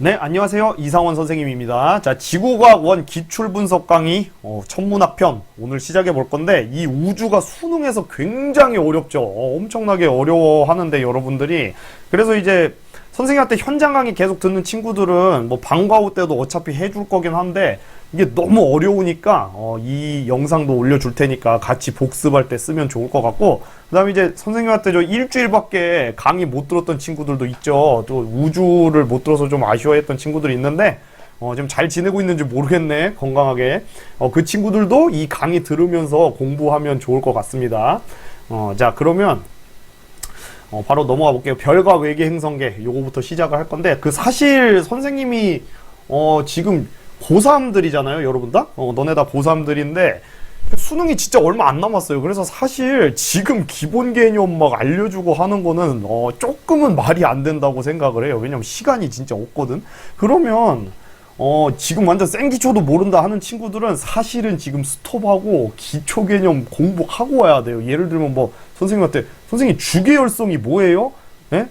네, 안녕하세요. 이상원 선생님입니다. 자, 지구과학 원 기출분석 강의 천문학편 오늘 시작해 볼 건데, 이 우주가 수능에서 굉장히 어렵죠. 엄청나게 어려워하는데 여러분들이, 그래서 이제 선생님한테 현장 강의 계속 듣는 친구들은 뭐 방과 후 때도 어차피 해줄 거긴 한데, 이게 너무 어려우니까 이 영상도 올려줄 테니까 같이 복습할 때 쓰면 좋을 것 같고, 그 다음에 이제 선생님한테 저 일주일밖에 강의 못 들었던 친구들도 있죠. 또 우주를 못 들어서 좀 아쉬워했던 친구들이 있는데, 좀 잘 지내고 있는지 모르겠네, 건강하게. 그 친구들도 이 강의 들으면서 공부하면 좋을 것 같습니다. 자, 그러면 바로 넘어가 볼게요. 별과 외계 행성계 요거부터 시작을 할 건데, 그 사실 선생님이 지금 고3들이잖아요, 여러분 다? 너네 다 고3들인데, 수능이 진짜 얼마 안 남았어요. 그래서 사실 지금 기본 개념 막 알려주고 하는 거는, 조금은 말이 안 된다고 생각을 해요. 왜냐면 시간이 진짜 없거든? 그러면, 지금 완전 생기초도 모른다 하는 친구들은 사실은 지금 스톱하고 기초 개념 공부하고 와야 돼요. 예를 들면 뭐, 선생님한테, 선생님 주계열성이 뭐예요? 예?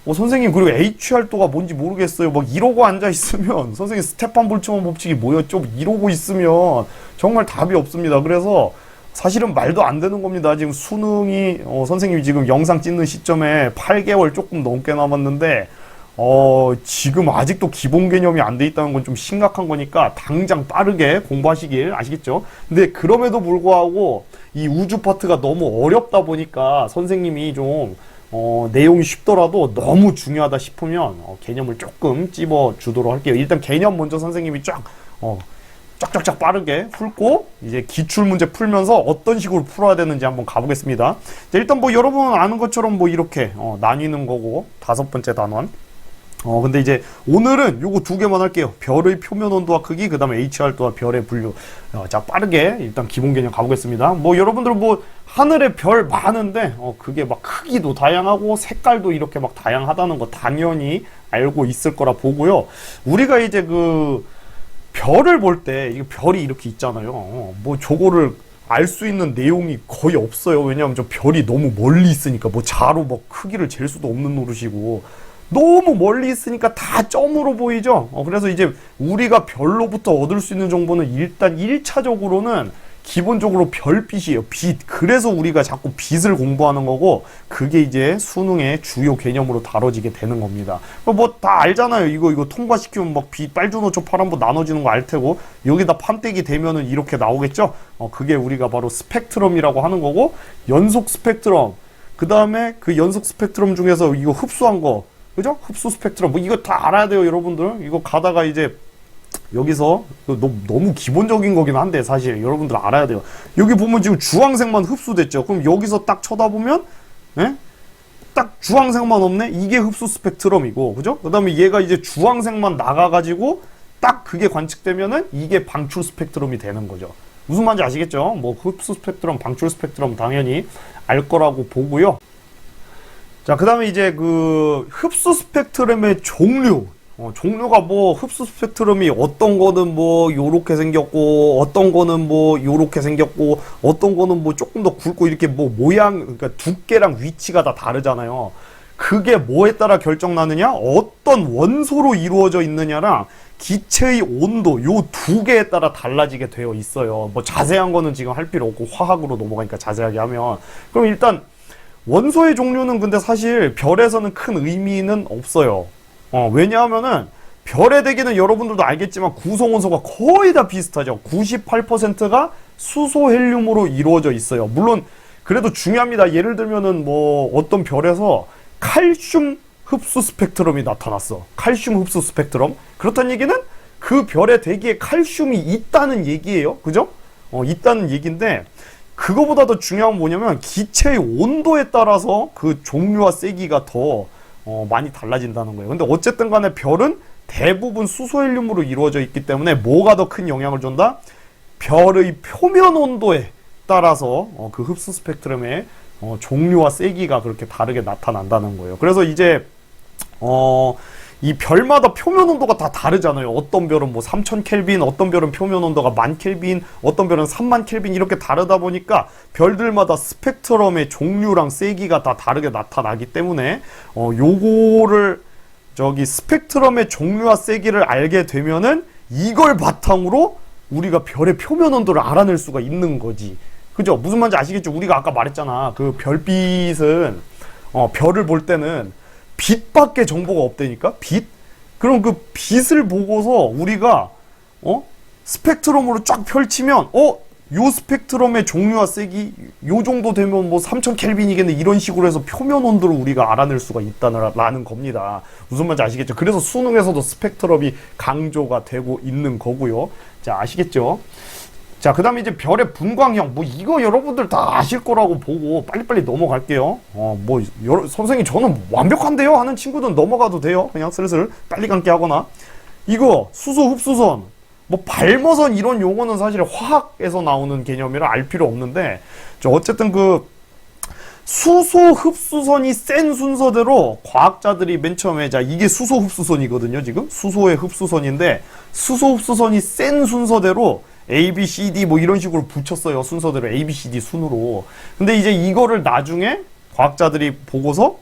선생님, 그리고 HR도가 뭔지 모르겠어요. 막 이러고 앉아있으면, 선생님 스테판 볼츠만 법칙이 뭐였죠? 이러고 있으면 정말 답이 없습니다. 그래서 사실은 말도 안 되는 겁니다. 지금 수능이, 선생님이 지금 영상 찍는 시점에 8개월 조금 넘게 남았는데, 지금 아직도 기본 개념이 안 돼 있다는 건 좀 심각한 거니까 당장 빠르게 공부하시길, 아시겠죠? 근데 그럼에도 불구하고 이 우주 파트가 너무 어렵다 보니까 선생님이 좀 내용이 쉽더라도 너무 중요하다 싶으면 개념을 조금 찝어 주도록 할게요. 일단 개념 먼저 선생님이 쫙쫙쫙 빠르게 풀고 이제 기출 문제 풀면서 어떤 식으로 풀어야 되는지 한번 가보겠습니다. 자, 일단 뭐 여러분 아는 것처럼 뭐 이렇게 나뉘는 거고, 5번째 단원. 근데 이제 오늘은 요거 2개만 할게요. 별의 표면 온도와 크기, 그 다음에 HR도와 별의 분류. 자, 빠르게 일단 기본 개념 가보겠습니다. 뭐 여러분들 뭐 하늘에 별 많은데 그게 막 크기도 다양하고 색깔도 이렇게 막 다양하다는 거 당연히 알고 있을 거라 보고요. 우리가 이제 그 별을 볼 때 이게 별이 이렇게 있잖아요. 뭐 저거를 알 수 있는 내용이 거의 없어요. 왜냐하면 저 별이 너무 멀리 있으니까, 뭐 자로 뭐 크기를 잴 수도 없는 노릇이고, 너무 멀리 있으니까 다 점으로 보이죠. 그래서 이제 우리가 별로부터 얻을 수 있는 정보는 일단 1차적으로는 기본적으로 별빛이에요. 빛. 그래서 우리가 자꾸 빛을 공부하는 거고, 그게 이제 수능의 주요 개념으로 다뤄지게 되는 겁니다. 뭐 다 알잖아요. 이거 통과시키면 막 빛, 빨주노초, 파란보 나눠지는 거 알 테고, 여기다 판때기 대면은 이렇게 나오겠죠. 그게 우리가 바로 스펙트럼이라고 하는 거고, 연속 스펙트럼. 그 다음에 그 연속 스펙트럼 중에서 이거 흡수한 거, 그죠? 흡수 스펙트럼. 뭐 이거 다 알아야 돼요, 여러분들. 이거 가다가 이제 여기서 너무 기본적인 거긴 한데 사실 여러분들 알아야 돼요. 여기 보면 지금 주황색만 흡수됐죠. 그럼 여기서 딱 쳐다보면, 예? 딱 주황색만 없네? 이게 흡수 스펙트럼이고, 그죠? 그 다음에 얘가 이제 주황색만 나가가지고 딱 그게 관측되면은 이게 방출 스펙트럼이 되는 거죠. 무슨 말인지 아시겠죠? 뭐 흡수 스펙트럼, 방출 스펙트럼 당연히 알 거라고 보고요. 자, 그 다음에 이제 그 흡수 스펙트럼의 종류. 종류가 뭐 흡수 스펙트럼이 어떤 거는 뭐 요렇게 생겼고, 어떤 거는 뭐 요렇게 생겼고, 어떤 거는 뭐 조금 더 굵고, 이렇게 뭐 모양, 그러니까 두께랑 위치가 다 다르잖아요. 그게 뭐에 따라 결정나느냐? 어떤 원소로 이루어져 있느냐랑 기체의 온도, 요 2개에 따라 달라지게 되어 있어요. 뭐 자세한 거는 지금 할 필요 없고 화학으로 넘어가니까 자세하게 하면. 그럼 일단 원소의 종류는 근데 사실 별에서는 큰 의미는 없어요. 왜냐하면은 별의 대기는 여러분들도 알겠지만 구성원소가 거의 다 비슷하죠. 98%가 수소 헬륨으로 이루어져 있어요. 물론 그래도 중요합니다. 예를 들면은 뭐 어떤 별에서 칼슘 흡수 스펙트럼이 나타났어. 칼슘 흡수 스펙트럼. 그렇다는 얘기는 그 별의 대기에 칼슘이 있다는 얘기예요. 그죠? 있다는 얘기인데, 그거보다 더 중요한 건 뭐냐면 기체의 온도에 따라서 그 종류와 세기가 더 많이 달라진다는 거예요. 근데 어쨌든 간에 별은 대부분 수소헬륨으로 이루어져 있기 때문에 뭐가 더 큰 영향을 준다? 별의 표면 온도에 따라서 그 흡수 스펙트럼의 종류와 세기가 그렇게 다르게 나타난다는 거예요. 그래서 이제 이 별마다 표면 온도가 다 다르잖아요. 어떤 별은 뭐 3000 켈빈, 어떤 별은 표면 온도가 10,000 켈빈, 어떤 별은 30,000 켈빈, 이렇게 다르다 보니까 별들마다 스펙트럼의 종류랑 세기가 다 다르게 나타나기 때문에 요거를 저기 스펙트럼의 종류와 세기를 알게 되면은 이걸 바탕으로 우리가 별의 표면 온도를 알아낼 수가 있는 거지. 그죠? 무슨 말인지 아시겠죠? 우리가 아까 말했잖아. 그 별빛은 별을 볼 때는 빛밖에 정보가 없다니까? 빛? 그럼 그 빛을 보고서 우리가 스펙트럼으로 쫙 펼치면 요 스펙트럼의 종류와 색이 요 정도 되면 뭐 3000 켈빈이겠네, 이런 식으로 해서 표면 온도를 우리가 알아낼 수가 있다는 겁니다. 무슨 말인지 아시겠죠? 그래서 수능에서도 스펙트럼이 강조가 되고 있는 거고요. 자, 아시겠죠? 자, 그 다음에 이제 별의 분광형. 뭐 이거 여러분들 다 아실 거라고 보고 빨리빨리 넘어갈게요. 선생님 저는 완벽한데요 하는 친구들은 넘어가도 돼요. 그냥 슬슬 빨리 감기 하거나. 이거 수소 흡수선, 뭐 발머선 이런 용어는 사실 화학에서 나오는 개념이라 알 필요 없는데, 어쨌든 그 수소 흡수선이 센 순서대로 과학자들이 맨 처음에, 자, 이게 수소 흡수선이거든요. 지금 수소의 흡수선인데, 수소 흡수선이 센 순서대로 A, B, C, D 뭐 이런 식으로 붙였어요. 순서대로 A, B, C, D 순으로. 근데 이제 이거를 나중에 과학자들이 보고서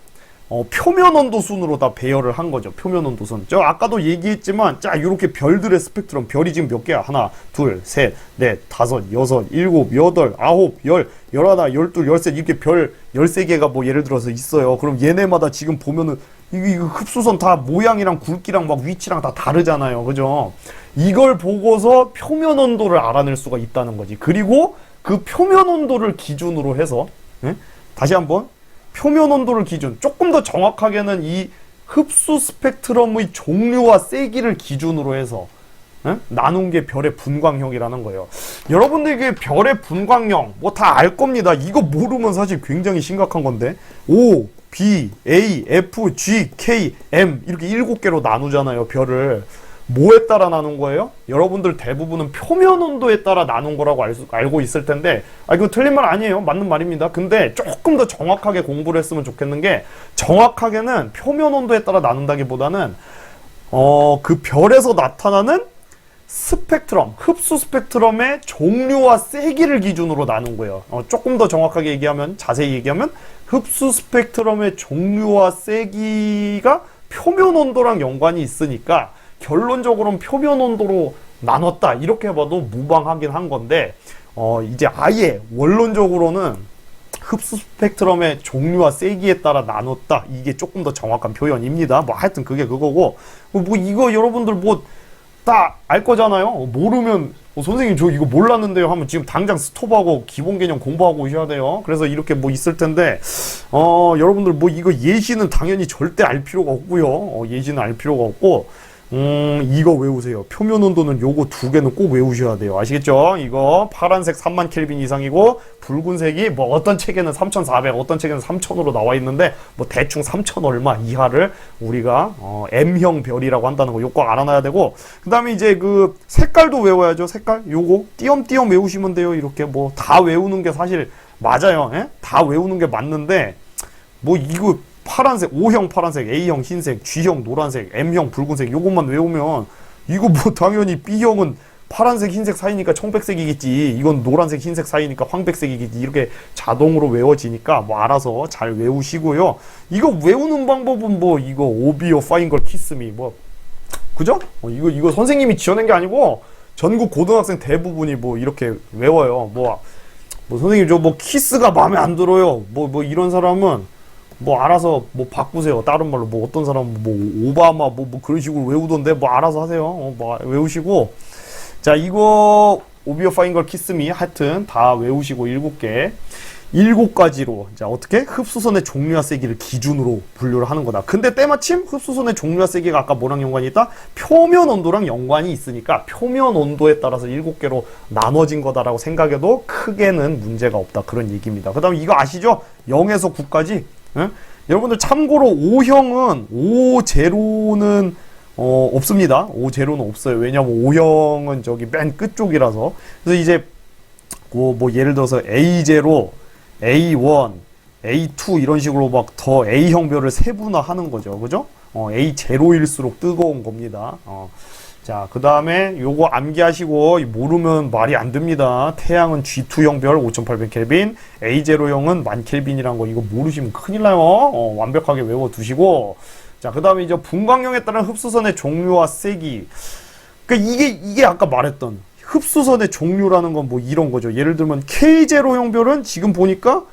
표면 온도 순으로 다 배열을 한 거죠. 표면 온도 순. 저 아까도 얘기했지만, 자, 요렇게 별들의 스펙트럼, 별이 지금 몇 개야? 하나, 둘, 셋, 넷, 다섯, 여섯, 일곱, 여덟, 아홉, 열, 열하나, 열둘, 열셋, 이렇게 별 13개가 뭐 예를 들어서 있어요. 그럼 얘네마다 지금 보면은 이거 흡수선 다 모양이랑 굵기랑 막 위치랑 다 다르잖아요. 그죠? 이걸 보고서 표면 온도를 알아낼 수가 있다는 거지. 그리고 그 표면 온도를 기준으로 해서, 다시 한번, 표면 온도를 기준, 조금 더 정확하게는 이 흡수 스펙트럼의 종류와 세기를 기준으로 해서 나눈 게 별의 분광형이라는 거예요. 여러분들에게 별의 분광형 뭐 다 알 겁니다. 이거 모르면 사실 굉장히 심각한 건데, O, B, A, F, G, K, M 이렇게 7개로 나누잖아요. 별을 뭐에 따라 나눈 거예요? 여러분들 대부분은 표면 온도에 따라 나눈 거라고 알고 있을 텐데, 이거 틀린 말 아니에요. 맞는 말입니다. 근데 조금 더 정확하게 공부를 했으면 좋겠는 게, 정확하게는 표면 온도에 따라 나눈다기보다는 그 별에서 나타나는 스펙트럼, 흡수 스펙트럼의 종류와 세기를 기준으로 나눈 거예요. 조금 더 정확하게 얘기하면, 자세히 얘기하면, 흡수 스펙트럼의 종류와 세기가 표면 온도랑 연관이 있으니까 결론적으로는 표면 온도로 나눴다, 이렇게 봐도 무방하긴 한 건데, 이제 아예 원론적으로는 흡수 스펙트럼의 종류와 세기에 따라 나눴다, 이게 조금 더 정확한 표현입니다. 뭐 하여튼 그게 그거고, 뭐 이거 여러분들 뭐 다 알 거잖아요. 모르면 선생님 저 이거 몰랐는데요 하면 지금 당장 스톱하고 기본 개념 공부하고 오셔야 돼요. 그래서 이렇게 뭐 있을 텐데, 여러분들 뭐 이거 예시는 당연히 절대 알 필요가 없고요. 예시는 알 필요가 없고, 이거 외우세요. 표면 온도는 요거 2개는 꼭 외우셔야 돼요. 아시겠죠? 이거 파란색 30,000 켈빈 이상이고, 붉은색이 뭐 어떤 책에는 3,400, 어떤 책에는 3,000으로 나와 있는데, 뭐 대충 3,000 얼마 이하를 우리가 M형 별이라고 한다는 거 요거 알아놔야 되고, 그 다음에 이제 그 색깔도 외워야죠. 색깔 요거 띄엄띄엄 외우시면 돼요. 이렇게 뭐 다 외우는 게 사실 맞아요. 다 외우는 게 맞는데, 뭐 이거 파란색, O형 파란색, A형 흰색, G형 노란색, M형 붉은색 요것만 외우면, 이거 뭐 당연히 B형은 파란색 흰색 사이니까 청백색이겠지, 이건 노란색 흰색 사이니까 황백색이겠지, 이렇게 자동으로 외워지니까 뭐 알아서 잘 외우시고요. 이거 외우는 방법은 뭐 이거 오비어 파인걸 키스미 뭐, 그죠? 이거 선생님이 지어낸 게 아니고 전국 고등학생 대부분이 뭐 이렇게 외워요. 뭐 선생님 저 뭐 키스가 마음에 안 들어요, 뭐 이런 사람은 뭐 알아서 뭐 바꾸세요. 다른 말로 뭐 어떤 사람은 뭐 오바마 뭐 그런 식으로 외우던데 뭐 알아서 하세요. 뭐 외우시고, 자, 이거 오비어 파인걸 키스미 하여튼 다 외우시고 7개 7가지로, 자, 어떻게 흡수선의 종류와 세기를 기준으로 분류를 하는 거다. 근데 때마침 흡수선의 종류와 세기가 아까 뭐랑 연관이 있다? 표면 온도랑 연관이 있으니까 표면 온도에 따라서 7개로 나눠진 거다라고 생각해도 크게는 문제가 없다, 그런 얘기입니다. 그 다음에 이거 아시죠? 0에서 9까지. 여러분들 참고로 O형은, O0는 없습니다. O0는 없어요. 왜냐면 O형은 저기 맨 끝쪽이라서. 그래서 이제 뭐 예를 들어서 A0, A1, A2 이런 식으로 막 더 A형 별을 세분화하는 거죠. 그죠? A0일수록 뜨거운 겁니다. 자, 그 다음에 요거 암기하시고, 모르면 말이 안 됩니다. 태양은 G2형 별 5800 켈빈, A0형은 10,000 켈빈이란 거 이거 모르시면 큰일 나요. 완벽하게 외워두시고, 자, 그 다음에 이제 분광형에 따른 흡수선의 종류와 세기. 그러니까 이게 아까 말했던 흡수선의 종류라는 건 뭐 이런 거죠. 예를 들면 K0형별은 지금 보니까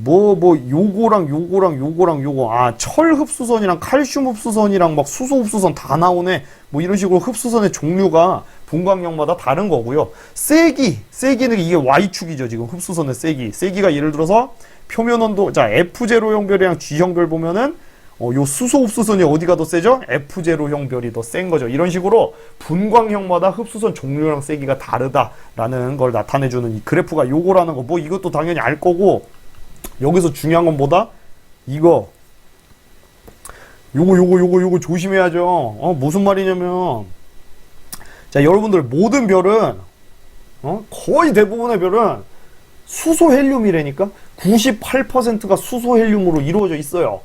요거랑 요거, 철 흡수선이랑 칼슘 흡수선이랑 막 수소 흡수선 다 나오네. 뭐 이런 식으로 흡수선의 종류가 분광형마다 다른 거고요. 세기는 이게 Y축이죠. 지금 흡수선의 세기가 예를 들어서 표면 온도, 자, F0형별이랑 G형별 보면은 요 수소 흡수선이 어디가 더 세죠? F0형별이 더 센 거죠. 이런 식으로 분광형마다 흡수선 종류랑 세기가 다르다라는 걸 나타내주는 이 그래프가 요거라는 거. 뭐 이것도 당연히 알 거고, 여기서 중요한 건 뭐다? 요거 조심해야죠. 무슨 말이냐면, 자, 여러분들 모든 별은, 거의 대부분의 별은 수소 헬륨이라니까? 98%가 수소 헬륨으로 이루어져 있어요.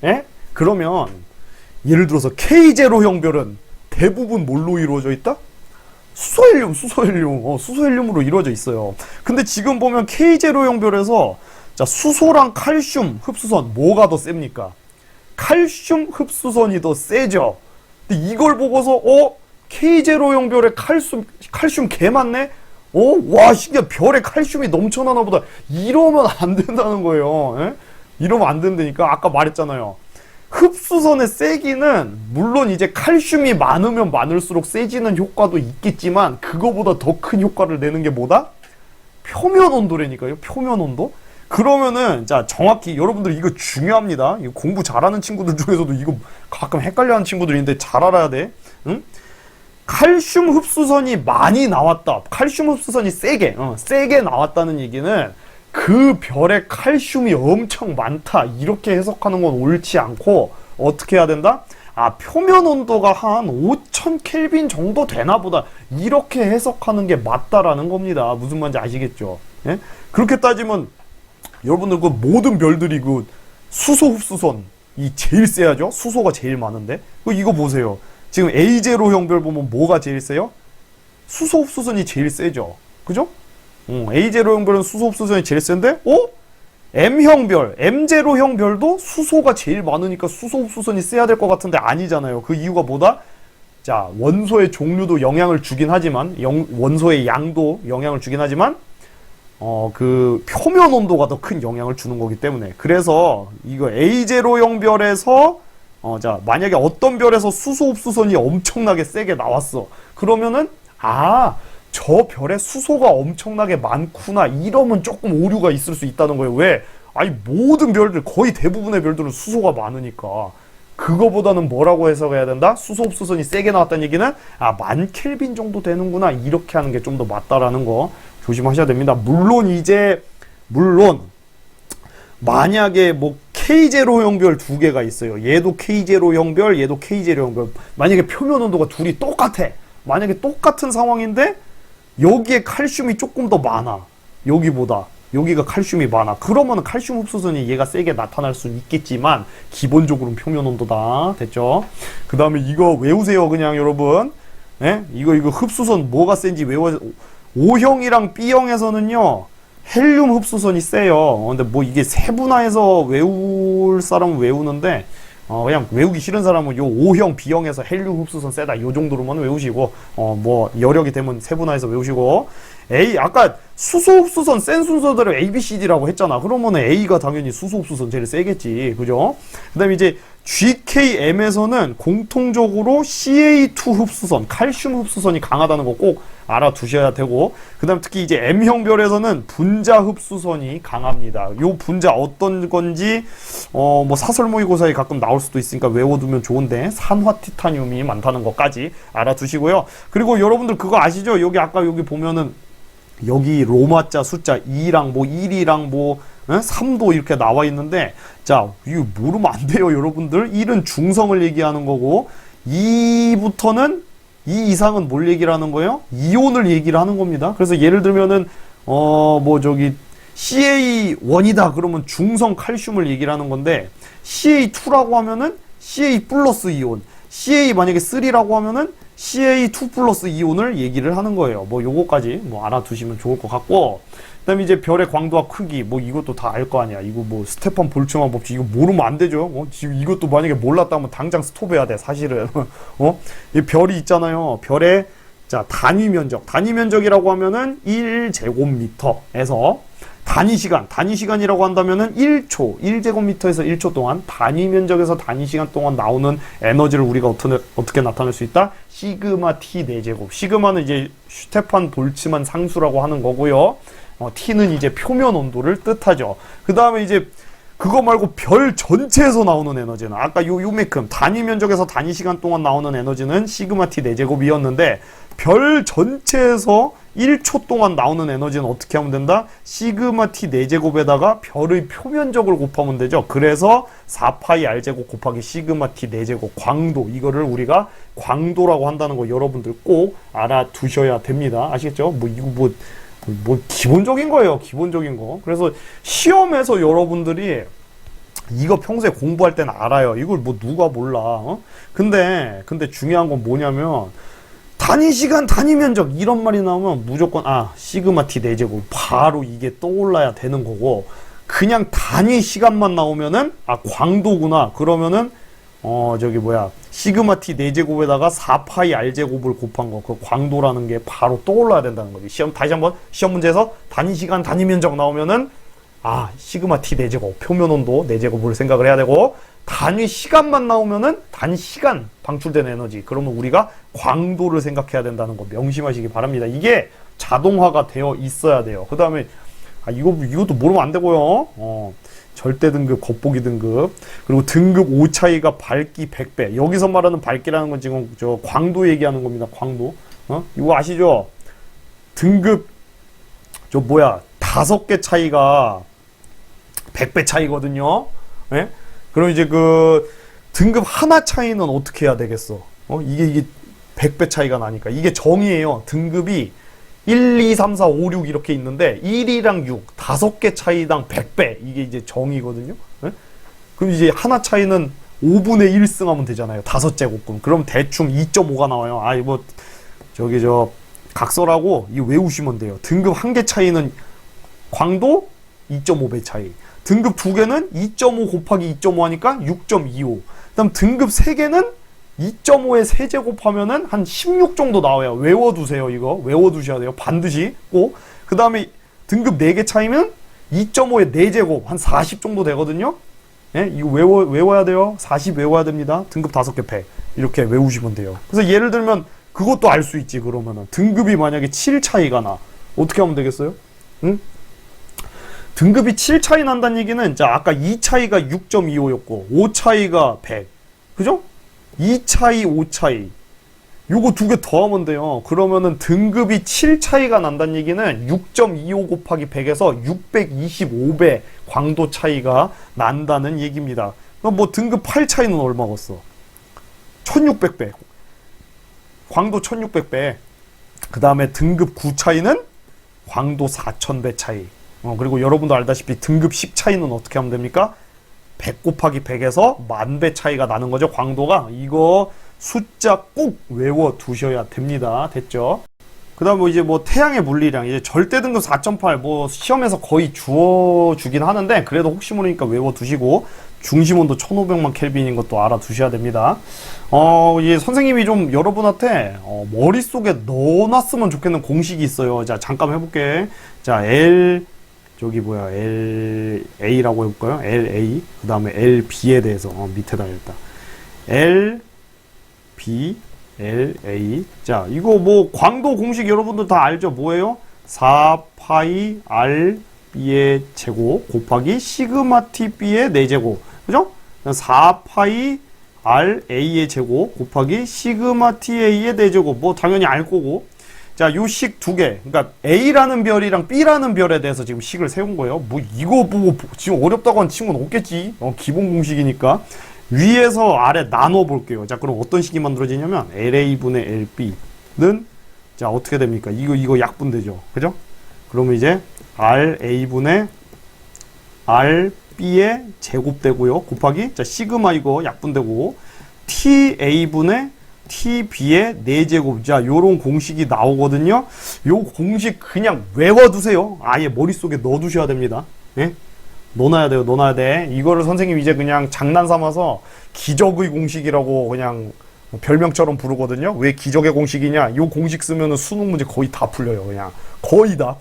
예? 그러면, 예를 들어서 K0형 별은 대부분 뭘로 이루어져 있다? 수소헬륨으로 이루어져 있어요. 근데 지금 보면 K0형 별에서 자, 수소랑 칼슘 흡수선 뭐가 더 셉니까? 칼슘 흡수선이 더 세죠. 근데 이걸 보고서 K0형 별에 칼슘 개 많네? 와, 신기해. 별에 칼슘이 넘쳐나나 보다. 이러면 안 된다는 거예요. 예? 이러면 안 된다니까. 아까 말했잖아요. 흡수선의 세기는 물론 이제 칼슘이 많으면 많을수록 세지는 효과도 있겠지만 그거보다 더 큰 효과를 내는 게 뭐다? 표면 온도라니까요. 표면 온도. 그러면은 자, 정확히 여러분들 이거 중요합니다. 이거 공부 잘하는 친구들 중에서도 이거 가끔 헷갈려하는 친구들인데 잘 알아야 돼. 응? 칼슘 흡수선이 많이 나왔다. 칼슘 흡수선이 세게 나왔다는 얘기는 그 별에 칼슘이 엄청 많다. 이렇게 해석하는 건 옳지 않고 어떻게 해야 된다? 표면 온도가 한 5000 켈빈 정도 되나 보다. 이렇게 해석하는 게 맞다라는 겁니다. 무슨 말인지 아시겠죠? 예? 그렇게 따지면 여러분들 그 모든 별들이 그 수소 흡수선이 제일 세야죠? 수소가 제일 많은데? 이거 보세요. 지금 A0형 별 보면 뭐가 제일 세요? 수소 흡수선이 제일 세죠? 그죠? A0형 별은 수소 흡수선이 제일 센데, M형 별, M0형 별도 수소가 제일 많으니까 수소 흡수선이 세야 될 것 같은데 아니잖아요. 그 이유가 뭐다? 자, 원소의 종류도 영향을 주긴 하지만, 원소의 양도 영향을 주긴 하지만, 그 표면 온도가 더 큰 영향을 주는 거기 때문에. 그래서 이거 A0형 별에서 자, 만약에 어떤 별에서 수소 흡수선이 엄청나게 세게 나왔어. 그러면은 저 별에 수소가 엄청나게 많구나. 이러면 조금 오류가 있을 수 있다는 거예요. 왜? 모든 별들, 거의 대부분의 별들은 수소가 많으니까. 그거보다는 뭐라고 해석해야 된다? 수소 흡수선이 세게 나왔다는 얘기는 10,000켈빈 정도 되는구나. 이렇게 하는 게 좀 더 맞다라는 거 조심하셔야 됩니다. 물론 만약에 뭐 K0형 별 두 개가 있어요. 얘도 K0형 별, 얘도 K0형 별. 만약에 표면 온도가 둘이 똑같아. 만약에 똑같은 상황인데 여기에 칼슘이 조금 더 많아. 여기보다. 여기가 칼슘이 많아. 그러면 칼슘 흡수선이 얘가 세게 나타날 수는 있겠지만 기본적으로는 표면 온도다. 됐죠? 그 다음에 이거 외우세요. 그냥 여러분. 예? 이거 흡수선 뭐가 센지 외워야. O형이랑 B형에서는요 헬륨 흡수선이 세요. 근데 뭐 이게 세분화해서 외울 사람은 외우는데 그냥 외우기 싫은 사람은 요 O형, B형에서 헬륨 흡수선 세다. 요 정도로만 외우시고 뭐 여력이 되면 세분화해서 외우시고. 아까 수소 흡수선 센 순서대로 A, B, C, D라고 했잖아. 그러면 A가 당연히 수소 흡수선 제일 세겠지. 그죠? 그 다음에 이제 GKM에서는 공통적으로 CA2 흡수선, 칼슘 흡수선이 강하다는 거 꼭 알아두셔야 되고, 그 다음 특히 이제 M형 별에서는 분자 흡수선이 강합니다. 요 분자 어떤 건지 뭐 사설 모의고사에 가끔 나올 수도 있으니까 외워두면 좋은데, 산화 티타늄이 많다는 것까지 알아두시고요. 그리고 여러분들 그거 아시죠? 여기 아까 여기 보면은 여기 로마자 숫자 2랑 뭐 1이랑 뭐 3도 이렇게 나와 있는데, 자, 이거 모르면 안 돼요, 여러분들. 1은 중성을 얘기하는 거고, 2부터는 2 이상은 뭘 얘기를 하는 거예요? 이온을 얘기를 하는 겁니다. 그래서 예를 들면은 뭐 저기 CA1이다 그러면 중성 칼슘을 얘기를 하는 건데, CA2라고 하면은 CA 플러스 이온, CA 만약에 3라고 하면은 CA2 플러스 이온을 얘기를 하는 거예요. 뭐 요거까지 뭐 알아두시면 좋을 것 같고, 그다음에 이제 별의 광도와 크기, 뭐 이것도 다 알 거 아니야. 이거 뭐 스테판 볼츠만 법칙 이거 모르면 안 되죠. 지금 이것도 만약에 몰랐다면 당장 스톱해야 돼, 사실은. 이 별이 있잖아요. 별의 자 단위 면적이라고 하면은 1제곱미터에서 단위 시간이라고 한다면은 1초, 1제곱미터에서 1초 동안 단위 면적에서 단위 시간 동안 나오는 에너지를 우리가 어떻게 나타낼 수 있다? 시그마 T 4제곱. 시그마는 이제 슈테판 볼츠만 상수라고 하는 거고요. T는 이제 표면 온도를 뜻하죠. 그 다음에 이제 그거 말고 별 전체에서 나오는 에너지는 아까 요만큼 단위 면적에서 단위 시간 동안 나오는 에너지는 시그마 T 4제곱이었는데 별 전체에서 1초 동안 나오는 에너지는 어떻게 하면 된다? 시그마 T 4제곱에다가 별의 표면적을 곱하면 되죠. 그래서 4파이 R제곱 곱하기 시그마 T 4제곱 광도, 이거를 우리가 광도라고 한다는 거 여러분들 꼭 알아두셔야 됩니다. 아시겠죠? 이거 기본적인 거예요. 기본적인 거. 그래서 시험에서 여러분들이 이거 평소에 공부할 때는 알아요. 이걸 뭐 누가 몰라. 근데 중요한 건 뭐냐면 단위 시간, 단위 면적 이런 말이 나오면 무조건 시그마 T 4제곱 바로 이게 떠올라야 되는 거고, 그냥 단위 시간만 나오면은 광도구나 그러면은 시그마 T 4제곱에다가 4파이 R제곱을 곱한 거, 그 광도라는 게 바로 떠올라야 된다는 거지. 다시 한번 시험 문제에서 단위 시간, 단위 면적 나오면은 시그마 T 4제곱, 표면 온도 4제곱을 생각을 해야 되고, 단위 시간만 나오면은 단위 시간 방출된 에너지, 그러면 우리가 광도를 생각해야 된다는 거 명심하시기 바랍니다. 이게 자동화가 되어 있어야 돼요. 그 다음에 이것도 모르면 안 되고요. 절대 등급, 겉보기 등급, 그리고 등급 5 차이가 밝기 100배. 여기서 말하는 밝기라는 건 지금 광도 얘기하는 겁니다. 광도. 이거 아시죠? 등급 5개 차이가 100배 차이거든요. 예? 그럼 이제 그 등급 하나 차이는 어떻게 해야 되겠어? 이게 100배 차이가 나니까. 이게 정의예요. 등급이 1, 2, 3, 4, 5, 6 이렇게 있는데 1이랑 6, 5개 차이당 100배. 이게 이제 정의거든요. 네? 그럼 이제 하나 차이는 5분의 1승 하면 되잖아요. 5제곱근. 그럼 대충 2.5가 나와요. 각설하고 이거 외우시면 돼요. 등급 1개 차이는 광도 2.5배 차이. 등급 2개는 2.5 곱하기 2.5 하니까 6.25. 그다음 등급 3개는 2.5에 세제곱하면은 한 16 정도 나와요. 외워두세요. 이거 외워두셔야 돼요. 반드시 꼭. 그 다음에 등급 4개 차이면 2.5에 4제곱 한 40 정도 되거든요. 예? 이거 외워야 돼요. 40 외워야 됩니다. 등급 5개 100 이렇게 외우시면 돼요. 그래서 예를 들면 그것도 알 수 있지. 그러면은 등급이 만약에 7 차이가 나, 어떻게 하면 되겠어요? 응? 등급이 7 차이 난다는 얘기는 아까 2 차이가 6.25였고 5 차이가 100, 그죠? 2 차이, 5 차이, 요거 2개 더하면 돼요. 그러면은 등급이 7 차이가 난다는 얘기는 6.25 곱하기 100에서 625배 광도 차이가 난다는 얘기입니다. 그럼 등급 8 차이는 얼마겠어? 1600배. 광도 1600배. 그 다음에 등급 9 차이는 광도 4000배 차이. 그리고 여러분도 알다시피 등급 10 차이는 어떻게 하면 됩니까? 100 곱하기 100에서 1000배 차이가 나는 거죠. 광도가. 이거 숫자 꼭 외워 두셔야 됩니다. 됐죠? 그 다음 태양의 물리량, 이제 절대 등급 4.8 시험에서 거의 주어주긴 하는데 그래도 혹시 모르니까 외워 두시고, 중심 온도 1500만 켈빈인 것도 알아두셔야 됩니다. 이제 선생님이 좀 여러분한테 머릿속에 넣어놨으면 좋겠는 공식이 있어요. 자, 잠깐 해볼게. 자, LA라고 해볼까요? LA. 그 다음에 LB에 대해서, 밑에다 일단. LA. 자, 이거 광도 공식 여러분들 다 알죠? 뭐예요? 4파이 RB의 제곱 곱하기 시그마 TB의 4제곱. 그죠? 4파이 RA의 제곱 곱하기 시그마 TA의 4제곱. 당연히 알 거고. 자, 요 식 2개. 그러니까 A라는 별이랑 B라는 별에 대해서 지금 식을 세운 거예요. 이거 보고 지금 어렵다고 한 친구는 없겠지. 기본 공식이니까. 위에서 아래 나눠 볼게요. 자, 그럼 어떤 식이 만들어지냐면 LA분의 LB는 자, 어떻게 됩니까? 이거 약분되죠. 그죠? 그러면 이제 RA분의 RB의 제곱되고요. 곱하기 자, 시그마 이거 약분되고 TA분의 TB의 4제곱. 자, 요런 공식이 나오거든요. 요 공식 그냥 외워두세요. 아예 머릿속에 넣어두셔야 됩니다. 예? 넣어놔야 돼요. 넣어놔야 돼. 이거를 선생님 이제 그냥 장난 삼아서 기적의 공식이라고 그냥 별명처럼 부르거든요. 왜 기적의 공식이냐? 요 공식 쓰면은 수능 문제 거의 다 풀려요. 그냥 거의 다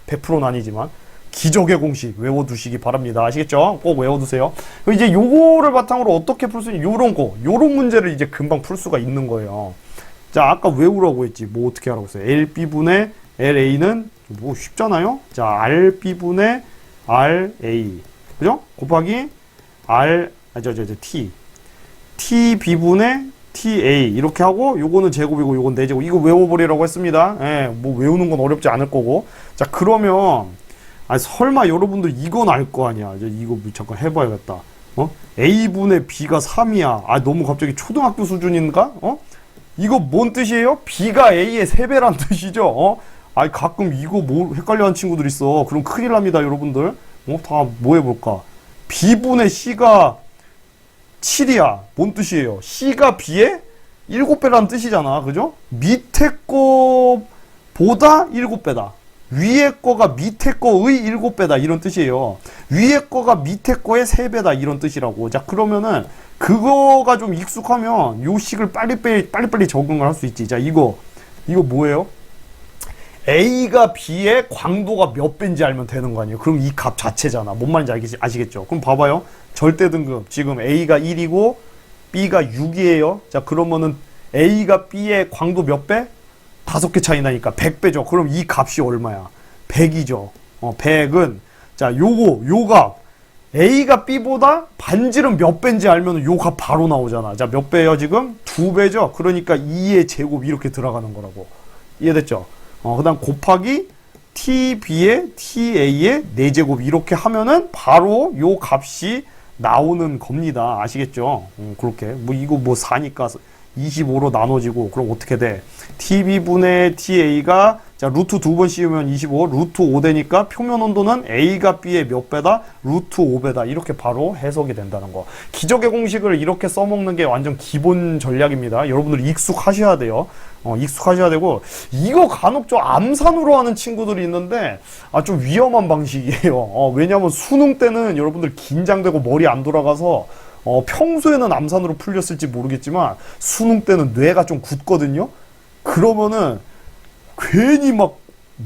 100%는 아니지만 기적의 공식 외워두시기 바랍니다. 아시겠죠? 꼭 외워두세요. 이제 요거를 바탕으로 어떻게 풀 수 있는 요런 문제를 이제 금방 풀 수가 있는 거예요. 자, 아까 외우라고 했지. 뭐 어떻게 하라고 했어요? LB분의 LA는 뭐 쉽잖아요. 자, RB분의 RA 그죠? 곱하기 T TB분의 TA 이렇게 하고 요거는 제곱이고 요건 4제곱. 이거 외워버리라고 했습니다. 예, 뭐 외우는 건 어렵지 않을 거고. 자, 그러면 설마 여러분들 이건 알 거 아니야. 이제 이거 잠깐 해봐야겠다. A분의 B가 3이야. 너무 갑자기 초등학교 수준인가? 이거 뭔 뜻이에요? B가 A의 3배란 뜻이죠. 가끔 이거 뭐 헷갈려하는 친구들 있어. 그럼 큰일 납니다, 여러분들. 다 뭐 해볼까? B분의 C가 7이야. 뭔 뜻이에요? C가 B의 7배라는 뜻이잖아. 그죠? 밑에 거보다 7배다. 위에 거가 밑에 거의 7배다. 이런 뜻이에요. 위에 거가 밑에 거의 3배다. 이런 뜻이라고. 자, 그러면은 그거가 좀 익숙하면 요 식을 빨리빨리 적응을 할 수 있지. 자, 이거 뭐예요? A가 B의 광도가 몇 배인지 알면 되는 거 아니에요? 그럼 이 값 자체잖아. 뭔 말인지 아시겠죠? 그럼 봐봐요. 절대 등급. 지금 A가 1이고 B가 6이에요. 자, 그러면은 A가 B의 광도 몇 배? 5개 차이 나니까 100배죠. 그럼 이 값이 얼마야? 100이죠. 100은 자, 요 값. A가 B보다 반지름 몇 배인지 알면 요 값 바로 나오잖아. 자, 몇 배예요, 지금? 2배죠. 그러니까 2의 제곱 이렇게 들어가는 거라고. 이해됐죠? 그다음 곱하기 TB의 TA의 4제곱 이렇게 하면은 바로 요 값이 나오는 겁니다. 아시겠죠? 그렇게. 이거 4니까 25로 나눠지고, 그럼 어떻게 돼? TB분의 TA가, 자, 루트 2번 씌우면 25, 루트 5 되니까 표면 온도는 A가 B의 몇 배다? 루트 5배다. 이렇게 바로 해석이 된다는 거. 기적의 공식을 이렇게 써먹는 게 완전 기본 전략입니다. 여러분들 익숙하셔야 돼요. 익숙하셔야 되고, 이거 간혹 좀 암산으로 하는 친구들이 있는데, 좀 위험한 방식이에요. 왜냐면 수능 때는 여러분들 긴장되고 머리 안 돌아가서, 평소에는 암산으로 풀렸을지 모르겠지만 수능 때는 뇌가 좀 굳거든요. 그러면은 괜히 막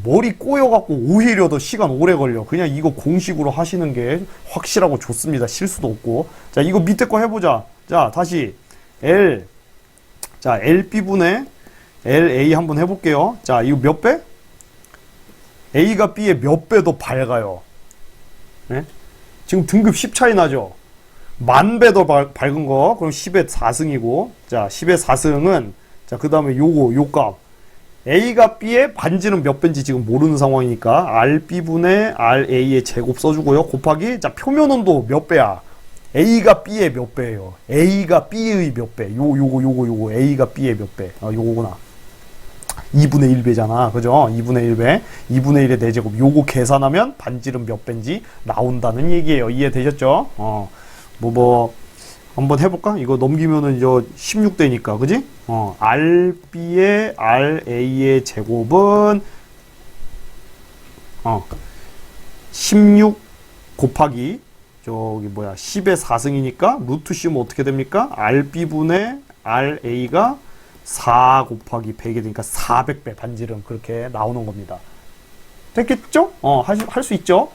머리 꼬여갖고 오히려 더 시간 오래 걸려. 그냥 이거 공식으로 하시는 게 확실하고 좋습니다. 실수도 없고. 자, 이거 밑에 거 해보자. 자, 다시 LB분의 LA 한번 해볼게요. 자, 이거 몇 배? A가 B의 몇 배 더 밝아요. 네? 지금 등급 10 차이 나죠? 10,000배 더 밝은 거. 그럼 10의 4승이고. 자, 10의 4승은, 자, 그 다음에 요 값. A가 B의 반지름 몇 배인지 지금 모르는 상황이니까, RB분의 RA의 제곱 써주고요. 곱하기, 자, 표면 온도 몇 배야? A가 B의 몇 배예요? A가 B의 몇 배? 요거. A가 B의 몇 배? 요거구나. 2분의 1배잖아. 그죠? 2분의 1배. 2분의 1의 4제곱. 요거 계산하면 반지름 몇 배인지 나온다는 얘기예요. 이해되셨죠? 한번 해볼까? 이거 넘기면은 이제 16대니까, 그지? RB의 RA의 제곱은 16 곱하기 10의 4승이니까 루트 씌우면 어떻게 됩니까? RB분의 RA가 4 곱하기 100이 되니까 400배 반지름 그렇게 나오는 겁니다. 됐겠죠? 할 수 있죠?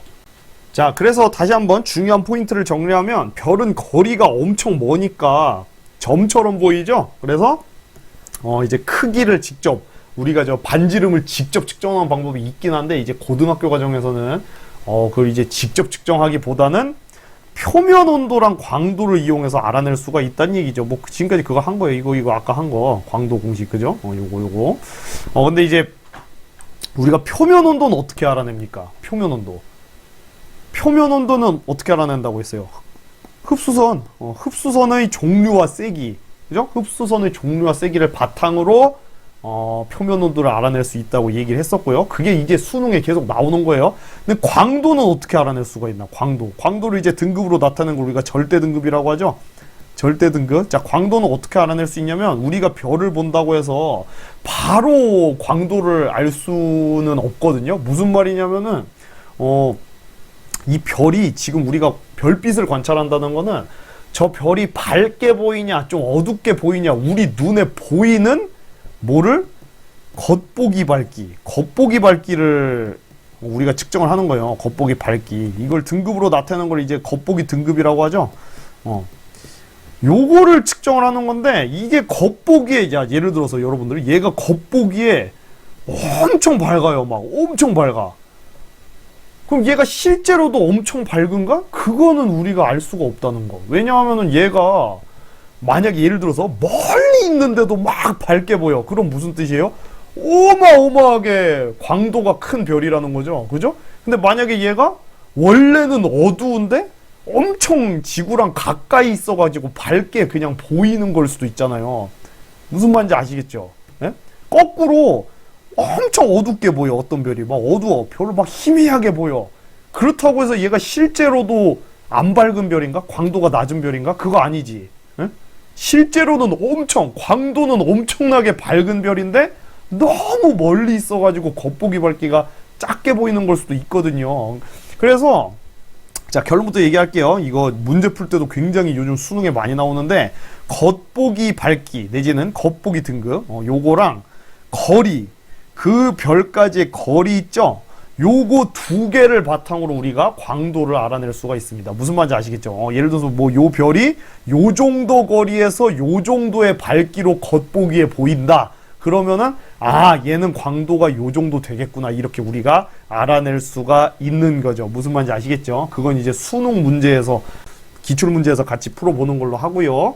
자, 그래서 다시 한번 중요한 포인트를 정리하면 별은 거리가 엄청 머니까 점처럼 보이죠? 그래서 이제 크기를 직접 우리가 반지름을 직접 측정하는 방법이 있긴 한데 이제 고등학교 과정에서는 그걸 이제 직접 측정하기보다는 표면 온도랑 광도를 이용해서 알아낼 수가 있다는 얘기죠. 지금까지 그거 한 거예요. 이거 아까 한 거 광도 공식 그죠? 요거. 근데 이제 우리가 표면 온도는 어떻게 알아냅니까? 표면 온도는 어떻게 알아낸다고 했어요? 흡수선. 흡수선의 종류와 세기. 그죠? 흡수선의 종류와 세기를 바탕으로 표면 온도를 알아낼 수 있다고 얘기를 했었고요. 그게 이제 수능에 계속 나오는 거예요. 근데 광도는 어떻게 알아낼 수가 있나? 광도를 이제 등급으로 나타내는 걸 우리가 절대 등급이라고 하죠. 절대 등급. 자, 광도는 어떻게 알아낼 수 있냐면 우리가 별을 본다고 해서 바로 광도를 알 수는 없거든요. 무슨 말이냐면은 이 별이 지금 우리가 별빛을 관찰한다는 거는 저 별이 밝게 보이냐 좀 어둡게 보이냐 우리 눈에 보이는 뭐를 겉보기 밝기를 우리가 측정을 하는 거예요. 겉보기 밝기. 이걸 등급으로 나타내는 걸 이제 겉보기 등급이라고 하죠. 요거를 측정을 하는 건데 이게 겉보기에 예를 들어서 여러분들 얘가 겉보기에 엄청 밝아요. 막 엄청 밝아. 그럼 얘가 실제로도 엄청 밝은가? 그거는 우리가 알 수가 없다는 거. 왜냐하면은 얘가 만약에 예를 들어서 멀리 있는데도 막 밝게 보여. 그럼 무슨 뜻이에요? 어마어마하게 광도가 큰 별이라는 거죠. 그죠? 근데 만약에 얘가 원래는 어두운데 엄청 지구랑 가까이 있어가지고 밝게 그냥 보이는 걸 수도 있잖아요. 무슨 말인지 아시겠죠? 예? 거꾸로 엄청 어둡게 보여. 어떤 별이 막 어두워. 별을 막 희미하게 보여. 그렇다고 해서 얘가 실제로도 안 밝은 별인가? 광도가 낮은 별인가? 그거 아니지. 예? 실제로는 광도는 엄청나게 밝은 별인데 너무 멀리 있어가지고 겉보기 밝기가 작게 보이는 걸 수도 있거든요. 그래서 자, 결론부터 얘기할게요. 이거 문제 풀 때도 굉장히 요즘 수능에 많이 나오는데 겉보기 밝기 내지는 겉보기 등급 요거랑 거리, 그 별까지의 거리 있죠? 요거 두 개를 바탕으로 우리가 광도를 알아낼 수가 있습니다. 무슨 말인지 아시겠죠? 예를 들어서 뭐 요 별이 요 정도 거리에서 요 정도의 밝기로 겉보기에 보인다. 그러면은 얘는 광도가 요 정도 되겠구나 이렇게 우리가 알아낼 수가 있는 거죠. 무슨 말인지 아시겠죠? 그건 이제 수능 문제에서 기출 문제에서 같이 풀어보는 걸로 하고요.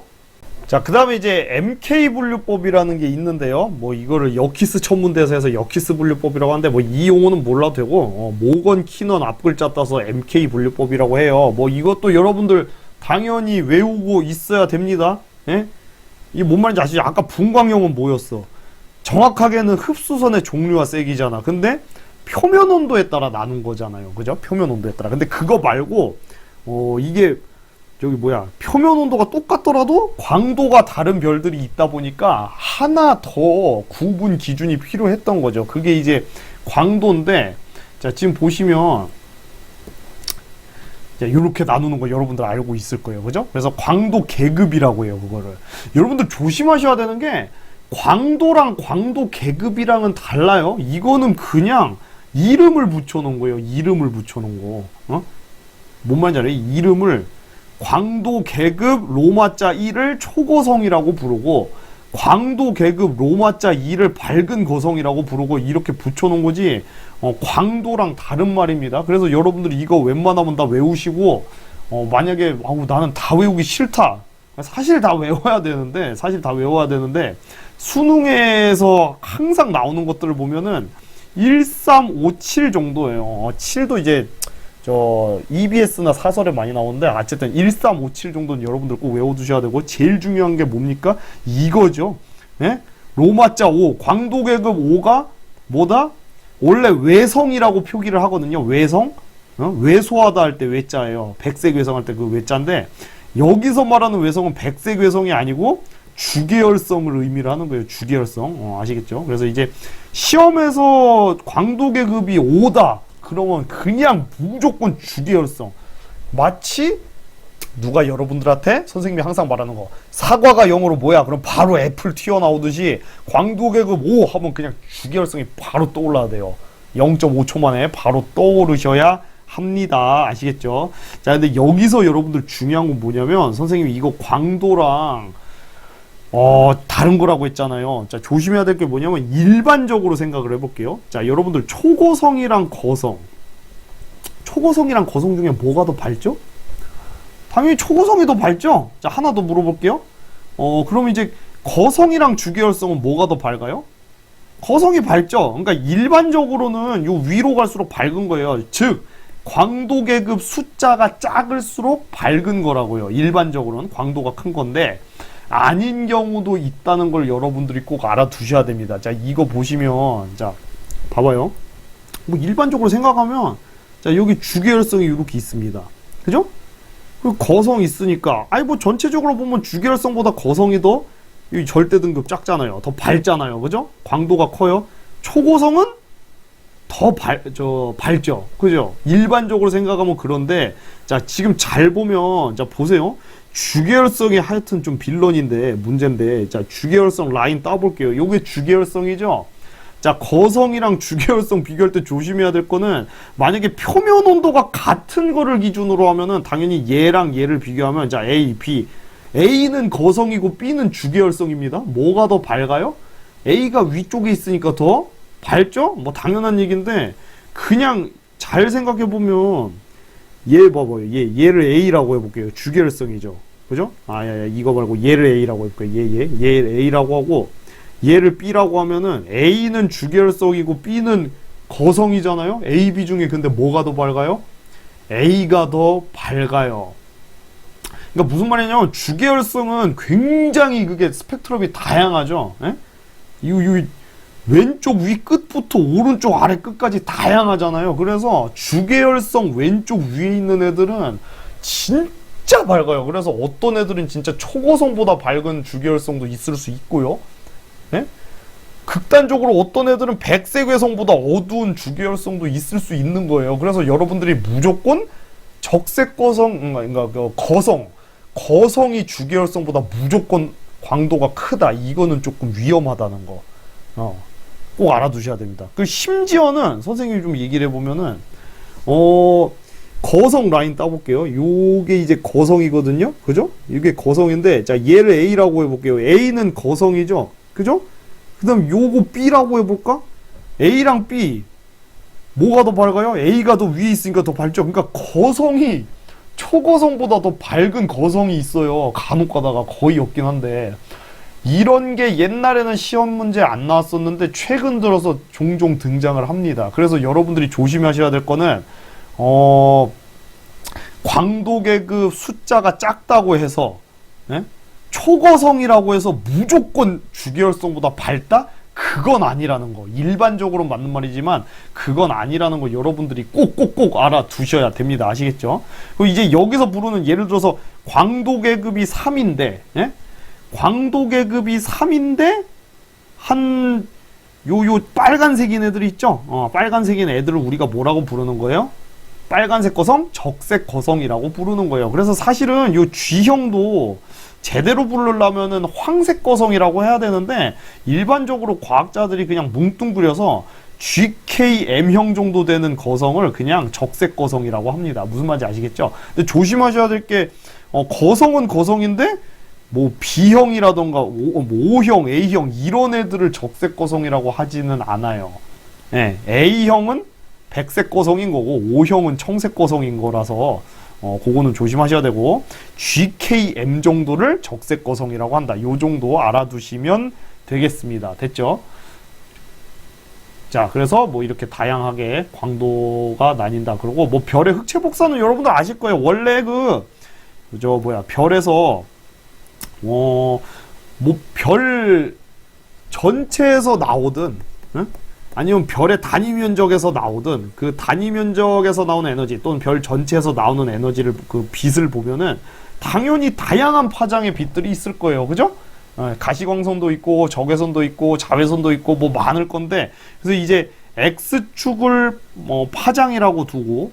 자, 그 다음에 이제 MK 분류법이라는 게 있는데요. 뭐 이거를 여키스 천문대에서 해서 여키스 분류법이라고 하는데 뭐 이 용어는 몰라도 되고 모건 키넌 앞글자 따서 MK 분류법이라고 해요. 뭐 이것도 여러분들 당연히 외우고 있어야 됩니다. 예? 이게 뭔 말인지 아시죠? 아까 분광형은 뭐였어? 정확하게는 흡수선의 종류와 세기잖아. 근데 표면 온도에 따라 나눈 거잖아요. 그죠? 표면 온도에 따라. 근데 그거 말고 이게 저기 뭐야, 표면 온도가 똑같더라도 광도가 다른 별들이 있다 보니까 하나 더 구분 기준이 필요했던 거죠. 그게 이제 광도인데, 자, 지금 보시면 이렇게 나누는 거 여러분들 알고 있을 거예요. 그죠? 그래서 광도 계급이라고 해요. 그거를 여러분들 조심하셔야 되는 게 광도랑 광도 계급이랑은 달라요. 이거는 그냥 이름을 붙여놓은 거예요. 이름을 붙여놓은 거. 뭔 말인지 알아요? 이름을 광도 계급 로마자 1을 초고성이라고 부르고 광도 계급 로마자 2를 밝은 거성이라고 부르고 이렇게 붙여놓은 거지 광도랑 다른 말입니다. 그래서 여러분들이 이거 웬만하면 다 외우시고 만약에 나는 다 외우기 싫다. 사실 다 외워야 되는데 수능에서 항상 나오는 것들을 보면은 1357 정도예요. 7도 이제 EBS나 사설에 많이 나오는데 어쨌든 1357 정도는 여러분들 꼭 외워두셔야 되고 제일 중요한 게 뭡니까? 이거죠. 예? 로마자 5, 광도 계급 5가 뭐다? 원래 외성이라고 표기를 하거든요. 외성? 외소하다 할 때 외자예요. 백색 외성 할 때 그 외자인데 여기서 말하는 외성은 백색 외성이 아니고 주계열성을 의미를 하는 거예요. 주계열성. 아시겠죠? 그래서 이제 시험에서 광도 계급이 5다. 그러면 그냥 무조건 주계열성. 마치 누가 여러분들한테 선생님이 항상 말하는 거 사과가 영어로 뭐야? 그럼 바로 애플 튀어나오듯이 광도 계급 5 하면 그냥 주계열성이 바로 떠올라야 돼요. 0.5초 만에 바로 떠오르셔야 합니다. 아시겠죠? 자, 근데 여기서 여러분들 중요한 건 뭐냐면 선생님이 이거 광도랑 다른 거라고 했잖아요. 자, 조심해야 될 게 뭐냐면 일반적으로 생각을 해볼게요. 자, 여러분들 초고성이랑 거성 중에 뭐가 더 밝죠? 당연히 초고성이 더 밝죠? 자, 하나 더 물어볼게요. 그럼 이제 거성이랑 주계열성은 뭐가 더 밝아요? 거성이 밝죠? 그러니까 일반적으로는 요 위로 갈수록 밝은 거예요. 즉 광도 계급 숫자가 작을수록 밝은 거라고요. 일반적으로는 광도가 큰 건데 아닌 경우도 있다는 걸 여러분들이 꼭 알아두셔야 됩니다. 자, 이거 보시면 자, 봐봐요. 뭐 일반적으로 생각하면 자, 여기 주계열성이 이렇게 있습니다. 그죠? 그 거성 있으니까, 아니 뭐 전체적으로 보면 주계열성보다 거성이 더 이 절대 등급 작잖아요. 더 밝잖아요. 그죠? 광도가 커요. 초고성은 더 밝죠. 그죠? 일반적으로 생각하면 그런데, 자, 지금 잘 보면, 자, 보세요. 주계열성이 하여튼 좀 빌런인데, 문제인데, 자, 주계열성 라인 따볼게요. 요게 주계열성이죠? 자, 거성이랑 주계열성 비교할 때 조심해야 될 거는, 만약에 표면 온도가 같은 거를 기준으로 하면은, 당연히 얘랑 얘를 비교하면, 자, A, B. A는 거성이고 B는 주계열성입니다. 뭐가 더 밝아요? A가 위쪽에 있으니까 더 밝죠? 뭐 당연한 얘기인데, 그냥 잘 생각해보면 얘 봐봐요. 얘를 A라고 해볼게요. 주계열성이죠. 그죠? 이거 말고 얘를 A라고 해볼게요. 얘를 A라고 하고 얘를 B라고 하면은 A는 주계열성이고 B는 거성이잖아요. A, B 중에 근데 뭐가 더 밝아요? A가 더 밝아요. 그러니까 무슨 말이냐면 주계열성은 굉장히 그게 스펙트럼이 다양하죠. 예? 왼쪽 위 끝부터 오른쪽 아래 끝까지 다양하잖아요. 그래서 주계열성 왼쪽 위에 있는 애들은 진짜 밝아요. 그래서 어떤 애들은 진짜 초고성보다 밝은 주계열성도 있을 수 있고요. 네? 극단적으로 어떤 애들은 백색외성보다 어두운 주계열성도 있을 수 있는 거예요. 그래서 여러분들이 무조건 적색거성, 그러니까 거성이 주계열성보다 무조건 광도가 크다. 이거는 조금 위험하다는 거. 꼭 알아두셔야 됩니다. 그 심지어는 선생님이 좀 얘기를 해보면은 거성 라인 따볼게요. 요게 이제 거성이거든요. 그죠? 이게 거성인데, 자, 얘를 A라고 해볼게요. A는 거성이죠. 그죠? 그 다음 요거 B라고 해볼까? A랑 B 뭐가 더 밝아요? A가 더 위에 있으니까 더 밝죠. 그러니까 거성이 초거성보다 더 밝은 거성이 있어요. 간혹 가다가 거의 없긴 한데, 이런 게 옛날에는 시험 문제 안 나왔었는데 최근 들어서 종종 등장을 합니다. 그래서 여러분들이 조심하셔야 될 거는 광도 계급 숫자가 작다고 해서 초거성이라고 해서 무조건 주계열성보다 밝다? 그건 아니라는 거. 일반적으로 맞는 말이지만 그건 아니라는 거 여러분들이 꼭 알아두셔야 됩니다. 아시겠죠? 그리고 이제 여기서 부르는, 예를 들어서 광도 계급이 3인데 광도 계급이 3인데 요 빨간색인 애들 있죠? 빨간색인 애들을 우리가 뭐라고 부르는 거예요? 빨간색 거성, 적색 거성이라고 부르는 거예요. 그래서 사실은 요 G형도 제대로 부르려면은 황색 거성이라고 해야 되는데, 일반적으로 과학자들이 그냥 뭉뚱그려서 GKM형 정도 되는 거성을 그냥 적색 거성이라고 합니다. 무슨 말인지 아시겠죠? 근데 조심하셔야 될 게, 거성은 거성인데 뭐 B형이라던가 O형, A형 이런 애들을 적색 거성이라고 하지는 않아요. 네, A형은 백색 거성인 거고 O형은 청색 거성인 거라서 그거는 조심하셔야 되고, GKM 정도를 적색 거성이라고 한다. 요 정도 알아두시면 되겠습니다. 됐죠? 자, 그래서 뭐 이렇게 다양하게 광도가 나뉜다. 그리고 뭐 별의 흑체 복사는 여러분들 아실 거예요. 원래 별에서 뭐 별 전체에서 나오든, 응? 아니면 별의 단위 면적에서 나오든, 그 단위 면적에서 나오는 에너지 또는 별 전체에서 나오는 에너지를, 그 빛을 보면은 당연히 다양한 파장의 빛들이 있을 거예요. 그죠? 가시광선도 있고 적외선도 있고 자외선도 있고 뭐 많을 건데, 그래서 이제 X축을 파장이라고 두고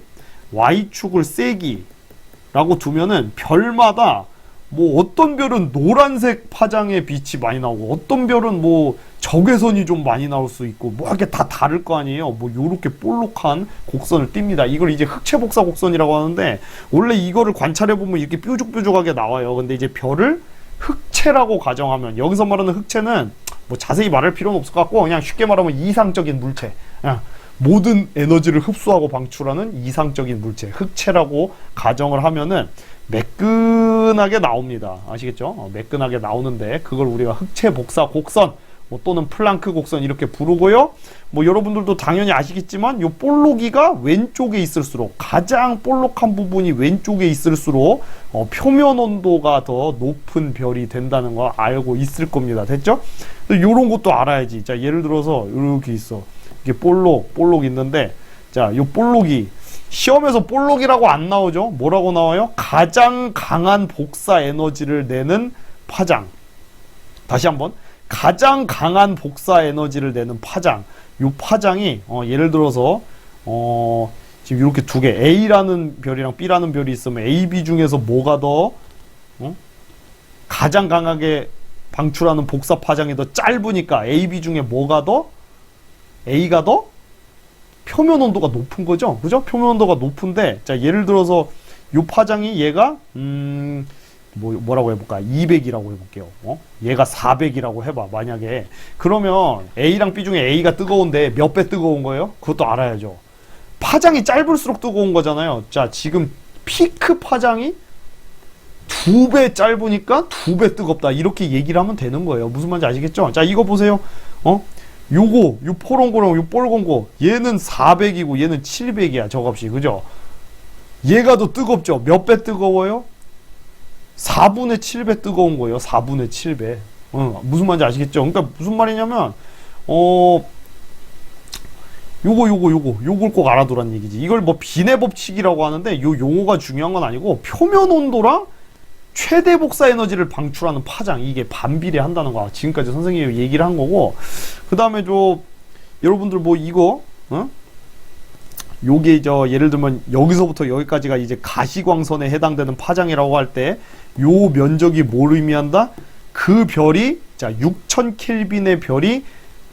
Y축을 세기라고 두면은 별마다 뭐 어떤 별은 노란색 파장의 빛이 많이 나오고, 어떤 별은 뭐 적외선이 좀 많이 나올 수 있고, 뭐 이게 다 다를 거 아니에요. 뭐 요렇게 볼록한 곡선을 띱니다. 이걸 이제 흑체 복사 곡선이라고 하는데, 원래 이거를 관찰해 보면 이렇게 뾰족뾰족하게 나와요. 근데 이제 별을 흑체라고 가정하면, 여기서 말하는 흑체는 뭐 자세히 말할 필요는 없을 것 같고, 그냥 쉽게 말하면 이상적인 물체, 모든 에너지를 흡수하고 방출하는 이상적인 물체, 흑체라고 가정을 하면은 매끈하게 나옵니다. 아시겠죠? 매끈하게 나오는데, 그걸 우리가 흑체 복사 곡선 또는 플랑크 곡선 이렇게 부르고요. 뭐 여러분들도 당연히 아시겠지만 요 볼록이가 왼쪽에 있을수록, 가장 볼록한 부분이 왼쪽에 있을수록 표면 온도가 더 높은 별이 된다는 거 알고 있을 겁니다. 됐죠? 요런 것도 알아야지. 자, 예를 들어서 이렇게 있어. 이게 볼록 있는데, 자, 요 볼록이 시험에서 볼록이라고 안 나오죠. 뭐라고 나와요? 가장 강한 복사 에너지를 내는 파장. 다시 한번. 가장 강한 복사 에너지를 내는 파장. 요 파장이 예를 들어서 지금 이렇게 두 개, A라는 별이랑 B라는 별이 있으면 A, B 중에서 뭐가 더 가장 강하게 방출하는 복사 파장이 더 짧으니까 A, B 중에 뭐가 더? A가 더 표면 온도가 높은 거죠. 그죠? 표면 온도가 높은데, 자, 예를 들어서 요 파장이 얘가 뭐라고 해볼까? 200이라고 해볼게요. 얘가 400이라고 해봐. 만약에 그러면 A랑 B 중에 A가 뜨거운데 몇 배 뜨거운 거예요? 그것도 알아야죠. 파장이 짧을수록 뜨거운 거잖아요. 자, 지금 피크 파장이 2배 짧으니까 2배 뜨겁다. 이렇게 얘기를 하면 되는 거예요. 무슨 말인지 아시겠죠? 자, 이거 보세요. 요 포롱고랑 요 뻘건고, 얘는 400이고 얘는 700이야. 저 값이. 그죠? 얘가 더 뜨겁죠? 몇 배 뜨거워요? 4분의 7배 뜨거운 거예요. 4분의 7배. 무슨 말인지 아시겠죠? 그러니까 무슨 말이냐면, 요걸 꼭 알아두란 얘기지. 이걸 뭐 비내 법칙이라고 하는데, 요 용어가 중요한 건 아니고, 표면 온도랑 최대 복사 에너지를 방출하는 파장, 이게 반비례한다는 거. 지금까지 선생님이 얘기를 한 거고, 그 다음에 여러분들 뭐 이거, 요게 예를 들면 여기서부터 여기까지가 이제 가시광선에 해당되는 파장이라고 할 때, 요 면적이 뭘 의미한다? 그 별이, 자, 6000켈빈의 별이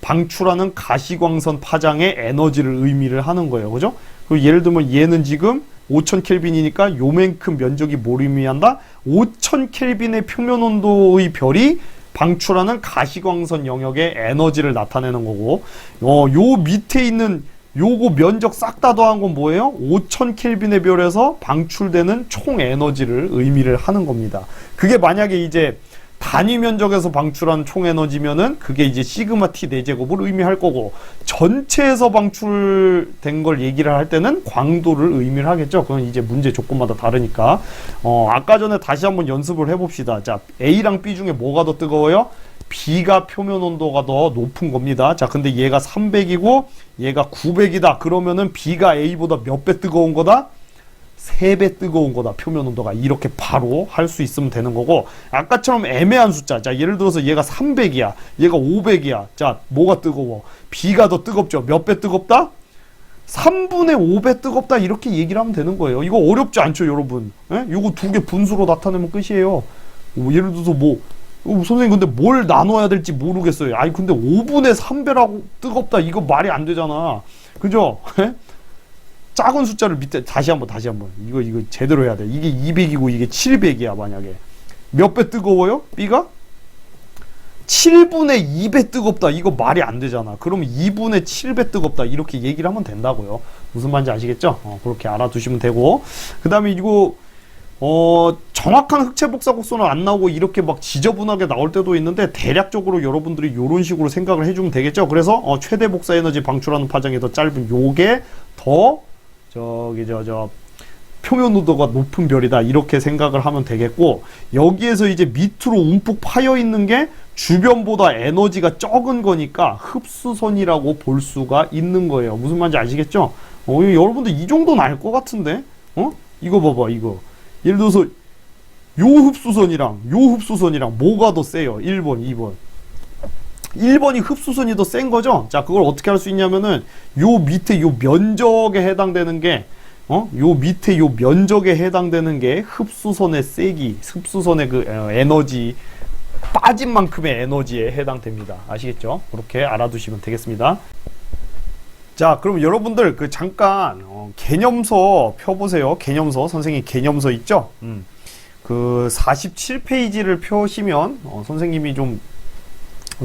방출하는 가시광선 파장의 에너지를 의미를 하는 거예요. 그죠? 그리고 예를 들면 얘는 지금 5000켈빈이니까 요만큼 면적이 뭘 의미한다? 5000켈빈의 표면 온도의 별이 방출하는 가시광선 영역의 에너지를 나타내는 거고, 요 밑에 있는 요거 면적 싹 다 더한 건 뭐예요? 5000켈빈의 별에서 방출되는 총 에너지를 의미를 하는 겁니다. 그게 만약에 이제 단위 면적에서 방출한 총 에너지면은 그게 이제 시그마 T 4제곱을 의미할 거고, 전체에서 방출된 걸 얘기를 할 때는 광도를 의미를 하겠죠. 그건 이제 문제 조건마다 다르니까. 아까 전에 다시 한번 연습을 해봅시다. 자, A랑 B 중에 뭐가 더 뜨거워요? B가 표면 온도가 더 높은 겁니다. 자, 근데 얘가 300이고 얘가 900이다. 그러면은 B가 A보다 몇 배 뜨거운 거다? 3배 뜨거운 거다. 표면 온도가. 이렇게 바로 할 수 있으면 되는 거고, 아까처럼 애매한 숫자. 자, 예를 들어서 얘가 300이야. 얘가 500이야. 자, 뭐가 뜨거워? B가 더 뜨겁죠. 몇 배 뜨겁다? 3분의 5배 뜨겁다. 이렇게 얘기를 하면 되는 거예요. 이거 어렵지 않죠, 여러분? 예? 이거 두 개 분수로 나타내면 끝이에요. 예를 들어서 선생님 근데 뭘 나눠야 될지 모르겠어요. 아니 근데 5분의 3배라고 뜨겁다. 이거 말이 안 되잖아. 그죠? 예? 작은 숫자를 밑에 다시 한번 이거 제대로 해야 돼. 이게 200이고 이게 700이야. 만약에 몇 배 뜨거워요? B가 7분의 2배 뜨겁다. 이거 말이 안 되잖아. 그러면 2분의 7배 뜨겁다. 이렇게 얘기를 하면 된다고요. 무슨 말인지 아시겠죠? 그렇게 알아두시면 되고, 그 다음에 이거 정확한 흑체 복사 곡선은 안 나오고 이렇게 막 지저분하게 나올 때도 있는데, 대략적으로 여러분들이 이런 식으로 생각을 해주면 되겠죠. 그래서 최대 복사 에너지 방출하는 파장이 더 짧은 요게 더 표면 온도가 높은 별이다. 이렇게 생각을 하면 되겠고, 여기에서 이제 밑으로 움푹 파여 있는 게 주변보다 에너지가 적은 거니까 흡수선이라고 볼 수가 있는 거예요. 무슨 말인지 아시겠죠? 여러분들 이 정도는 알 것 같은데? 이거 봐봐, 이거. 예를 들어서 요 흡수선이랑 뭐가 더 세요? 1번, 2번. 1번이 흡수선이 더 센 거죠? 자, 그걸 어떻게 할 수 있냐면은 요 밑에 요 면적에 해당되는 게 요 밑에 요 면적에 해당되는 게 흡수선의 세기, 흡수선의 그 에너지, 빠진 만큼의 에너지에 해당됩니다. 아시겠죠? 그렇게 알아두시면 되겠습니다. 자, 그럼 여러분들 잠깐 개념서 펴보세요. 개념서, 선생님 개념서 있죠? 그 47페이지를 펴시면 선생님이 좀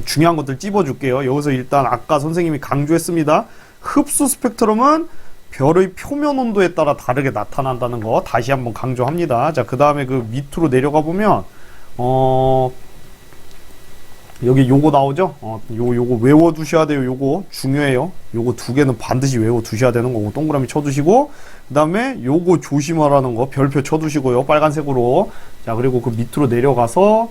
중요한 것들 찝어줄게요. 여기서 일단 아까 선생님이 강조했습니다. 흡수 스펙트럼은 별의 표면 온도에 따라 다르게 나타난다는 거 다시 한번 강조합니다. 자, 그 다음에 그 밑으로 내려가 보면 여기 요거 나오죠? 요거 외워두셔야 돼요. 요거 중요해요. 요거 두 개는 반드시 외워두셔야 되는 거고, 동그라미 쳐두시고, 그 다음에 요거 조심하라는 거 별표 쳐두시고요. 빨간색으로. 자, 그리고 그 밑으로 내려가서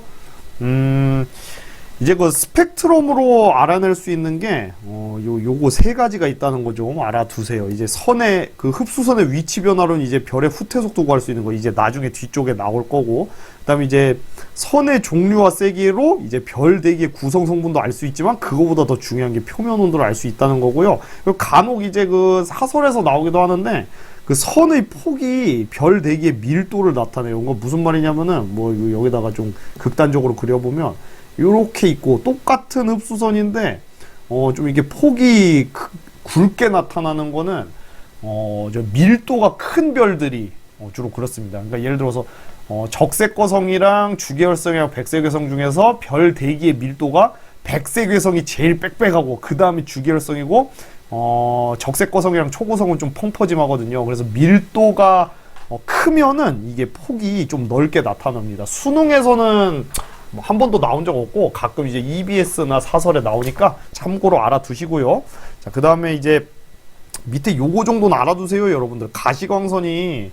이제 그 스펙트럼으로 알아낼 수 있는 게, 요거 세 가지가 있다는 거 좀 알아두세요. 이제 선의, 그 흡수선의 위치 변화로는 이제 별의 후퇴 속도 구할 수 있는 거, 이제 나중에 뒤쪽에 나올 거고, 그 다음에 이제 선의 종류와 세기로 이제 별 대기의 구성 성분도 알 수 있지만, 그거보다 더 중요한 게 표면 온도를 알 수 있다는 거고요. 그리고 간혹 이제 그 사설에서 나오기도 하는데, 그 선의 폭이 별 대기의 밀도를 나타내요. 이거 무슨 말이냐면은, 뭐, 여기다가 좀 극단적으로 그려보면, 요렇게 있고 똑같은 흡수선인데 좀 이게 폭이 굵게 나타나는 거는 저 밀도가 큰 별들이 주로 그렇습니다. 그러니까 예를 들어서 적색거성이랑 주계열성이랑 백색외성 중에서 별 대기의 밀도가 백색외성이 제일 빽빽하고 그 다음에 주계열성이고 적색거성이랑 초고성은 좀 펑퍼짐하거든요. 그래서 밀도가 크면은 이게 폭이 좀 넓게 나타납니다. 수능에서는 뭐 한 번도 나온 적 없고 가끔 이제 EBS나 사설에 나오니까 참고로 알아두시고요. 자, 그 다음에 이제 밑에 요거 정도는 알아두세요, 여러분들. 가시광선이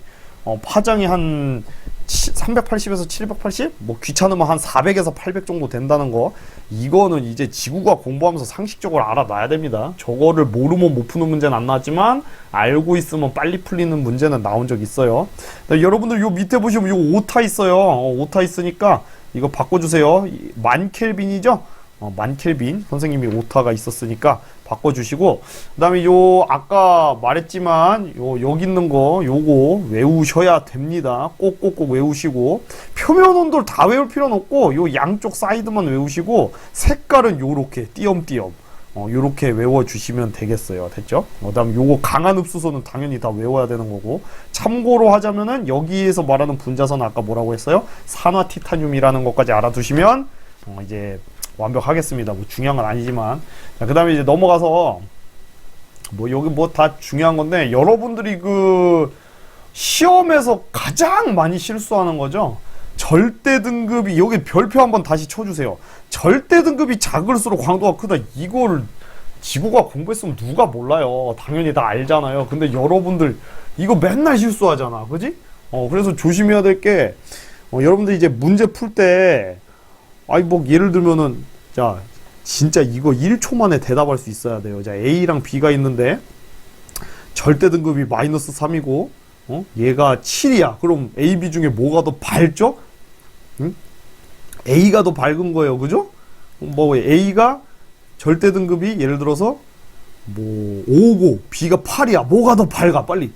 파장이 한 380에서 780? 뭐 귀찮으면 한 400에서 800 정도 된다는 거. 이거는 이제 지구과 공부하면서 상식적으로 알아놔야 됩니다. 저거를 모르면 못 푸는 문제는 안 나왔지만 알고 있으면 빨리 풀리는 문제는 나온 적 있어요. 여러분들 요 밑에 보시면 요 오타 있어요. 오타 있으니까 이거 바꿔주세요. 만 켈빈이죠? 만 켈빈. 선생님이 오타가 있었으니까 바꿔주시고, 그 다음에 요, 아까 말했지만, 여기 있는 거, 요거 외우셔야 됩니다. 꼭꼭꼭 외우시고, 표면 온도를 다 외울 필요는 없고, 요 양쪽 사이드만 외우시고, 색깔은 요렇게, 띄엄띄엄. 요렇게 외워주시면 되겠어요. 됐죠? 그 다음 요거 강한 흡수선은 당연히 다 외워야 되는 거고, 참고로 하자면은 여기에서 말하는 분자선은 아까 뭐라고 했어요? 산화 티타늄이라는 것까지 알아두시면 이제 완벽하겠습니다. 뭐 중요한 건 아니지만. 그 다음에 이제 넘어가서 뭐 여기 뭐 다 중요한 건데, 여러분들이 그 시험에서 가장 많이 실수하는 거죠. 절대 등급이, 여기 별표 한번 다시 쳐주세요. 절대 등급이 작을수록 광도가 크다. 이걸 지구가 공부했으면 누가 몰라요. 당연히 다 알잖아요. 근데 여러분들 이거 맨날 실수하잖아. 그지? 그래서 조심해야 될 게, 여러분들 이제 문제 풀 때, 아이 뭐 예를 들면은, 자 진짜 이거 1초 만에 대답할 수 있어야 돼요. 자, A랑 B가 있는데 절대 등급이 마이너스 3이고 얘가 7이야. 그럼 A, B 중에 뭐가 더 밝죠? 응? A가 더 밝은 거예요. 그죠? 뭐 A가 절대 등급이 예를 들어서 뭐 5고 B가 8이야. 뭐가 더 밝아? 빨리.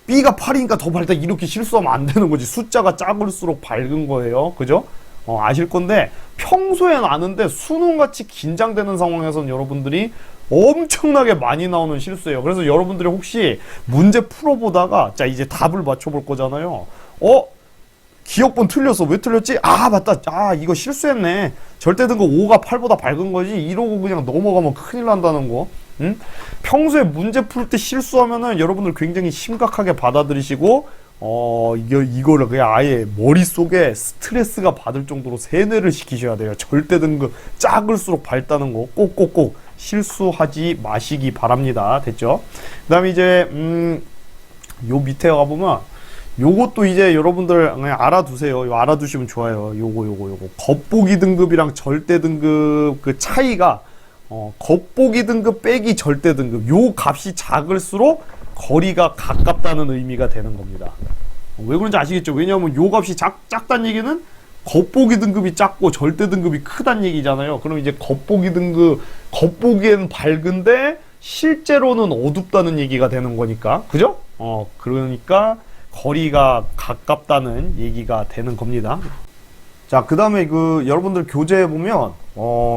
B가 8이니까 더 밝다. 이렇게 실수하면 안 되는 거지. 숫자가 작을수록 밝은 거예요. 그죠? 아실 건데 평소엔 아는데 수능같이 긴장되는 상황에서는 여러분들이 엄청나게 많이 나오는 실수예요. 그래서 여러분들이 혹시 문제 풀어보다가 자 이제 답을 맞춰볼 거잖아요. 기억번 틀렸어. 왜 틀렸지? 아 맞다. 아 이거 실수했네. 절대 등급 5가 8보다 밝은 거지. 이러고 그냥 넘어가면 큰일 난다는 거. 응? 평소에 문제 풀 때 실수하면은 여러분들 굉장히 심각하게 받아들이시고 이거를 그냥 아예 머릿속에 스트레스가 받을 정도로 세뇌를 시키셔야 돼요. 절대 등급 작을수록 밝다는 거 꼭꼭꼭 실수하지 마시기 바랍니다. 됐죠? 그 다음에 이제 요 밑에 가보면 요것도 이제 여러분들 그냥 알아두세요. 요 알아두시면 좋아요. 요거 겉보기 등급이랑 절대 등급 그 차이가 겉보기 등급 빼기 절대 등급 요 값이 작을수록 거리가 가깝다는 의미가 되는 겁니다. 왜 그런지 아시겠죠? 왜냐하면 요 값이 작다는 얘기는 겉보기 등급이 작고 절대 등급이 크다는 얘기잖아요. 그럼 이제 겉보기 등급, 겉보기엔 밝은데 실제로는 어둡다는 얘기가 되는 거니까. 그죠? 그러니까 거리가 가깝다는 얘기가 되는 겁니다. 자, 그 다음에 여러분들 교재에 보면,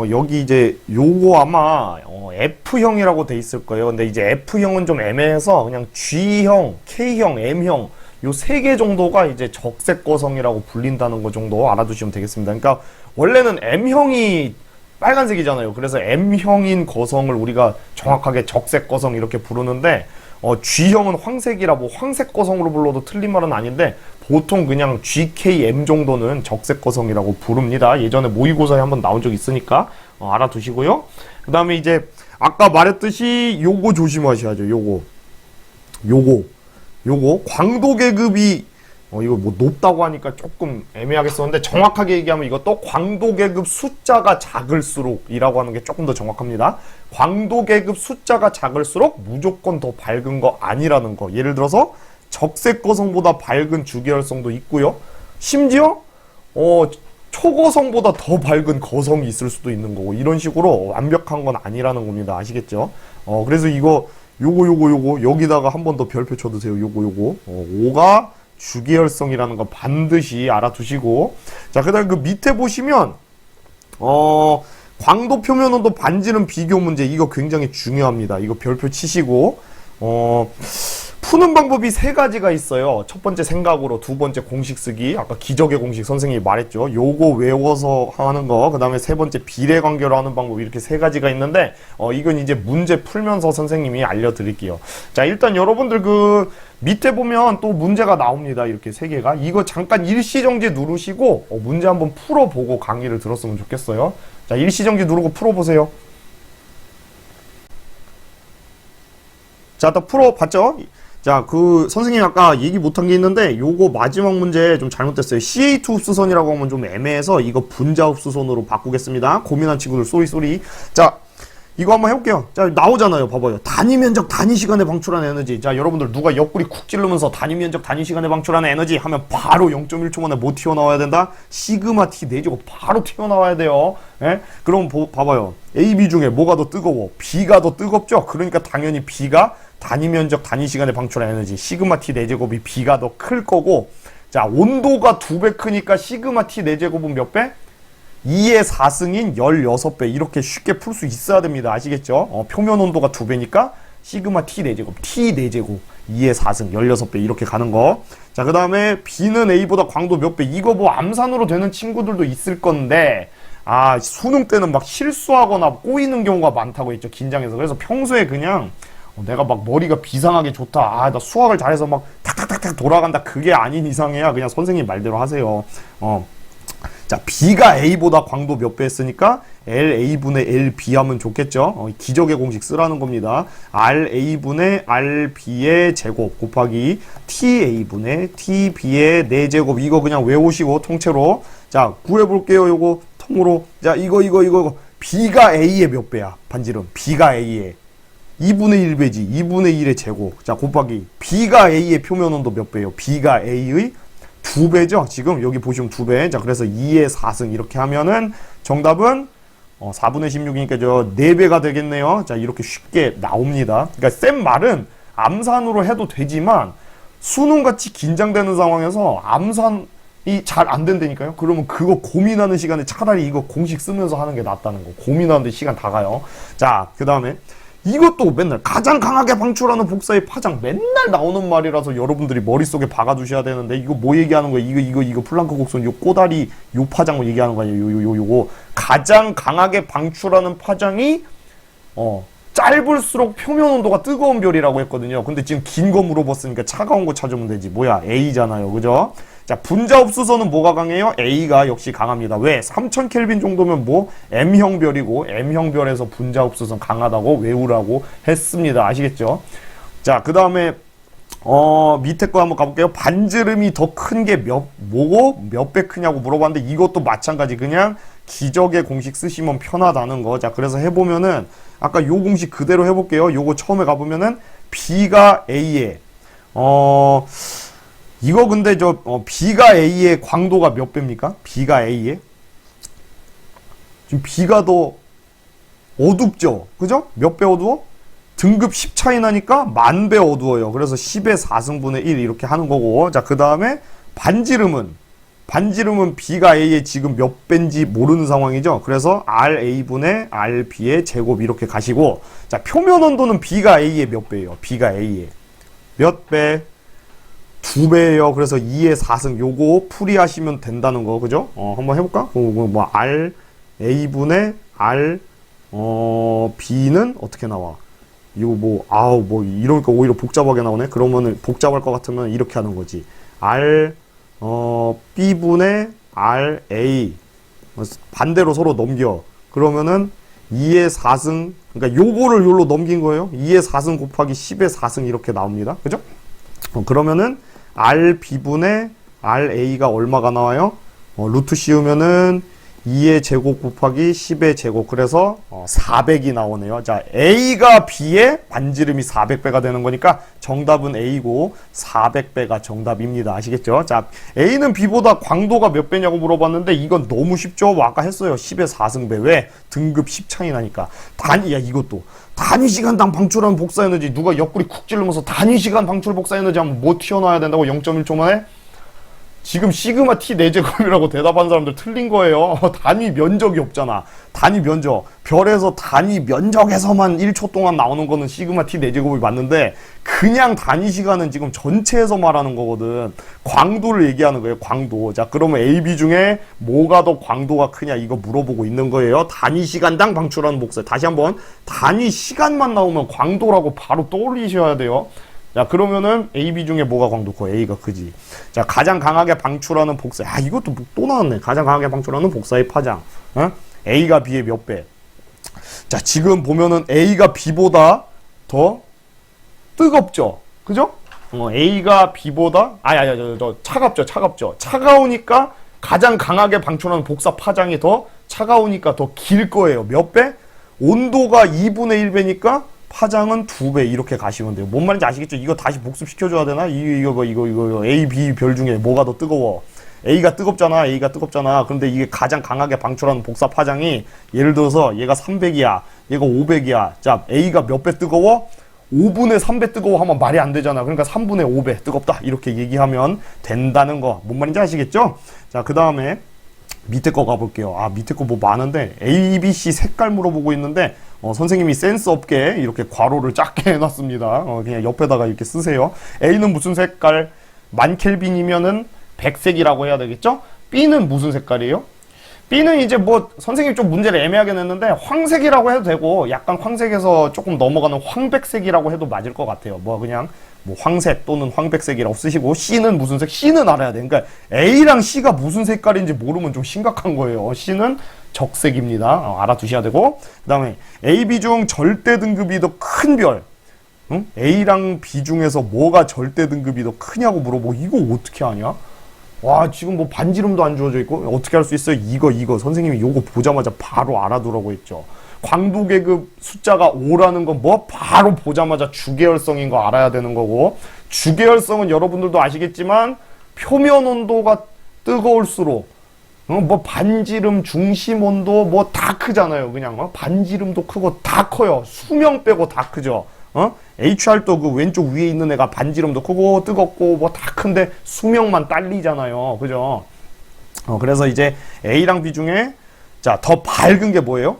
여기 이제 요거 아마, F형이라고 돼 있을 거예요. 근데 이제 F형은 좀 애매해서 그냥 G형, K형, M형, 요 3개 정도가 이제 적색거성이라고 불린다는 거 정도 알아두시면 되겠습니다. 그러니까 원래는 M형이 빨간색이잖아요. 그래서 M형인 거성을 우리가 정확하게 적색거성 이렇게 부르는데, G형은 황색이라 뭐 황색거성으로 불러도 틀린 말은 아닌데 보통 그냥 GKM 정도는 적색거성이라고 부릅니다. 예전에 모의고사에 한번 나온 적 있으니까 알아두시고요. 그 다음에 이제 아까 말했듯이 요거 조심하셔야죠. 요거 광도 계급이 이거 뭐 높다고 하니까 조금 애매하게 썼는데 정확하게 얘기하면 이것도 광도계급 숫자가 작을수록이라고 하는 게 조금 더 정확합니다. 광도계급 숫자가 작을수록 무조건 더 밝은 거 아니라는 거. 예를 들어서 적색 거성보다 밝은 주계열성도 있고요. 심지어 초거성보다 더 밝은 거성이 있을 수도 있는 거고, 이런 식으로 완벽한 건 아니라는 겁니다. 아시겠죠? 그래서 이거 요거 여기다가 한 번 더 별표 쳐두세요. 요거 5가 주계열성이라는 거 반드시 알아두시고, 자, 그 다음에 그 밑에 보시면 광도 표면 온도 반지름 비교 문제, 이거 굉장히 중요합니다. 이거 별표 치시고, 푸는 방법이 세 가지가 있어요. 첫 번째 생각으로, 두 번째 공식 쓰기, 아까 기적의 공식 선생님이 말했죠. 요거 외워서 하는 거, 그 다음에 세 번째 비례관계로 하는 방법, 이렇게 세 가지가 있는데 이건 이제 문제 풀면서 선생님이 알려드릴게요. 자, 일단 여러분들 그 밑에 보면 또 문제가 나옵니다. 이렇게 세 개가. 이거 잠깐 일시정지 누르시고 문제 한번 풀어보고 강의를 들었으면 좋겠어요. 자, 일시정지 누르고 풀어보세요. 자, 또 풀어봤죠? 자, 그 선생님이 아까 얘기 못한 게 있는데 요거 마지막 문제 좀 잘못됐어요. CA2 흡수선이라고 하면 좀 애매해서 이거 분자 흡수선으로 바꾸겠습니다. 고민한 친구들 쏘리. 자, 이거 한번 해볼게요. 자, 나오잖아요. 봐봐요. 단위 면적 단위 시간에 방출하는 에너지. 자, 여러분들 누가 옆구리 쿡 찌르면서 단위 면적 단위 시간에 방출하는 에너지 하면 바로 0.1초 만에 뭐 튀어나와야 된다? 시그마 T 내지고 바로 튀어나와야 돼요. 예? 그럼 봐봐요. A, B 중에 뭐가 더 뜨거워? B가 더 뜨겁죠? 그러니까 당연히 B가 단위 면적 단위 시간에 방출한 에너지 시그마 T 4제곱이 B가 더 클 거고, 자, 온도가 2배 크니까 시그마 T 4제곱은 몇 배? 2의 4승인 16배. 이렇게 쉽게 풀 수 있어야 됩니다. 아시겠죠? 표면 온도가 2배니까 시그마 T 4제곱, T 4제곱, 2의 4승, 16배 이렇게 가는 거. 자, 그 다음에 B는 A보다 광도 몇 배. 이거 뭐 암산으로 되는 친구들도 있을 건데, 수능 때는 막 실수하거나 꼬이는 경우가 많다고 했죠. 긴장해서. 그래서 평소에 그냥 내가 막 머리가 비상하게 좋다. 나 수학을 잘해서 막 탁탁탁탁 돌아간다. 그게 아닌 이상해야 그냥 선생님 말대로 하세요. 자, B가 A보다 광도 몇 배 했으니까 LA분의 LB 하면 좋겠죠. 기적의 공식 쓰라는 겁니다. RA분의 RB의 제곱 곱하기 TA분의 TB의 4제곱. 이거 그냥 외우시고 통째로. 자, 구해볼게요. 요거 통으로. 자, 이거. B가 A의 몇 배야? 반지름. B가 A의 2분의 1배지. 2분의 1의 제곱. 자, 곱하기 B가 A의 표면 온도 몇 배예요? B가 A의 2배죠. 지금 여기 보시면 2배. 자, 그래서 2의 4승 이렇게 하면은 정답은 4분의 16이니까 저 4배가 되겠네요. 자, 이렇게 쉽게 나옵니다. 그러니까 쌤 말은 암산으로 해도 되지만 수능같이 긴장되는 상황에서 암산이 잘 안 된다니까요. 그러면 그거 고민하는 시간에 차라리 이거 공식 쓰면서 하는 게 낫다는 거. 고민하는데 시간 다 가요. 자, 그 다음에 이것도 맨날 가장 강하게 방출하는 복사의 파장 맨날 나오는 말이라서 여러분들이 머릿속에 박아두셔야 되는데, 이거 뭐 얘기하는 거예요? 이거 플랑크 곡선 요 꼬다리 요 파장을 얘기하는 거 아니에요? 요거 가장 강하게 방출하는 파장이 짧을수록 표면 온도가 뜨거운 별이라고 했거든요. 근데 지금 긴 거 물어봤으니까 차가운 거 찾으면 되지. 뭐야? A잖아요. 그죠? 자, 분자 흡수선은 뭐가 강해요? A가 역시 강합니다. 왜? 3000켈빈 정도면 뭐 M형 별이고, M형 별에서 분자 흡수선 강하다고 외우라고 했습니다. 아시겠죠? 자, 그 다음에 밑에 거 한번 가볼게요. 반지름이 더 큰 게 뭐고 몇 배 크냐고 물어봤는데, 이것도 마찬가지. 그냥 기적의 공식 쓰시면 편하다는 거. 자, 그래서 해보면은 아까 요 공식 그대로 해볼게요. 요거 처음에 가보면은 B가 A에 이거 근데 B가 A의 광도가 몇 배입니까? B가 A의 지금 B가 더 어둡죠? 그죠? 몇 배 어두워? 등급 10 차이 나니까 10,000배 어두워요. 그래서 10의 4승분의 1 이렇게 하는 거고. 자, 그 다음에 반지름은 B가 A의 지금 몇 배인지 모르는 상황이죠. 그래서 RA분의 RB의 제곱 이렇게 가시고, 자, 표면 온도는 B가 A의 몇 배예요? B가 A의 몇 배? 2배예요. 그래서 2의 4승 요거 풀이하시면 된다는 거. 그죠? 한번 해볼까? 뭐 R A분의 R B는 어떻게 나와? 이거 뭐 이러니까 오히려 복잡하게 나오네. 그러면은 복잡할 것 같으면 이렇게 하는 거지. R B분의 RA 반대로 서로 넘겨. 그러면은 2의 4승, 그러니까 요거를 요로 넘긴 거예요. 2의 4승 곱하기 10의 4승 이렇게 나옵니다. 그죠? 그러면은 RB분의 RA가 얼마가 나와요? 루트 씌우면은 2의 제곱 곱하기 10의 제곱. 그래서 400이 나오네요. 자, A가 B의 반지름이 400배가 되는 거니까 정답은 A고 400배가 정답입니다. 아시겠죠? 자, A는 B보다 광도가 몇 배냐고 물어봤는데 이건 너무 쉽죠? 아까 했어요. 10의 4승배. 왜? 등급 10 차이 나니까. 야, 이것도. 단위시간당 방출하는 복사에너지. 누가 옆구리 쿡 찔르면서 단위시간 방출 복사에너지 하면 뭐 튀어나와야 된다고 0.1초 만에? 지금 시그마 T 4제곱이라고 대답한 사람들 틀린 거예요. 단위 면적이 없잖아. 단위 면적. 별에서 단위 면적에서만 1초 동안 나오는 거는 시그마 T 4제곱이 맞는데 그냥 단위 시간은 지금 전체에서 말하는 거거든. 광도를 얘기하는 거예요. 광도. 자, 그러면 A, B 중에 뭐가 더 광도가 크냐 이거 물어보고 있는 거예요. 단위 시간당 방출하는 복사. 다시 한번 단위 시간만 나오면 광도라고 바로 떠올리셔야 돼요. 자, 그러면은 A, B 중에 뭐가 광도 커? A가 크지. 자, 가장 강하게 방출하는 복사. 아, 이것도 또 나왔네. 가장 강하게 방출하는 복사의 파장. A가 B의 몇 배. 자, 지금 보면은 A가 B보다 더 뜨겁죠. 그죠? A가 B보다 차갑죠. 차가우니까 가장 강하게 방출하는 복사 파장이 더 차가우니까 더 길 거예요. 몇 배? 온도가 2분의 1배니까 파장은 2배 이렇게 가시면 돼요. 뭔 말인지 아시겠죠? 이거 다시 복습시켜줘야 되나? 이거 A, B 별 중에 뭐가 더 뜨거워? A가 뜨겁잖아. 그런데 이게 가장 강하게 방출하는 복사 파장이 예를 들어서 얘가 300이야. 얘가 500이야. 자, A가 몇 배 뜨거워? 5분의 3배 뜨거워 하면 말이 안 되잖아. 그러니까 3분의 5배 뜨겁다. 이렇게 얘기하면 된다는 거. 뭔 말인지 아시겠죠? 자, 그 다음에 밑에 거 가볼게요. 아, 밑에 거 뭐 많은데 A, B, C 색깔 물어보고 있는데 선생님이 센스 없게 이렇게 괄호를 작게 해놨습니다. 그냥 옆에다가 이렇게 쓰세요. A는 무슨 색깔? 10,000켈빈이면은 백색이라고 해야 되겠죠? B는 무슨 색깔이에요? B는 이제 뭐 선생님이 좀 문제를 애매하게 냈는데 황색이라고 해도 되고 약간 황색에서 조금 넘어가는 황백색이라고 해도 맞을 것 같아요. 뭐 그냥 뭐 황색 또는 황백색이라고 쓰시고 C는 무슨 색? C는 알아야 돼. 그러니까 A랑 C가 무슨 색깔인지 모르면 좀 심각한 거예요. C는 적색입니다. 알아두셔야 되고 그 다음에 A, B 중 절대 등급이 더 큰 별. 응? A랑 B 중에서 뭐가 절대 등급이 더 크냐고 물어보고 이거 어떻게 하냐? 와, 지금 뭐 반지름도 안 주어져 있고 어떻게 할 수 있어요? 이거 선생님이 요거 보자마자 바로 알아두라고 했죠. 광도 계급 숫자가 5라는 건 뭐 바로 보자마자 주계열성인 거 알아야 되는 거고, 주계열성은 여러분들도 아시겠지만 표면 온도가 뜨거울수록 뭐 반지름, 중심 온도 뭐 다 크잖아요. 그냥 반지름도 크고 다 커요. 수명 빼고 다 크죠. HR도 그 왼쪽 위에 있는 애가 반지름도 크고 뜨겁고 뭐 다 큰데 수명만 딸리잖아요. 그죠? 그래서 이제 A랑 B 중에 자, 더 밝은 게 뭐예요?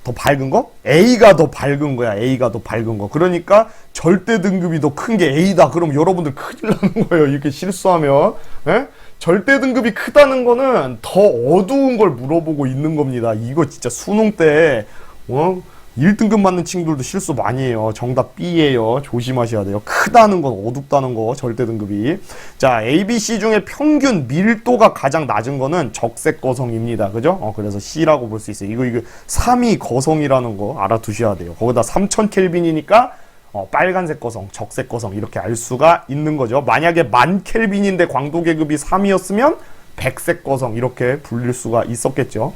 더 밝은 거? A가 더 밝은 거야. A가 더 밝은 거. 그러니까 절대 등급이 더 큰 게 A다. 그럼 여러분들 큰일 나는 거예요. 이렇게 실수하면. 예? 절대 등급이 크다는 거는 더 어두운 걸 물어보고 있는 겁니다. 이거 진짜 수능 때 1등급 맞는 친구들도 실수 많이 해요. 정답 B예요. 조심하셔야 돼요. 크다는 건 어둡다는 거, 절대 등급이. 자, A, B, C 중에 평균 밀도가 가장 낮은 거는 적색 거성입니다. 그죠? 그래서 C라고 볼 수 있어요. 이거 3위 거성이라는 거 알아두셔야 돼요. 거기다 3000켈빈이니까 빨간색 거성, 적색 거성 이렇게 알 수가 있는 거죠. 만약에 10,000켈빈인데 광도 계급이 3이었으면 백색 거성 이렇게 불릴 수가 있었겠죠.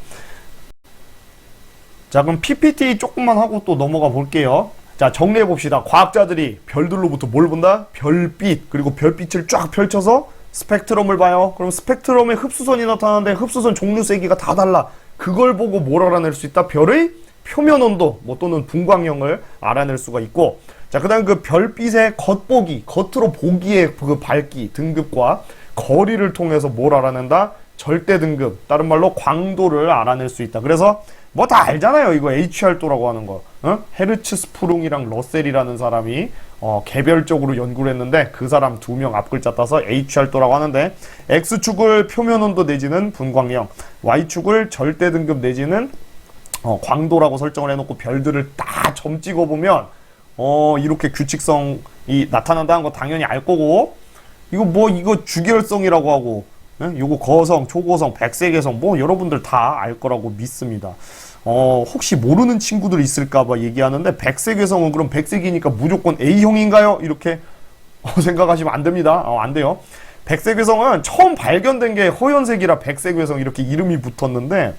자, 그럼 PPT 조금만 하고 또 넘어가 볼게요. 자, 정리해 봅시다. 과학자들이 별들로부터 뭘 본다? 별빛, 그리고 별빛을 쫙 펼쳐서 스펙트럼을 봐요. 그럼 스펙트럼에 흡수선이 나타나는데 흡수선 종류 세기가 다 달라. 그걸 보고 뭘 알아낼 수 있다? 별의 표면 온도 뭐 또는 분광형을 알아낼 수가 있고, 자, 그 다음 그 별빛의 겉보기, 겉으로 보기의 그 밝기, 등급과 거리를 통해서 뭘 알아낸다? 절대 등급, 다른 말로 광도를 알아낼 수 있다. 그래서 뭐 다 알잖아요. 이거 HR도라고 하는 거. 헤르츠 스프룽이랑 러셀이라는 사람이 개별적으로 연구를 했는데 그 사람 2명 앞글자 따서 HR도라고 하는데, X축을 표면 온도 내지는 분광형, Y축을 절대 등급 내지는 광도라고 설정을 해놓고 별들을 다 점 찍어보면 이렇게 규칙성이 나타난다는 거 당연히 알 거고, 이거 주계열성이라고 하고, 요거 거성, 초고성, 백색외성 뭐 여러분들 다 알 거라고 믿습니다. 혹시 모르는 친구들 있을까봐 얘기하는데, 백색외성은 그럼 백색이니까 무조건 A형인가요? 이렇게 생각하시면 안 됩니다. 안 돼요. 백색외성은 처음 발견된 게 허연색이라 백색외성 이렇게 이름이 붙었는데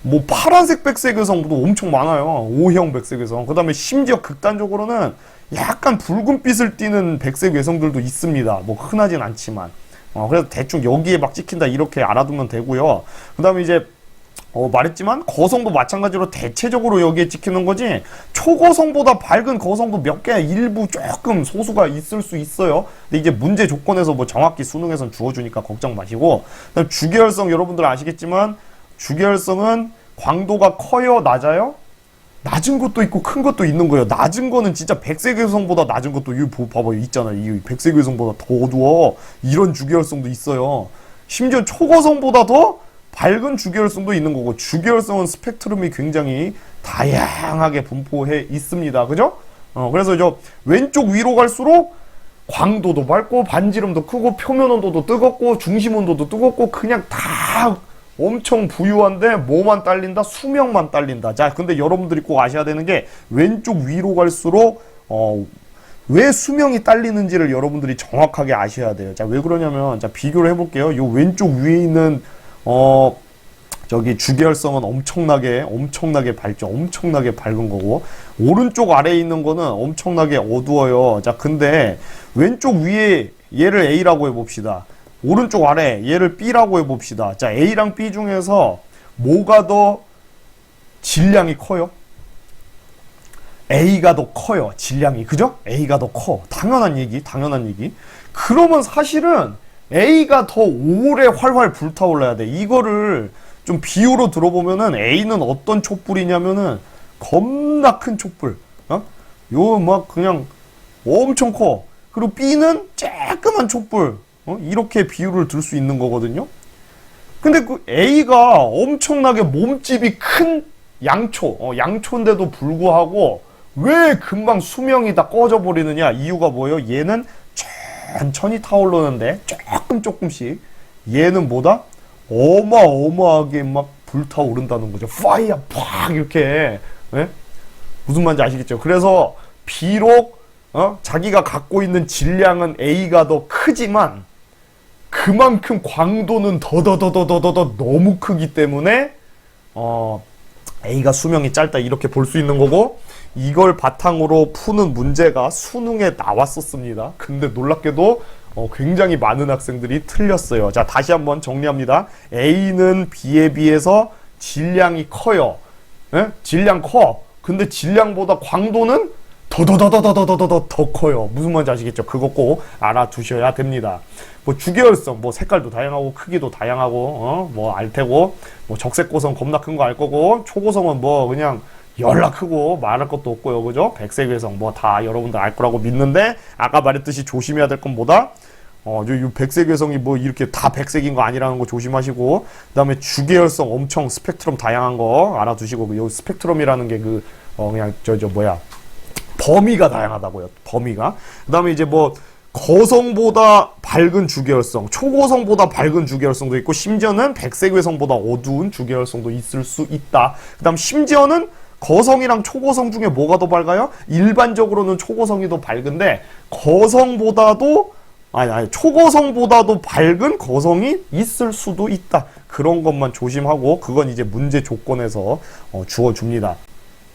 뭐 파란색 백색외성도 엄청 많아요. O형 백색외성. 그 다음에 심지어 극단적으로는 약간 붉은빛을 띠는 백색외성들도 있습니다. 뭐 흔하진 않지만. 그래서 대충 여기에 막 찍힌다 이렇게 알아두면 되고요. 그 다음에 이제 말했지만 거성도 마찬가지로 대체적으로 여기에 찍히는 거지 초거성보다 밝은 거성도 몇 개 일부 조금 소수가 있을 수 있어요. 근데 이제 문제 조건에서 뭐 정확히 수능에선 주어주니까 걱정 마시고, 그다음 주계열성 여러분들 아시겠지만 주계열성은 광도가 커요, 낮아요? 낮은 것도 있고 큰 것도 있는 거예요. 낮은 거는 진짜 백색외성보다 낮은 것도 이거 봐봐요, 있잖아요. 이 백색외성보다 더 어두워. 이런 주계열성도 있어요. 심지어 초거성보다 더 밝은 주계열성도 있는 거고, 주계열성은 스펙트럼이 굉장히 다양하게 분포해 있습니다. 그죠? 그래서 저 왼쪽 위로 갈수록 광도도 밝고 반지름도 크고 표면 온도도 뜨겁고 중심 온도도 뜨겁고 그냥 다 엄청 부유한데 뭐만 딸린다? 수명만 딸린다. 자, 근데 여러분들이 꼭 아셔야 되는 게 왼쪽 위로 갈수록 왜 수명이 딸리는지를 여러분들이 정확하게 아셔야 돼요. 자, 왜 그러냐면 자, 비교를 해볼게요. 요 왼쪽 위에 있는 저기 주계열성은 엄청나게 밝죠. 엄청나게 밝은 거고, 오른쪽 아래에 있는 거는 엄청나게 어두워요. 자, 근데 왼쪽 위에 얘를 A라고 해봅시다. 오른쪽 아래 얘를 B라고 해봅시다. 자, A랑 B 중에서 뭐가 더 질량이 커요? A가 더 커요. 질량이. 그죠? A가 더 커. 당연한 얘기. 그러면 사실은 A가 더 오래 활활 불타올라야 돼. 이거를 좀 비유로 들어보면은 A는 어떤 촛불이냐면은 겁나 큰 촛불. 요 막 그냥 엄청 커. 그리고 B는 쬐끄만 촛불. 이렇게 비유를 들 수 있는 거거든요. 근데 그 A가 엄청나게 몸집이 큰 양초, 양초인데도 불구하고 왜 금방 수명이 다 꺼져 버리느냐? 이유가 뭐예요? 얘는 천천히 타오르는데 조금씩, 얘는 뭐다? 어마어마하게 막 불타오른다는 거죠. 파이어 팍 이렇게. 네? 무슨 말인지 아시겠죠? 그래서 비록 자기가 갖고 있는 질량은 A가 더 크지만 그만큼 광도는 더더더더더더 너무 크기 때문에 A가 수명이 짧다 이렇게 볼 수 있는 거고, 이걸 바탕으로 푸는 문제가 수능에 나왔었습니다. 근데 놀랍게도 굉장히 많은 학생들이 틀렸어요. 자, 다시 한번 정리합니다. A는 B에 비해서 질량이 커요. 예? 질량 커. 근데 질량보다 광도는 더 커요. 무슨 말인지 아시겠죠? 그거 꼭 알아두셔야 됩니다. 뭐 주계열성, 뭐 색깔도 다양하고 크기도 다양하고 뭐 알 테고, 뭐 적색고성 겁나 큰 거 알 거고, 초고성은 뭐 그냥 열나 크고 말할 것도 없고요. 그죠? 백색외성 뭐 다 여러분들 알 거라고 믿는데, 아까 말했듯이 조심해야 될 건 뭐다? 요 백색외성이 뭐 이렇게 다 백색인 거 아니라는 거 조심하시고, 그 다음에 주계열성 엄청 스펙트럼 다양한 거 알아두시고, 요 스펙트럼이라는 게 그냥 범위가 다양하다고요. 범위가. 그 다음에 이제 뭐 거성보다 밝은 주계열성, 초고성보다 밝은 주계열성도 있고, 심지어는 백색외성보다 어두운 주계열성도 있을 수 있다. 그 다음 심지어는 거성이랑 초고성 중에 뭐가 더 밝아요? 일반적으로는 초고성이 더 밝은데 초고성보다도 밝은 거성이 있을 수도 있다. 그런 것만 조심하고, 그건 이제 문제 조건에서 주어줍니다.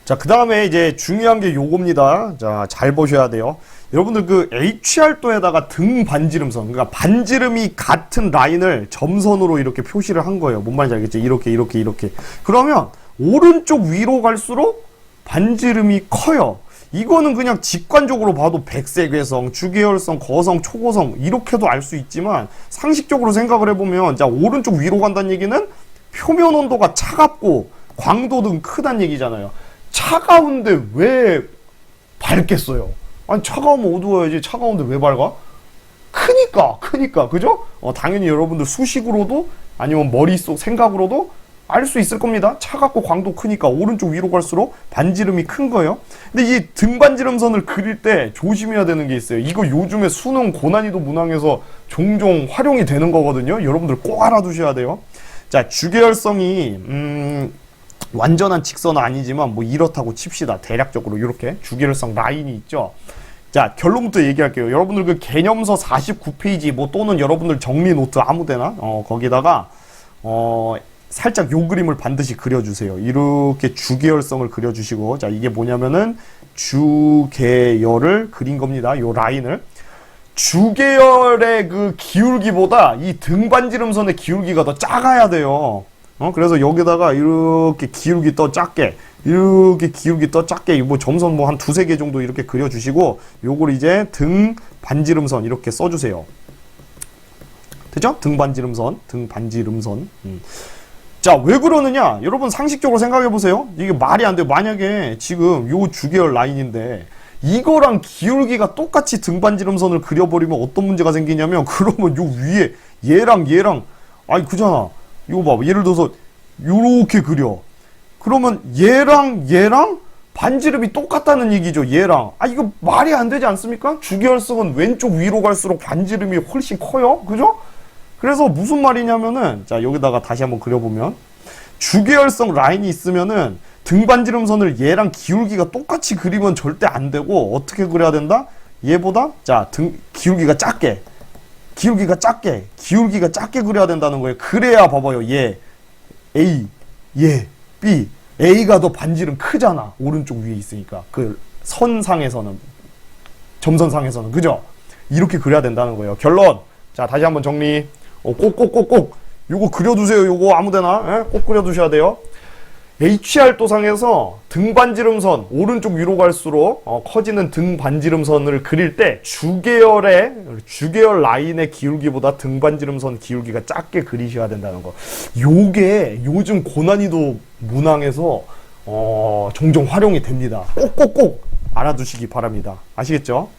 자, 그 다음에 이제 중요한 게 요겁니다. 자, 잘 보셔야 돼요. 여러분들 그 HR도에다가 등 반지름선, 그러니까 반지름이 같은 라인을 점선으로 이렇게 표시를 한 거예요. 뭔 말인지 알겠죠? 이렇게. 그러면 오른쪽 위로 갈수록 반지름이 커요. 이거는 그냥 직관적으로 봐도 백색외성, 주계열성, 거성, 초고성 이렇게도 알 수 있지만, 상식적으로 생각을 해보면, 자, 오른쪽 위로 간다는 얘기는 표면 온도가 차갑고 광도는 크다는 얘기잖아요. 차가운데 왜 밝겠어요? 아니, 차가우면 어두워야지. 차가운데 왜 밝아? 크니까. 그죠? 당연히 여러분들 수식으로도 아니면 머릿속 생각으로도 알 수 있을 겁니다. 차갑고 광도 크니까 오른쪽 위로 갈수록 반지름이 큰 거예요. 근데 이 등반지름선을 그릴 때 조심해야 되는 게 있어요. 이거 요즘에 수능 고난이도 문항에서 종종 활용이 되는 거거든요. 여러분들 꼭 알아두셔야 돼요. 자, 주계열성이 완전한 직선은 아니지만 뭐 이렇다고 칩시다. 대략적으로 이렇게 주계열성 라인이 있죠. 자, 결론부터 얘기할게요. 여러분들 그 개념서 49페이지 뭐 또는 여러분들 정리 노트 아무데나 거기다가 살짝 요 그림을 반드시 그려주세요. 이렇게 주계열성을 그려주시고, 자, 이게 뭐냐면은 주계열을 그린 겁니다. 요 라인을. 주계열의 그 기울기보다 이 등반지름선의 기울기가 더 작아야 돼요. 그래서 여기다가 이렇게 기울기 더 작게, 이렇게 기울기 더 작게, 뭐 점선 뭐 한 두세 개 정도 이렇게 그려주시고, 요걸 이제 등반지름선 이렇게 써주세요. 됐죠? 등반지름선. 자, 왜 그러느냐? 여러분 상식적으로 생각해보세요. 이게 말이 안 돼요. 만약에 지금 요 주계열 라인인데 이거랑 기울기가 똑같이 등반지름선을 그려버리면 어떤 문제가 생기냐면, 그러면 요 위에 얘랑 아니 그잖아. 이거 봐봐. 예를 들어서 요렇게 그려. 그러면 얘랑 반지름이 똑같다는 얘기죠. 얘랑. 아, 이거 말이 안 되지 않습니까? 주계열성은 왼쪽 위로 갈수록 반지름이 훨씬 커요. 그죠? 그래서 무슨 말이냐면은, 자, 여기다가 다시 한번 그려보면, 주계열성 라인이 있으면은 등반지름선을 얘랑 기울기가 똑같이 그리면 절대 안 되고, 어떻게 그려야 된다? 얘보다, 자, 기울기가 작게 그려야 된다는 거예요. 그래야 봐봐요. 얘 A, 얘 B, A가 더 반지름 크잖아. 오른쪽 위에 있으니까. 그 선상에서는, 점선상에서는. 그죠? 이렇게 그려야 된다는 거예요. 결론. 자, 다시 한번 정리. 꼭 요거 그려두세요. 요거 아무데나 꼭 그려두셔야 돼요. HR도상에서 등반지름선 오른쪽 위로 갈수록 커지는 등반지름선을 그릴 때 주계열 라인의 기울기보다 등반지름선 기울기가 작게 그리셔야 된다는 거. 요게 요즘 고난이도 문항에서 종종 활용이 됩니다. 꼭 알아두시기 바랍니다. 아시겠죠?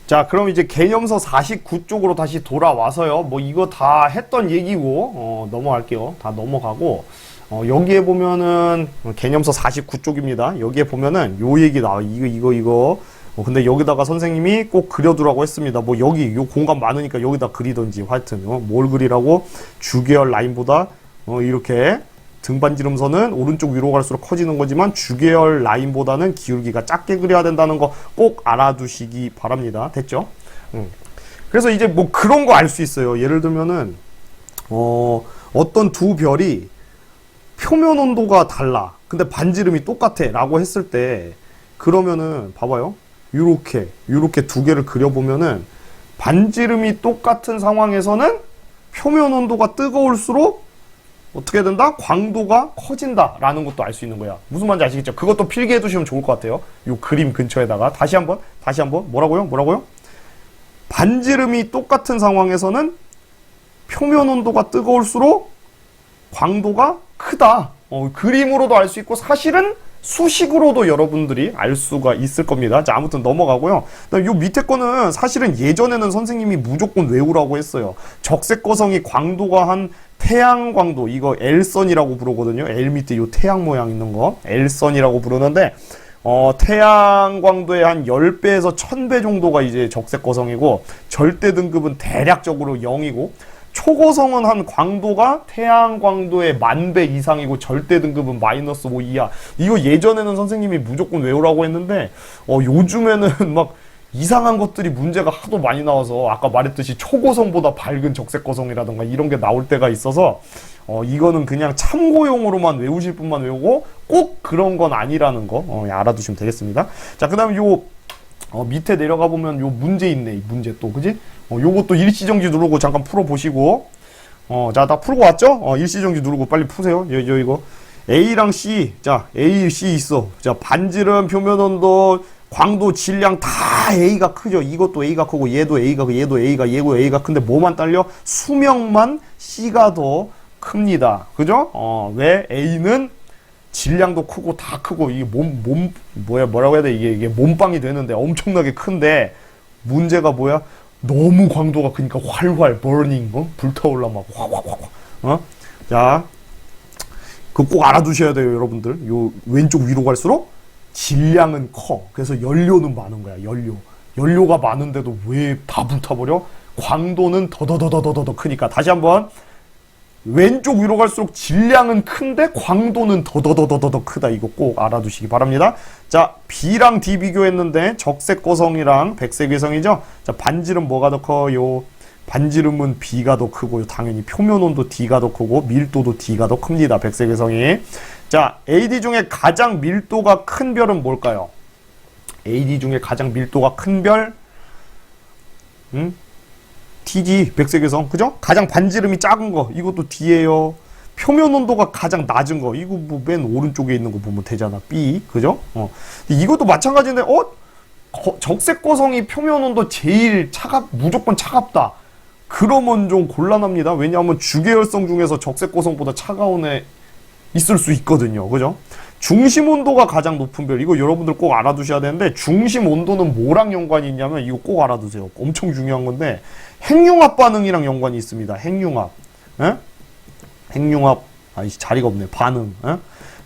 자, 그럼 이제 개념서 49쪽으로 다시 돌아와서요. 뭐 이거 다 했던 얘기고 넘어갈게요. 다 넘어가고 여기에 보면은 개념서 49쪽입니다. 여기에 보면은 요 얘기 나와. 이거. 근데 여기다가 선생님이 꼭 그려두라고 했습니다. 뭐 여기 요 공간 많으니까 여기다 그리던지 하여튼 뭘 그리라고? 주계열 라인보다 이렇게 등반지름선은 오른쪽 위로 갈수록 커지는 거지만 주계열 라인보다는 기울기가 작게 그려야 된다는 거 꼭 알아두시기 바랍니다. 됐죠? 그래서 이제 뭐 그런 거 알 수 있어요. 예를 들면은 어떤 두 별이 표면 온도가 달라. 근데 반지름이 똑같아. 라고 했을 때 그러면은 봐봐요. 요렇게 두 개를 그려보면은 반지름이 똑같은 상황에서는 표면 온도가 뜨거울수록 어떻게 된다? 광도가 커진다라는 것도 알 수 있는 거야. 무슨 말인지 아시겠죠? 그것도 필기해 두시면 좋을 것 같아요. 요 그림 근처에다가 다시 한번 뭐라고요? 반지름이 똑같은 상황에서는 표면 온도가 뜨거울수록 광도가 크다. 그림으로도 알 수 있고 사실은 수식으로도 여러분들이 알 수가 있을 겁니다. 자, 아무튼 넘어가고요. 요 밑에 거는 사실은 예전에는 선생님이 무조건 외우라고 했어요. 적색거성이 광도가 한 태양 광도, 이거 L선이라고 부르거든요. L 밑에 요 태양 모양 있는 거 L선이라고 부르는데 태양 광도의 한 10배에서 1000배 정도가 이제 적색거성이고 절대 등급은 대략적으로 0이고 초고성은 한 광도가 태양 광도의 10,000배 이상이고 절대 등급은 -5 이하. 이거 예전에는 선생님이 무조건 외우라고 했는데 요즘에는 막 이상한 것들이 문제가 하도 많이 나와서 아까 말했듯이 초고성보다 밝은 적색거성이라던가 이런 게 나올 때가 있어서 이거는 그냥 참고용으로만 외우실 분만 외우고 꼭 그런 건 아니라는 거 알아두시면 되겠습니다. 자, 그 다음에 요 밑에 내려가 보면 요 문제 있네. 이 문제 또 그지? 요것도 일시정지 누르고 잠깐 풀어보시고 자, 다 풀고 왔죠? 일시정지 누르고 빨리 푸세요. 이거 A랑 C. 자, A, C 있어. 자, 반지름, 표면온도, 광도, 질량 다 A가 크죠. 이것도 A가 크고 얘도 A가 크고 얘도 A가 큰데 뭐만 딸려? 수명만 C가 더 큽니다. 그죠? 왜? A는 질량도 크고 다 크고 이게 뭐라고 해야 돼? 이게 몸빵이 되는데 엄청나게 큰데 문제가 뭐야? 너무 광도가 크니까 활활 버닝 불타올라 막 확 자, 그거 꼭 알아두셔야 돼요, 여러분들. 요 왼쪽 위로 갈수록 질량은 커. 그래서 연료는 많은 거야. 연료가 많은데도 왜 다 불타버려? 광도는 더더더더더 크니까. 다시 한번 왼쪽 위로 갈수록 질량은 큰데 광도는 더더더더더 크다. 이거 꼭 알아두시기 바랍니다. 자, B랑 D 비교했는데 적색 거성이랑 백색 외성이죠. 자, 반지름 뭐가 더 커요? 반지름은 B가 더 크고요. 당연히 표면 온도 D가 더 크고 밀도도 D가 더 큽니다. 백색 외성이. 자, AD 중에 가장 밀도가 큰 별은 뭘까요? AD 중에 가장 밀도가 큰 별? D지, 백색외성. 그죠? 가장 반지름이 작은 거, 이것도 D예요. 표면 온도가 가장 낮은 거, 이거 뭐 맨 오른쪽에 있는 거 보면 되잖아. B. 그죠? 이것도 마찬가지인데, 적색 거성이 표면 온도 제일 무조건 차갑다. 그러면 좀 곤란합니다. 왜냐하면 주계열성 중에서 적색 거성보다 차가운 애 있을 수 있거든요. 그죠? 중심 온도가 가장 높은 별, 이거 여러분들 꼭 알아두셔야 되는데, 중심 온도는 뭐랑 연관이 있냐면 이거 꼭 알아두세요. 엄청 중요한 건데, 핵융합 반응이랑 연관이 있습니다. 핵융합. 에? 핵융합, 자리가 없네. 반응. 에?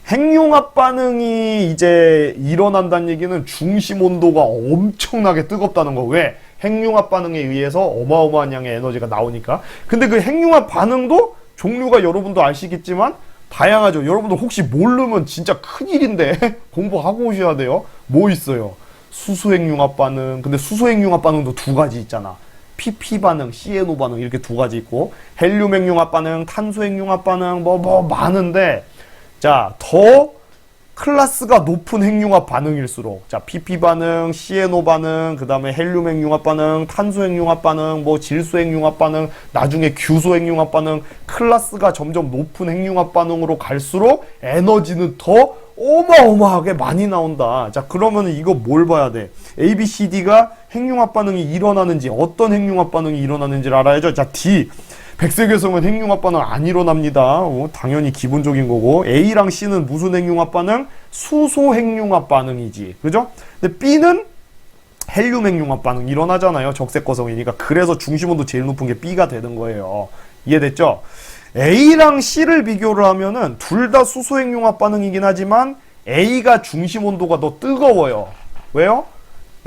핵융합 반응이 이제 일어난다는 얘기는 중심 온도가 엄청나게 뜨겁다는 거. 왜? 핵융합 반응에 의해서 어마어마한 양의 에너지가 나오니까. 근데 그 핵융합 반응도 종류가 여러분도 아시겠지만 다양하죠. 여러분들 혹시 모르면 진짜 큰일인데 공부하고 오셔야 돼요. 뭐 있어요? 수소핵융합 반응. 근데 수소핵융합 반응도 두 가지 있잖아. PP 반응, CNO 반응 이렇게 두 가지 있고, 헬륨 핵융합 반응, 탄소 핵융합 반응 뭐 많은데, 자, 더 클래스가 높은 핵융합 반응일수록, 자, PP 반응, CNO 반응, 그 다음에 헬륨 핵융합 반응, 탄소 핵융합 반응, 뭐 질소 핵융합 반응, 나중에 규소 핵융합 반응, 클래스가 점점 높은 핵융합 반응으로 갈수록 에너지는 더 어마어마하게 많이 나온다. 자, 그러면 이거 뭘 봐야 돼? A, B, C, D가 핵융합 반응이 일어나는지, 어떤 핵융합 반응이 일어나는지를 알아야죠. 자, D. 백색외성은 핵융합 반응 안 일어납니다. 당연히 기본적인 거고. A랑 C는 무슨 핵융합 반응? 수소 핵융합 반응이지. 그죠? 근데 B는 헬륨 핵융합 반응 일어나잖아요. 적색 거성이니까. 그래서 중심온도 제일 높은 게 B가 되는 거예요. 이해됐죠? A랑 C를 비교를 하면은 둘 다 수소 핵융합 반응이긴 하지만 A가 중심 온도가 더 뜨거워요. 왜요?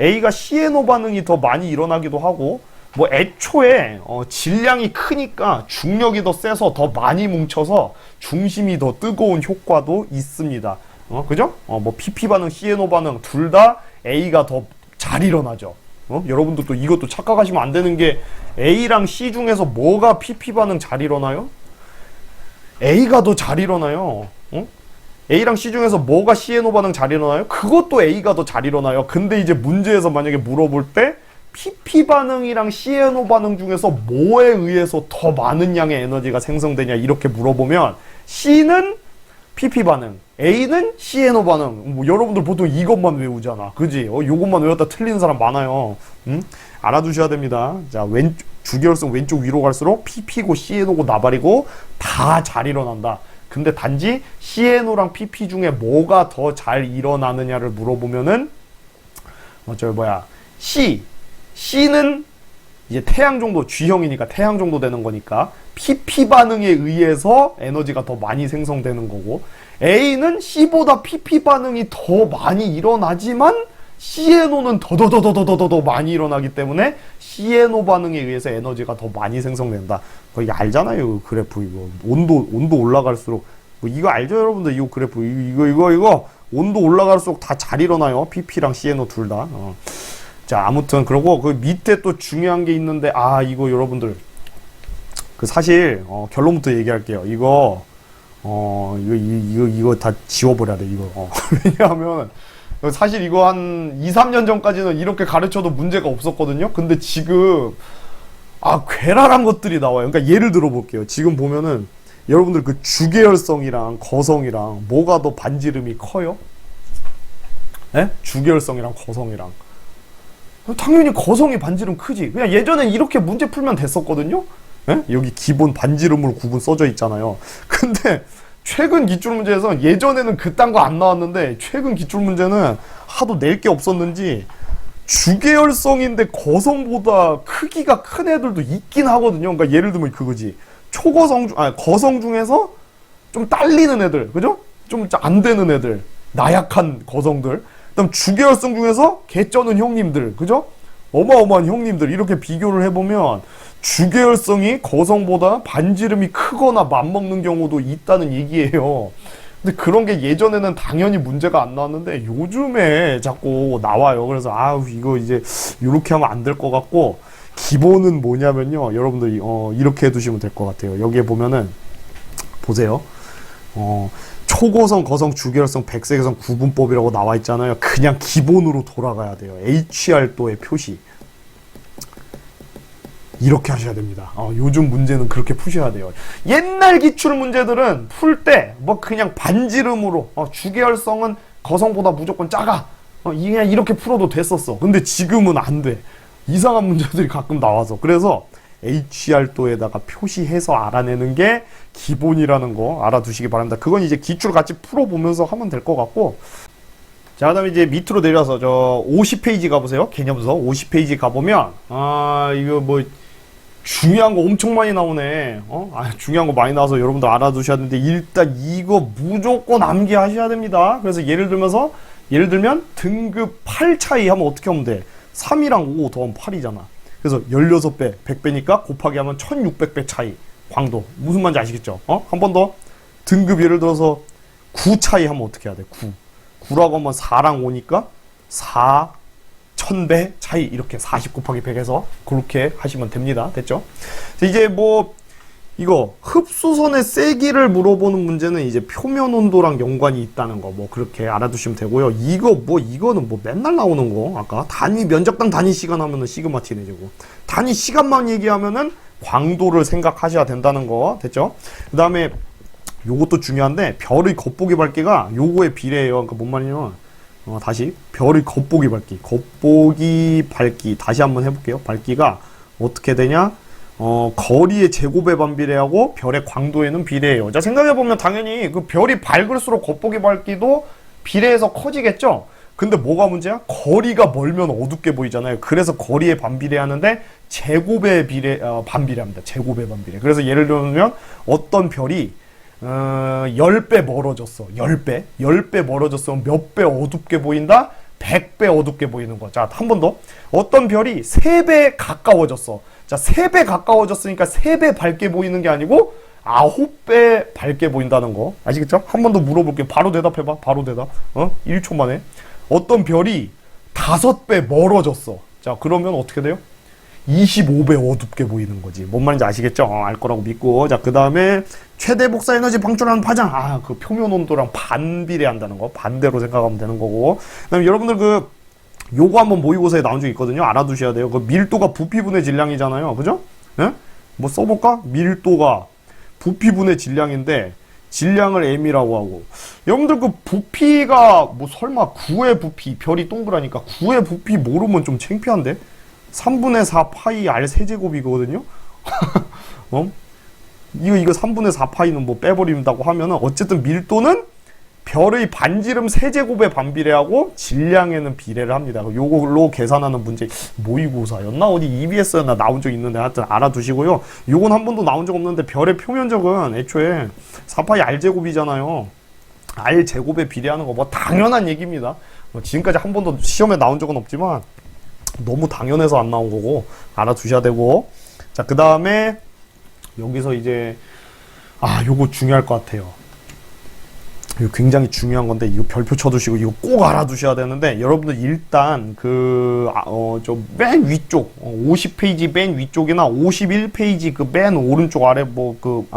A가 CNO 반응이 더 많이 일어나기도 하고, 뭐 애초에 질량이 크니까 중력이 더 세서 더 많이 뭉쳐서 중심이 더 뜨거운 효과도 있습니다. 그죠? 뭐 PP 반응, CNO 반응 둘 다 A가 더 잘 일어나죠. 여러분들도 이것도 착각하시면 안 되는 게, A랑 C 중에서 뭐가 PP 반응 잘 일어나요? A가 더 잘 일어나요. A랑 C 중에서 뭐가 CNO 반응 잘 일어나요? 그것도 A가 더 잘 일어나요. 근데 이제 문제에서 만약에 물어볼 때 PP 반응이랑 CNO 반응 중에서 뭐에 의해서 더 많은 양의 에너지가 생성되냐 이렇게 물어보면 C는 PP 반응, A는 CNO 반응. 뭐 여러분들 보통 이것만 외우잖아. 그지? 요것만 외웠다 틀리는 사람 많아요. 알아두셔야 됩니다. 자, 주계열성 왼쪽 위로 갈수록 PP고 CNO고 나발이고 다 잘 일어난다. 근데 단지 CNO랑 PP 중에 뭐가 더 잘 일어나느냐를 물어보면은 C는 이제 태양 정도, G형이니까 태양 정도 되는 거니까 PP 반응에 의해서 에너지가 더 많이 생성되는 거고, A는 C보다 PP 반응이 더 많이 일어나지만 CNO는 더더더더더더 많이 일어나기 때문에 CNO 반응에 의해서 에너지가 더 많이 생성된다. 거의 알잖아요, 그래프 이거. 온도 올라갈수록 이거 알죠, 여러분들? 이 그래프 이거 온도 올라갈수록 다 잘 일어나요. PP랑 CNO 둘 다. 자, 아무튼 그러고 그 밑에 또 중요한 게 있는데, 이거 여러분들 그 사실 결론부터 얘기할게요. 이거 다 지워버려야 돼, 이거. 왜냐하면 사실 이거 한 2, 3년 전까지는 이렇게 가르쳐도 문제가 없었거든요. 근데 지금 괴랄한 것들이 나와요. 그러니까 예를 들어 볼게요. 지금 보면은 여러분들 그 주계열성이랑 거성이랑 뭐가 더 반지름이 커요? 예? 주계열성이랑 거성이랑. 당연히 거성이 반지름 크지. 그냥 예전엔 이렇게 문제 풀면 됐었거든요. 예? 여기 기본 반지름으로 구분 써져 있잖아요. 근데 최근 기출문제에서, 예전에는 그딴 거 안 나왔는데 최근 기출문제는 하도 낼 게 없었는지 주계열성인데 거성보다 크기가 큰 애들도 있긴 하거든요. 그러니까 예를 들면 그거지. 거성 중에서 좀 딸리는 애들, 그죠? 좀 안 되는 애들, 나약한 거성들. 그다음 주계열성 중에서 개쩌는 형님들, 그죠? 어마어마한 형님들, 이렇게 비교를 해보면 주계열성이 거성보다 반지름이 크거나 맞먹는 경우도 있다는 얘기예요. 근데 그런 게 예전에는 당연히 문제가 안 나왔는데 요즘에 자꾸 나와요. 그래서 아우 이거 이제 이렇게 하면 안 될 것 같고, 기본은 뭐냐면요, 여러분들이 이렇게 해두시면 될 것 같아요. 여기에 보면은 보세요. 초고성, 거성, 주계열성, 백색에선 구분법이라고 나와 있잖아요. 그냥 기본으로 돌아가야 돼요. HR도의 표시. 이렇게 하셔야 됩니다. 요즘 문제는 그렇게 푸셔야 돼요. 옛날 기출 문제들은 풀 때 뭐 그냥 반지름으로 주계열성은 거성보다 무조건 작아. 그냥 이렇게 풀어도 됐었어. 근데 지금은 안 돼. 이상한 문제들이 가끔 나와서. 그래서 HR도에다가 표시해서 알아내는 게 기본이라는 거 알아두시기 바랍니다. 그건 이제 기출 같이 풀어보면서 하면 될 것 같고, 자, 그다음에 이제 밑으로 내려와서 저 50페이지 가보세요. 개념서 50페이지 가보면 이거 뭐 중요한 거 엄청 많이 나오네. 중요한 거 많이 나와서 여러분들 알아두셔야 되는데, 일단 이거 무조건 암기하셔야 됩니다. 그래서 예를 들면 등급 8 차이 하면 어떻게 하면 돼? 3이랑 5 더하면 8이잖아. 그래서 16배, 100배니까 곱하기 하면 1600배 차이. 광도. 무슨 말인지 아시겠죠? 한 번 더. 등급 예를 들어서 9 차이 하면 어떻게 해야 돼? 9. 9라고 하면 4랑 5니까 4, 1000배 차이. 이렇게 40 곱하기 100에서 그렇게 하시면 됩니다. 됐죠? 이제 뭐 이거 흡수선의 세기를 물어보는 문제는 이제 표면 온도랑 연관이 있다는 거 뭐 그렇게 알아두시면 되고요. 이거는 뭐 맨날 나오는 거, 아까 단위 면적당 단위 시간 하면은 시그마 T네 제곱. 단위 시간만 얘기하면은 광도를 생각하셔야 된다는 거. 됐죠? 그다음에 요것도 중요한데, 별의 겉보기 밝기가 요거에 비례해요. 그러니까 뭔 말이냐면 다시 별의 겉보기 밝기 다시 한번 해볼게요. 밝기가 어떻게 되냐? 거리의 제곱에 반비례하고 별의 광도에는 비례해요. 자, 생각해보면 당연히 그 별이 밝을수록 겉보기 밝기도 비례해서 커지겠죠? 근데 뭐가 문제야? 거리가 멀면 어둡게 보이잖아요. 그래서 거리에 반비례하는데 제곱에 반비례합니다. 제곱에 반비례. 그래서 예를 들면 어떤 별이 10배 멀어졌어. 10배 멀어졌으면 몇 배 어둡게 보인다? 100배 어둡게 보이는 거. 자, 한 번 더. 어떤 별이 3배 가까워졌어. 자, 3배 가까워졌으니까 3배 밝게 보이는 게 아니고 9배 밝게 보인다는 거. 아시겠죠? 한 번 더 물어볼게요. 바로 대답해봐. 바로 대답. 1초 만에. 어떤 별이 5배 멀어졌어. 자, 그러면 어떻게 돼요? 25배 어둡게 보이는 거지. 뭔 말인지 아시겠죠? 알 거라고 믿고. 자, 그 다음에 최대 복사 에너지 방출하는 파장. 그 표면 온도랑 반비례한다는 거. 반대로 생각하면 되는 거고. 그 다음에 여러분들 요거 한번 모의고사에 나온 적 있거든요. 알아두셔야 돼요. 그 밀도가 부피분의 질량이잖아요. 그죠? 예? 뭐 써볼까? 밀도가 부피분의 질량인데, 질량을 m이라고 하고, 여러분들 그 부피가 뭐 설마 9의 부피, 별이 동그라니까 9의 부피 모르면 좀 창피한데? 3분의 4 파이 r 세제곱이거든요? 이거 3분의 4 파이는 뭐 빼버린다고 하면은, 어쨌든 밀도는 별의 반지름 세제곱에 반비례하고 질량에는 비례를 합니다. 요걸로 계산하는 문제, 모의고사였나? 어디 EBS였나? 나온 적 있는데 하여튼 알아두시고요. 요건 한 번도 나온 적 없는데, 별의 표면적은 애초에 4파이 r제곱이잖아요. r제곱에 비례하는 거 뭐 당연한 얘기입니다. 지금까지 한 번도 시험에 나온 적은 없지만 너무 당연해서 안 나온 거고 알아두셔야 되고. 자, 그 다음에 여기서 이제 요거 중요할 것 같아요. 이거 굉장히 중요한 건데, 이거 별표 쳐두시고 이거 꼭 알아두셔야 되는데, 여러분들 일단 저 맨 위쪽 50페이지 맨 위쪽이나 51페이지 그 맨 오른쪽 아래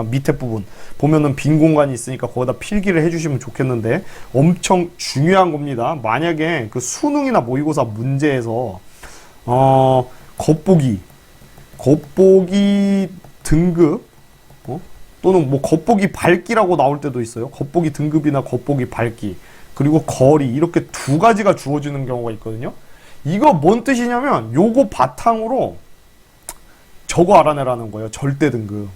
밑에 부분 보면은 빈 공간이 있으니까 거기다 필기를 해주시면 좋겠는데, 엄청 중요한 겁니다. 만약에 그 수능이나 모의고사 문제에서 겉보기 등급 또는 뭐 겉보기 밝기라고 나올 때도 있어요. 겉보기 등급이나 겉보기 밝기, 그리고 거리, 이렇게 두 가지가 주어지는 경우가 있거든요. 이거 뭔 뜻이냐면 요거 바탕으로 저거 알아내라는 거예요. 절대 등급.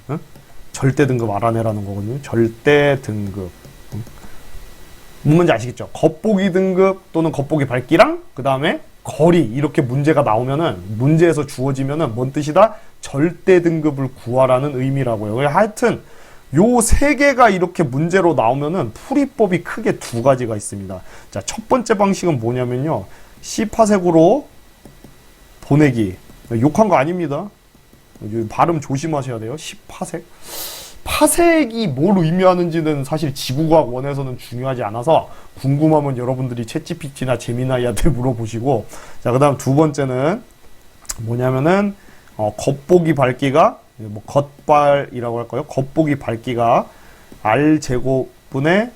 절대 등급 알아내라는 거거든요. 절대 등급. 뭔지 아시겠죠? 겉보기 등급 또는 겉보기 밝기랑 그 다음에 거리, 이렇게 문제가 나오면은, 문제에서 주어지면은 뭔 뜻이다? 절대 등급을 구하라는 의미라고요. 하여튼 요 세 개가 이렇게 문제로 나오면은 풀이법이 크게 두 가지가 있습니다. 자, 첫 번째 방식은 뭐냐면요, C파색으로 보내기. 욕한 거 아닙니다. 발음 조심하셔야 돼요. 10파색. 파색이 뭘 의미하는지는 사실 지구과학 원에서는 중요하지 않아서 궁금하면 여러분들이 챗GPT나 제미나이한테 물어보시고, 자, 그 다음 두 번째는 뭐냐면은 겉보기 밝기가 뭐 겉발이라고 할까요? 겉보기 밝기가 R 제곱분의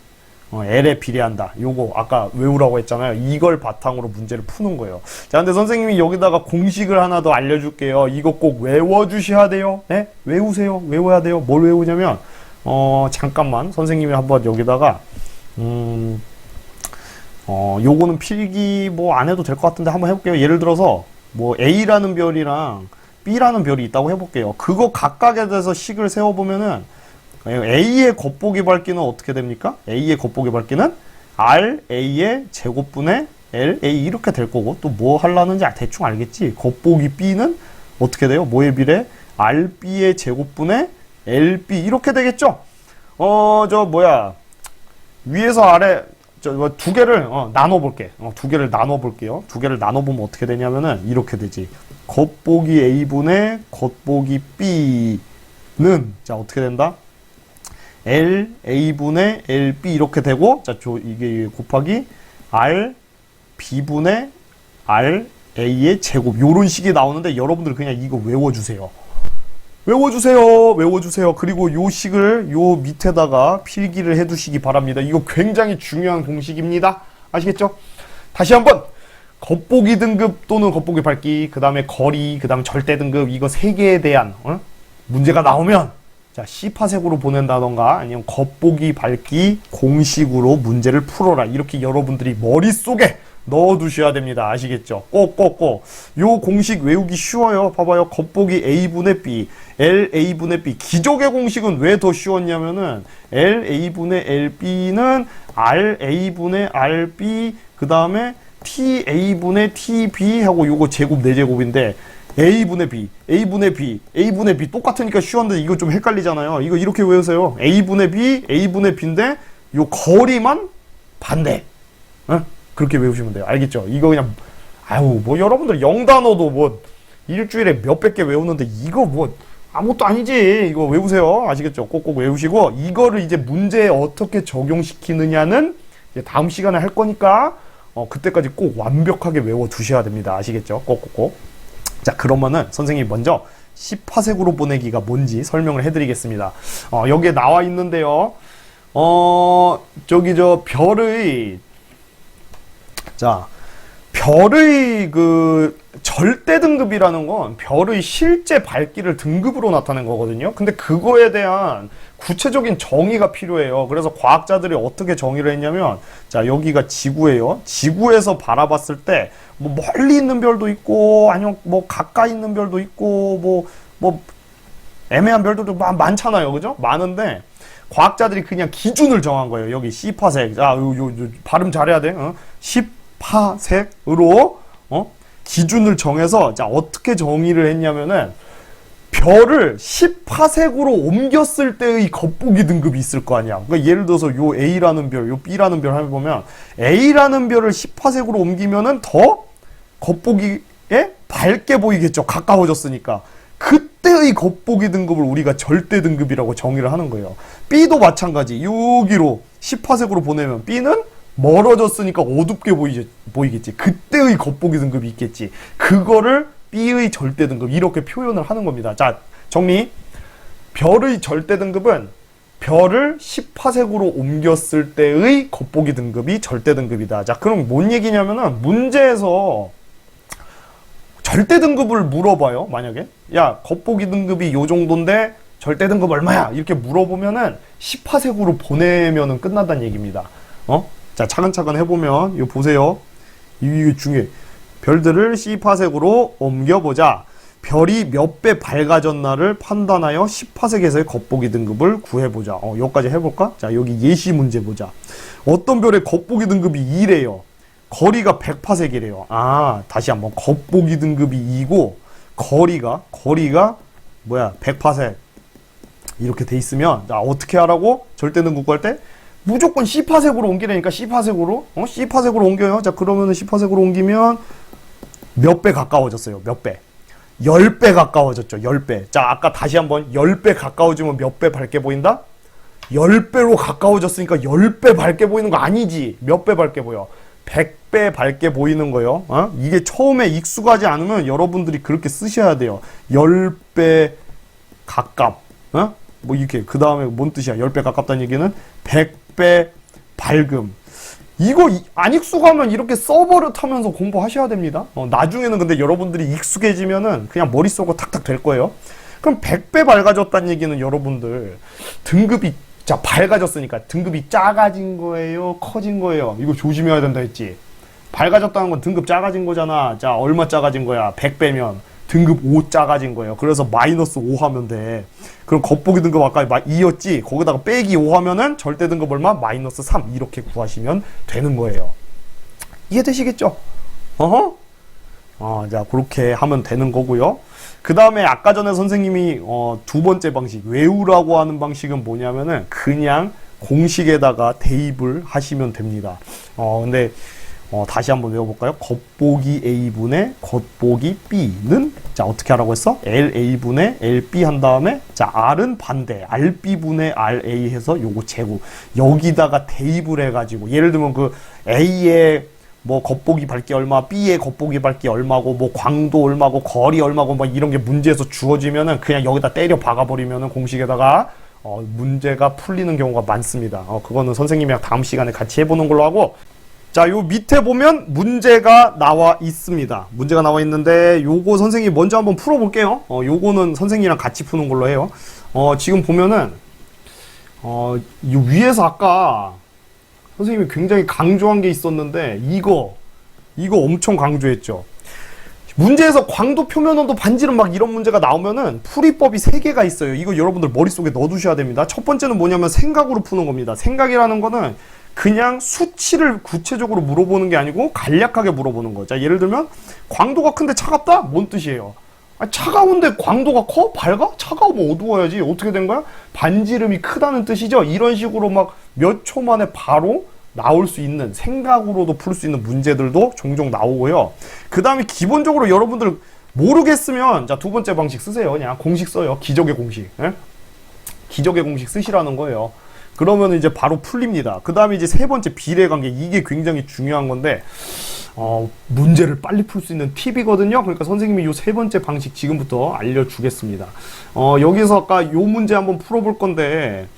L에 비례한다. 요거 아까 외우라고 했잖아요. 이걸 바탕으로 문제를 푸는 거예요. 자, 근데 선생님이 여기다가 공식을 하나 더 알려줄게요. 이거 꼭 외워주셔야 돼요. 네? 외우세요. 외워야 돼요. 뭘 외우냐면 잠깐만 선생님이 한번 여기다가 요거는 필기 뭐 안 해도 될 것 같은데 한번 해볼게요. 예를 들어서 뭐 A라는 별이랑 B라는 별이 있다고 해볼게요. 그거 각각에 대해서 식을 세워보면은 A의 겉보기 밝기는 어떻게 됩니까? A의 겉보기 밝기는 R, A의 제곱분의 L, A 이렇게 될 거고, 또 뭐 하려는지 대충 알겠지? 겉보기 B는 어떻게 돼요? 뭐에 비례? R, B의 제곱분의 L, B 이렇게 되겠죠? 위에서 아래 두 개를 나눠볼게. 두 개를 나눠볼게요. 두 개를 나눠보면 어떻게 되냐면은 이렇게 되지. 겉보기 A분의 겉보기 B는 자 어떻게 된다? L, A분의 L, B 이렇게 되고, 자, 이게 곱하기 R, B분의 R, A의 제곱. 요런 식이 나오는데 여러분들 그냥 이거 외워주세요. 외워주세요. 그리고 요 식을 요 밑에다가 필기를 해두시기 바랍니다. 이거 굉장히 중요한 공식입니다. 아시겠죠? 다시 한번. 겉보기 등급 또는 겉보기 밝기, 그 다음에 거리, 그 다음 절대 등급, 이거 세 개에 대한 문제가 나오면 자, C파색으로 보낸다던가 아니면 겉보기 밝기 공식으로 문제를 풀어라. 이렇게 여러분들이 머릿속에 넣어두셔야 됩니다. 아시겠죠? 꼭꼭꼭. 요 공식 외우기 쉬워요. 봐봐요. 겉보기 A분의 B, LA분의 B. 기적의 공식은 왜 더 쉬웠냐면은 LA분의 LB는 RA분의 RB, 그 다음에 TA분의 TB 하고 요거 제곱 4제곱인데 A분의 B, A분의 B, A분의 B 똑같으니까 쉬웠는데 이거 좀 헷갈리잖아요. 이거 이렇게 외우세요. A분의 B, A분의 B인데 요 거리만 반대. 그렇게 외우시면 돼요. 알겠죠? 이거 그냥 뭐 여러분들 영단어도 뭐 일주일에 몇백 개 외우는데 이거 뭐 아무것도 아니지. 이거 외우세요. 아시겠죠? 꼭꼭 외우시고 이거를 이제 문제에 어떻게 적용시키느냐는 이제 다음 시간에 할 거니까 그때까지 꼭 완벽하게 외워 두셔야 됩니다. 아시겠죠? 꼭꼭꼭. 자, 그러면은 선생님이 먼저 C파색으로 보내기가 뭔지 설명을 해드리겠습니다. 여기에 나와 있는데요. 별의 그 절대 등급이라는 건 별의 실제 밝기를 등급으로 나타낸 거거든요. 근데 그거에 대한 구체적인 정의가 필요해요. 그래서 과학자들이 어떻게 정의를 했냐면, 자, 여기가 지구예요. 지구에서 바라봤을 때 뭐 멀리 있는 별도 있고 아니면 뭐 가까이 있는 별도 있고 뭐 애매한 별들도 많잖아요. 그죠? 많은데 과학자들이 그냥 기준을 정한 거예요. 여기 C파색. 자, 요 발음 잘해야 돼. C파색으로 기준을 정해서 자, 어떻게 정의를 했냐면은 별을 10파색으로 옮겼을 때의 겉보기 등급이 있을 거 아니야. 그러니까 예를 들어서 요 A라는 별, 요 B라는 별 하면 보면 A라는 별을 10파색으로 옮기면은 더 겉보기에 밝게 보이겠죠. 가까워졌으니까. 그때의 겉보기 등급을 우리가 절대 등급이라고 정의를 하는 거예요. B도 마찬가지. 여기로 10파색으로 보내면 B는 멀어졌으니까 어둡게 보이겠지. 그때의 겉보기 등급이 있겠지. 그거를 B의 절대 등급 이렇게 표현을 하는 겁니다. 자, 정리. 별의 절대 등급은 별을 10파색으로 옮겼을 때의 겉보기 등급이 절대 등급이다. 자, 그럼 뭔 얘기냐면은 문제에서 절대 등급을 물어봐요. 만약에 야, 겉보기 등급이 요 정도인데 절대 등급 얼마야? 이렇게 물어보면은 10파색으로 보내면은 끝난다는 얘기입니다. 자, 차근차근 해보면 이거 보세요. 이게 중요해. 별들을 C파색으로 옮겨보자. 별이 몇 배 밝아졌나를 판단하여 10파색에서의 겉보기 등급을 구해보자. 여기까지 해볼까? 자, 여기 예시 문제 보자. 어떤 별의 겉보기 등급이 2래요. 거리가 100파색이래요. 아, 다시 한번. 겉보기 등급이 2고 거리가 100파색 이렇게 돼 있으면 자, 어떻게 하라고? 절대 등급 구할 때 무조건 C파색으로 옮기라니까. C파색으로 C파색으로 옮겨요. 자, 그러면은 C파색으로 옮기면 몇 배 가까워졌어요. 몇 배. 10배 가까워졌죠. 10배. 자, 아까 다시 한번 10배 가까워지면 몇 배 밝게 보인다? 10배로 가까워졌으니까 10배 밝게 보이는 거 아니지. 몇 배 밝게 보여? 100배 밝게 보이는 거요. 이게 처음에 익숙하지 않으면 여러분들이 그렇게 쓰셔야 돼요. 10배 가깝. 뭐 이렇게 그 다음에 뭔 뜻이야? 10배 가깝다는 얘기는 100배 밝음. 이거 안 익숙하면 이렇게 써버릇하면서 공부하셔야 됩니다. 나중에는 근데 여러분들이 익숙해지면은 그냥 머릿속으로 탁탁 될 거예요. 그럼 100배 밝아졌다는 얘기는 여러분들 등급이 자 밝아졌으니까 등급이 작아진 거예요? 커진 거예요? 이거 조심해야 된다 했지. 밝아졌다는 건 등급 작아진 거잖아. 자 얼마 작아진 거야? 100배면 등급 5 작아진 거예요. 그래서 마이너스 5 하면 돼. 그럼 겉보기 등급 아까 2였지? 거기다가 빼기 5 하면은 절대 등급 얼마? 마이너스 3 이렇게 구하시면 되는 거예요. 이해되시겠죠? 자 그렇게 하면 되는 거고요. 그 다음에 아까 전에 선생님이 두 번째 방식 외우라고 하는 방식은 뭐냐면은 그냥 공식에다가 대입을 하시면 됩니다. 근데 다시 한번 외워볼까요? 겉보기 A분의 겉보기 B는 자 어떻게 하라고 했어? LA분의 LB 한 다음에 자 R은 반대 RB분의 RA 해서 요거 제곱 여기다가 대입을 해가지고 예를 들면 그 A의 뭐 겉보기 밝기 얼마, B의 겉보기 밝기 얼마고, 뭐 광도 얼마고, 거리 얼마고, 막 이런 게 문제에서 주어지면은 그냥 여기다 때려 박아버리면은 공식에다가 문제가 풀리는 경우가 많습니다. 그거는 선생님이랑 다음 시간에 같이 해보는 걸로 하고. 자, 요 밑에 보면 문제가 나와 있습니다. 문제가 나와 있는데 요거 선생님이 먼저 한번 풀어볼게요. 요거는 선생님이랑 같이 푸는 걸로 해요. 지금 보면은 이 위에서 아까 선생님이 굉장히 강조한 게 있었는데 이거 엄청 강조했죠. 문제에서 광도, 표면 온도, 반지름 막 이런 문제가 나오면은 풀이법이 3개가 있어요. 이거 여러분들 머릿속에 넣어두셔야 됩니다. 첫 번째는 뭐냐면 생각으로 푸는 겁니다. 생각이라는 거는 그냥 수치를 구체적으로 물어보는 게 아니고 간략하게 물어보는 거죠. 자, 예를 들면 광도가 큰데 차갑다? 뭔 뜻이에요? 차가운데 광도가 커? 밝아? 차가우면 어두워야지. 어떻게 된 거야? 반지름이 크다는 뜻이죠. 이런 식으로 막 몇 초 만에 바로 나올 수 있는 생각으로도 풀 수 있는 문제들도 종종 나오고요. 그 다음에 기본적으로 여러분들 모르겠으면 자, 두 번째 방식 쓰세요. 그냥 공식 써요. 기적의 공식. 기적의 공식 쓰시라는 거예요. 그러면 이제 바로 풀립니다. 그 다음에 이제 세 번째 비례관계. 이게 굉장히 중요한 건데 문제를 빨리 풀 수 있는 팁이거든요. 그러니까 선생님이 요 세 번째 방식 지금부터 알려주겠습니다. 여기서 아까 요 문제 한번 풀어볼 건데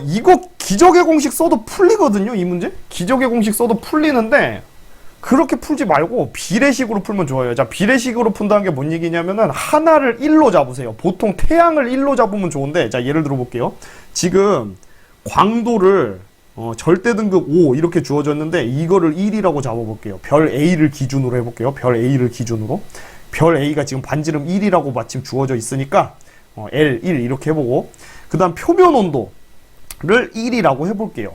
이거 기적의 공식 써도 풀리거든요. 이 문제 기적의 공식 써도 풀리는데 그렇게 풀지 말고 비례식으로 풀면 좋아요. 자, 비례식으로 푼다는 게 뭔 얘기냐면은 하나를 1로 잡으세요. 보통 태양을 1로 잡으면 좋은데 자, 예를 들어 볼게요. 지금 광도를 절대 등급 5 이렇게 주어졌는데 이거를 1이라고 잡아볼게요. 별 A를 기준으로 해볼게요. 별 A를 기준으로. 별 A가 지금 반지름 1이라고 마침 주어져 있으니까 L 1 이렇게 해보고 그 다음 표면 온도를 1이라고 해볼게요.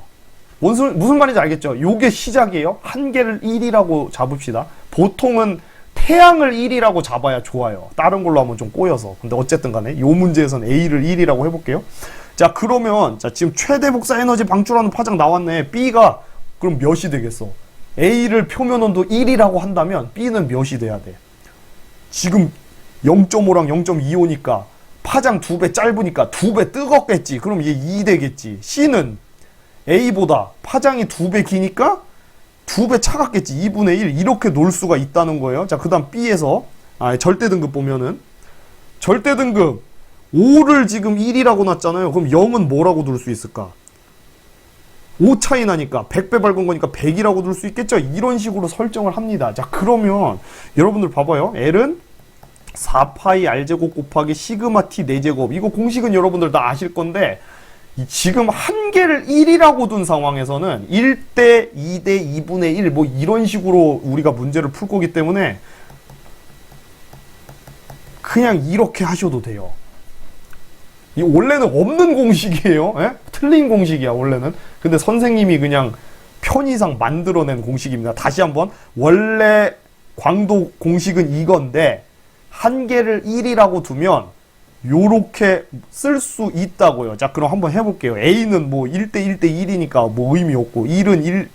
무슨 말인지 알겠죠? 요게 시작이에요. 한 개를 1이라고 잡읍시다. 보통은 태양을 1이라고 잡아야 좋아요. 다른 걸로 하면 좀 꼬여서. 근데 어쨌든 간에 요 문제에서는 A를 1이라고 해볼게요. 자, 그러면 자, 지금 최대 복사 에너지 방출하는 파장 나왔네. B가 그럼 몇이 되겠어? A를 표면 온도 1이라고 한다면 B는 몇이 돼야 돼? 지금 0.5랑 0.25니까 파장 2배 짧으니까 2배 뜨겁겠지. 그럼 얘 2 되겠지. C는 A보다 파장이 2배 기니까 2배 차갑겠지. 2분의 1 이렇게 놓을 수가 있다는 거예요. 자, 그 다음 B에서 절대 등급 보면은 절대 등급 5를 지금 1이라고 놨잖아요. 그럼 0은 뭐라고 둘 수 있을까? 5 차이 나니까 100배 밝은 거니까 100이라고 둘 수 있겠죠. 이런 식으로 설정을 합니다. 자, 그러면 여러분들 봐봐요. L은 4파이 R제곱 곱하기 시그마 T 4제곱. 이거 공식은 여러분들 다 아실 건데 지금 한 개를 1이라고 둔 상황에서는 1대 2대 2분의 1 뭐 이런 식으로 우리가 문제를 풀 거기 때문에 그냥 이렇게 하셔도 돼요. 이 원래는 없는 공식이에요. 예? 틀린 공식이야 원래는. 근데 선생님이 그냥 편의상 만들어낸 공식입니다. 다시 한번 원래 광도 공식은 이건데 한 개를 1이라고 두면 요렇게 쓸 수 있다고요. 자, 그럼 한번 해볼게요. A는 뭐 1대 1대 1이니까 뭐 의미 없고 1은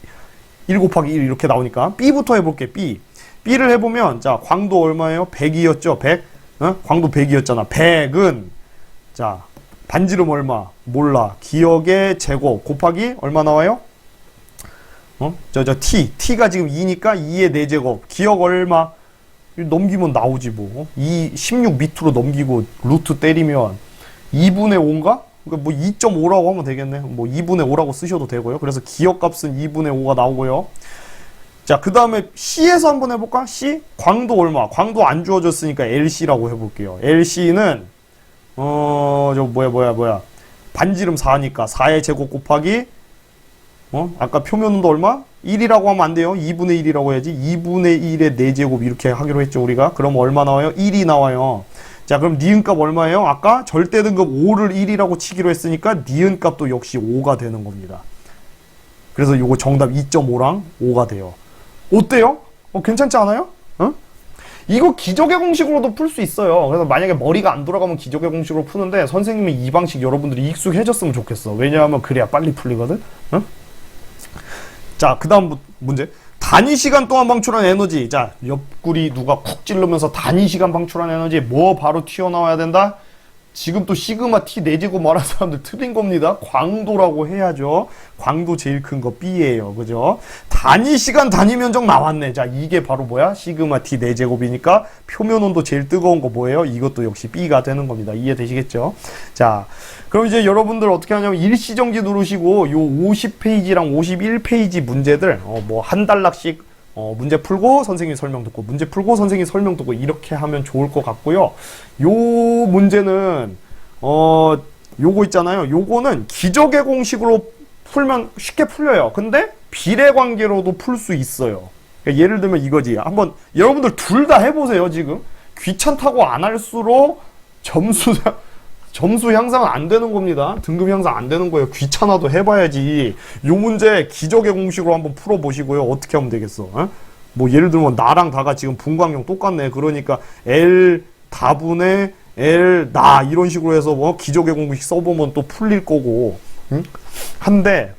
1 곱하기 1 이렇게 나오니까 B부터 해볼게. B. B를 해보면, 자, 광도 얼마예요? 100이었죠? 100? 어? 광도 100이었잖아. 100은, 자, 반지름 얼마? 몰라. 기억의 제곱 곱하기 얼마 나와요? T가 지금 2니까 2의 4제곱. 기억 얼마? 넘기면 나오지 뭐. 16 밑으로 넘기고 루트 때리면 2분의 5인가? 그러니까 뭐 2.5라고 하면 되겠네. 뭐 2분의 5라고 쓰셔도 되고요. 그래서 기억 값은 2분의 5가 나오고요. 자, 그 다음에 C에서 한번 해볼까? C? 광도 얼마? 광도 안 주어졌으니까 LC라고 해볼게요. LC는 반지름 4니까 4의 제곱 곱하기 아까 표면운도 얼마? 1이라고 하면 안 돼요. 2분의 1이라고 해야지. 2분의 1의 4제곱 이렇게 하기로 했죠, 우리가. 그럼 얼마 나와요? 1이 나와요. 자, 그럼 니은값 얼마예요? 아까 절대 등급 5를 1이라고 치기로 했으니까 니은값도 역시 5가 되는 겁니다. 그래서 요거 정답 2.5랑 5가 돼요. 어때요? 괜찮지 않아요? 이거 기적의 공식으로도 풀 수 있어요. 그래서 만약에 머리가 안 돌아가면 기적의 공식으로 푸는데 선생님이 이 방식 여러분들이 익숙해졌으면 좋겠어. 왜냐하면 그래야 빨리 풀리거든. 자, 그 다음 문제. 단위 시간 동안 방출한 에너지. 자, 옆구리 누가 쿡 찌르면서 단위 시간 방출한 에너지 뭐 바로 튀어나와야 된다? 지금 또 시그마 T 4제곱 말하는 사람들 틀린 겁니다. 광도라고 해야죠. 광도 제일 큰 거 B예요. 그죠? 단위 시간 단위 면적 나왔네. 자, 이게 바로 뭐야? 시그마 T 4제곱이니까 표면 온도 제일 뜨거운 거 뭐예요? 이것도 역시 B가 되는 겁니다. 이해되시겠죠? 자, 그럼 이제 여러분들 어떻게 하냐면 일시정지 누르시고 요 50페이지랑 51페이지 문제들 뭐 한 달락씩 문제 풀고 선생님 설명 듣고 문제 풀고 선생님 설명 듣고 이렇게 하면 좋을 것 같고요. 요 문제는 요거 있잖아요. 요거는 기적의 공식으로 풀면 쉽게 풀려요. 근데 비례관계로도 풀 수 있어요. 그러니까 예를 들면 이거지. 한번 여러분들 둘 다 해보세요. 지금 귀찮다고 안 할수록 점수 향상은 안 되는 겁니다. 등급 향상 안 되는 거예요. 귀찮아도 해봐야지. 요 문제 기적의 공식으로 한번 풀어보시고요. 어떻게 하면 되겠어? 뭐 예를 들면 나랑 다가 지금 분광형 똑같네. 그러니까 L 다분의 L 나 이런 식으로 해서 뭐 기적의 공식 써보면 또 풀릴 거고. 한데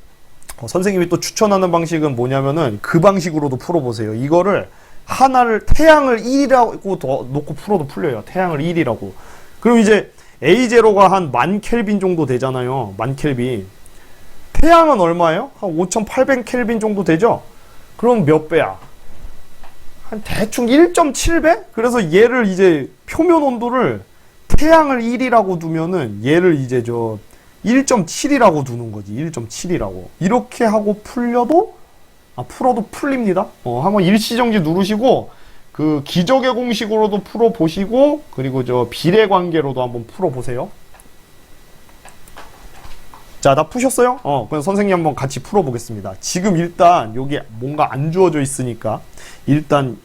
선생님이 또 추천하는 방식은 뭐냐면은 그 방식으로도 풀어보세요. 이거를 하나를 태양을 1이라고 더 놓고 풀어도 풀려요. 태양을 1이라고. 그럼 이제 A0가 한 10,000켈빈 정도 되잖아요. 10,000켈빈. 태양은 얼마예요? 한 5,800켈빈 정도 되죠? 그럼 몇 배야? 한 대충 1.7배? 그래서 얘를 이제 표면 온도를 태양을 1이라고 두면은 얘를 이제 1.7이라고 두는 거지. 1.7이라고. 이렇게 하고 풀어도 풀립니다. 한번 일시정지 누르시고 그 기적의 공식으로도 풀어보시고 그리고 비례관계로도 한번 풀어보세요. 자, 다 푸셨어요? 그럼 선생님 한번 같이 풀어보겠습니다. 지금 일단 여기 뭔가 안 주어져 있으니까 일단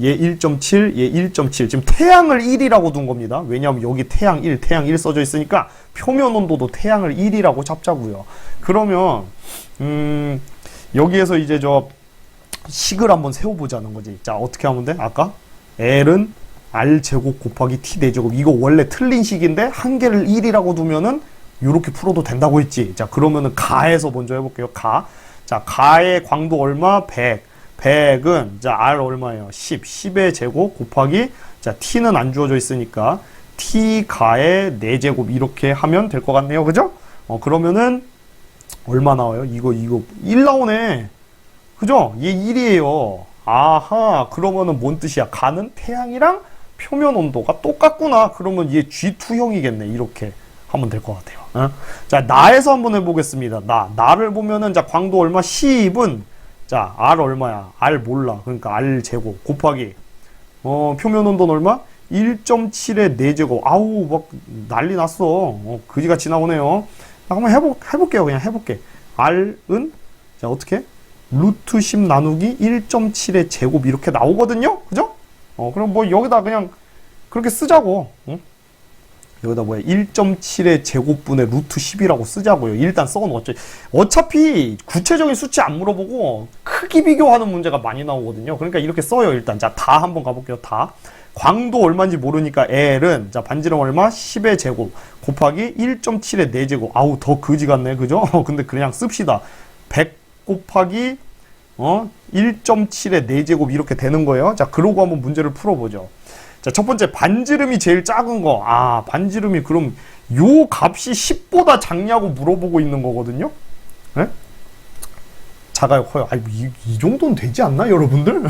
얘 1.7, 얘 1.7. 지금 태양을 1이라고 둔 겁니다. 왜냐하면 여기 태양 1 써져 있으니까 표면 온도도 태양을 1이라고 잡자고요. 그러면 여기에서 이제 식을 한번 세워보자는 거지. 자, 어떻게 하면 돼? 아까 L은 R제곱 곱하기 T 4제곱. 이거 원래 틀린 식인데 한 개를 1이라고 두면은 요렇게 풀어도 된다고 했지. 자, 그러면은 가에서 먼저 해볼게요. 가. 자, 가의 광도 얼마? 100. 100은 자, R 얼마예요? 10의 제곱 곱하기 자, T는 안 주어져 있으니까 T 가의 4제곱 이렇게 하면 될 것 같네요. 그죠? 그러면은 얼마 나와요? 이거 1 나오네. 그죠? 얘 1이에요. 아하, 그러면은 뭔 뜻이야? 가는 태양이랑 표면 온도가 똑같구나. 그러면 얘 G2형이겠네. 이렇게 하면 될 것 같아요. 자, 나에서 한번 해보겠습니다. 나를 보면은 자, 광도 얼마? 10은 자, R 얼마야? R 몰라. 그러니까 R 제곱 곱하기 표면 온도는 얼마? 1.7의 4제곱. 아우, 막 난리 났어. 그지같이 나오네요. 한번 해볼게요. 그냥 해볼게. R은 자, 어떻게? 루트 10 나누기 1.7의 제곱 이렇게 나오거든요? 그죠? 그럼 뭐 여기다 그냥 그렇게 쓰자고. 응? 여기다 1.7의 제곱분의 루트 10이라고 쓰자고요. 일단 써놓았죠. 어차피 구체적인 수치 안 물어보고 크기 비교하는 문제가 많이 나오거든요. 그러니까 이렇게 써요. 일단 자, 다 한번 가볼게요. 다. 광도 얼마인지 모르니까 L은 자, 반지름 얼마? 10의 제곱 곱하기 1.7의 4제곱. 아우, 더 그지 같네. 그죠? 근데 그냥 씁시다. 100 곱하기 1.7의 4제곱 이렇게 되는 거예요. 자, 그러고 한번 문제를 풀어보죠. 자, 첫 번째 반지름이 제일 작은 거. 아, 반지름이 그럼 요 값이 10보다 작냐고 물어보고 있는 거거든요. 네? 작아요, 커요? 아이, 이 정도는 되지 않나, 여러분들?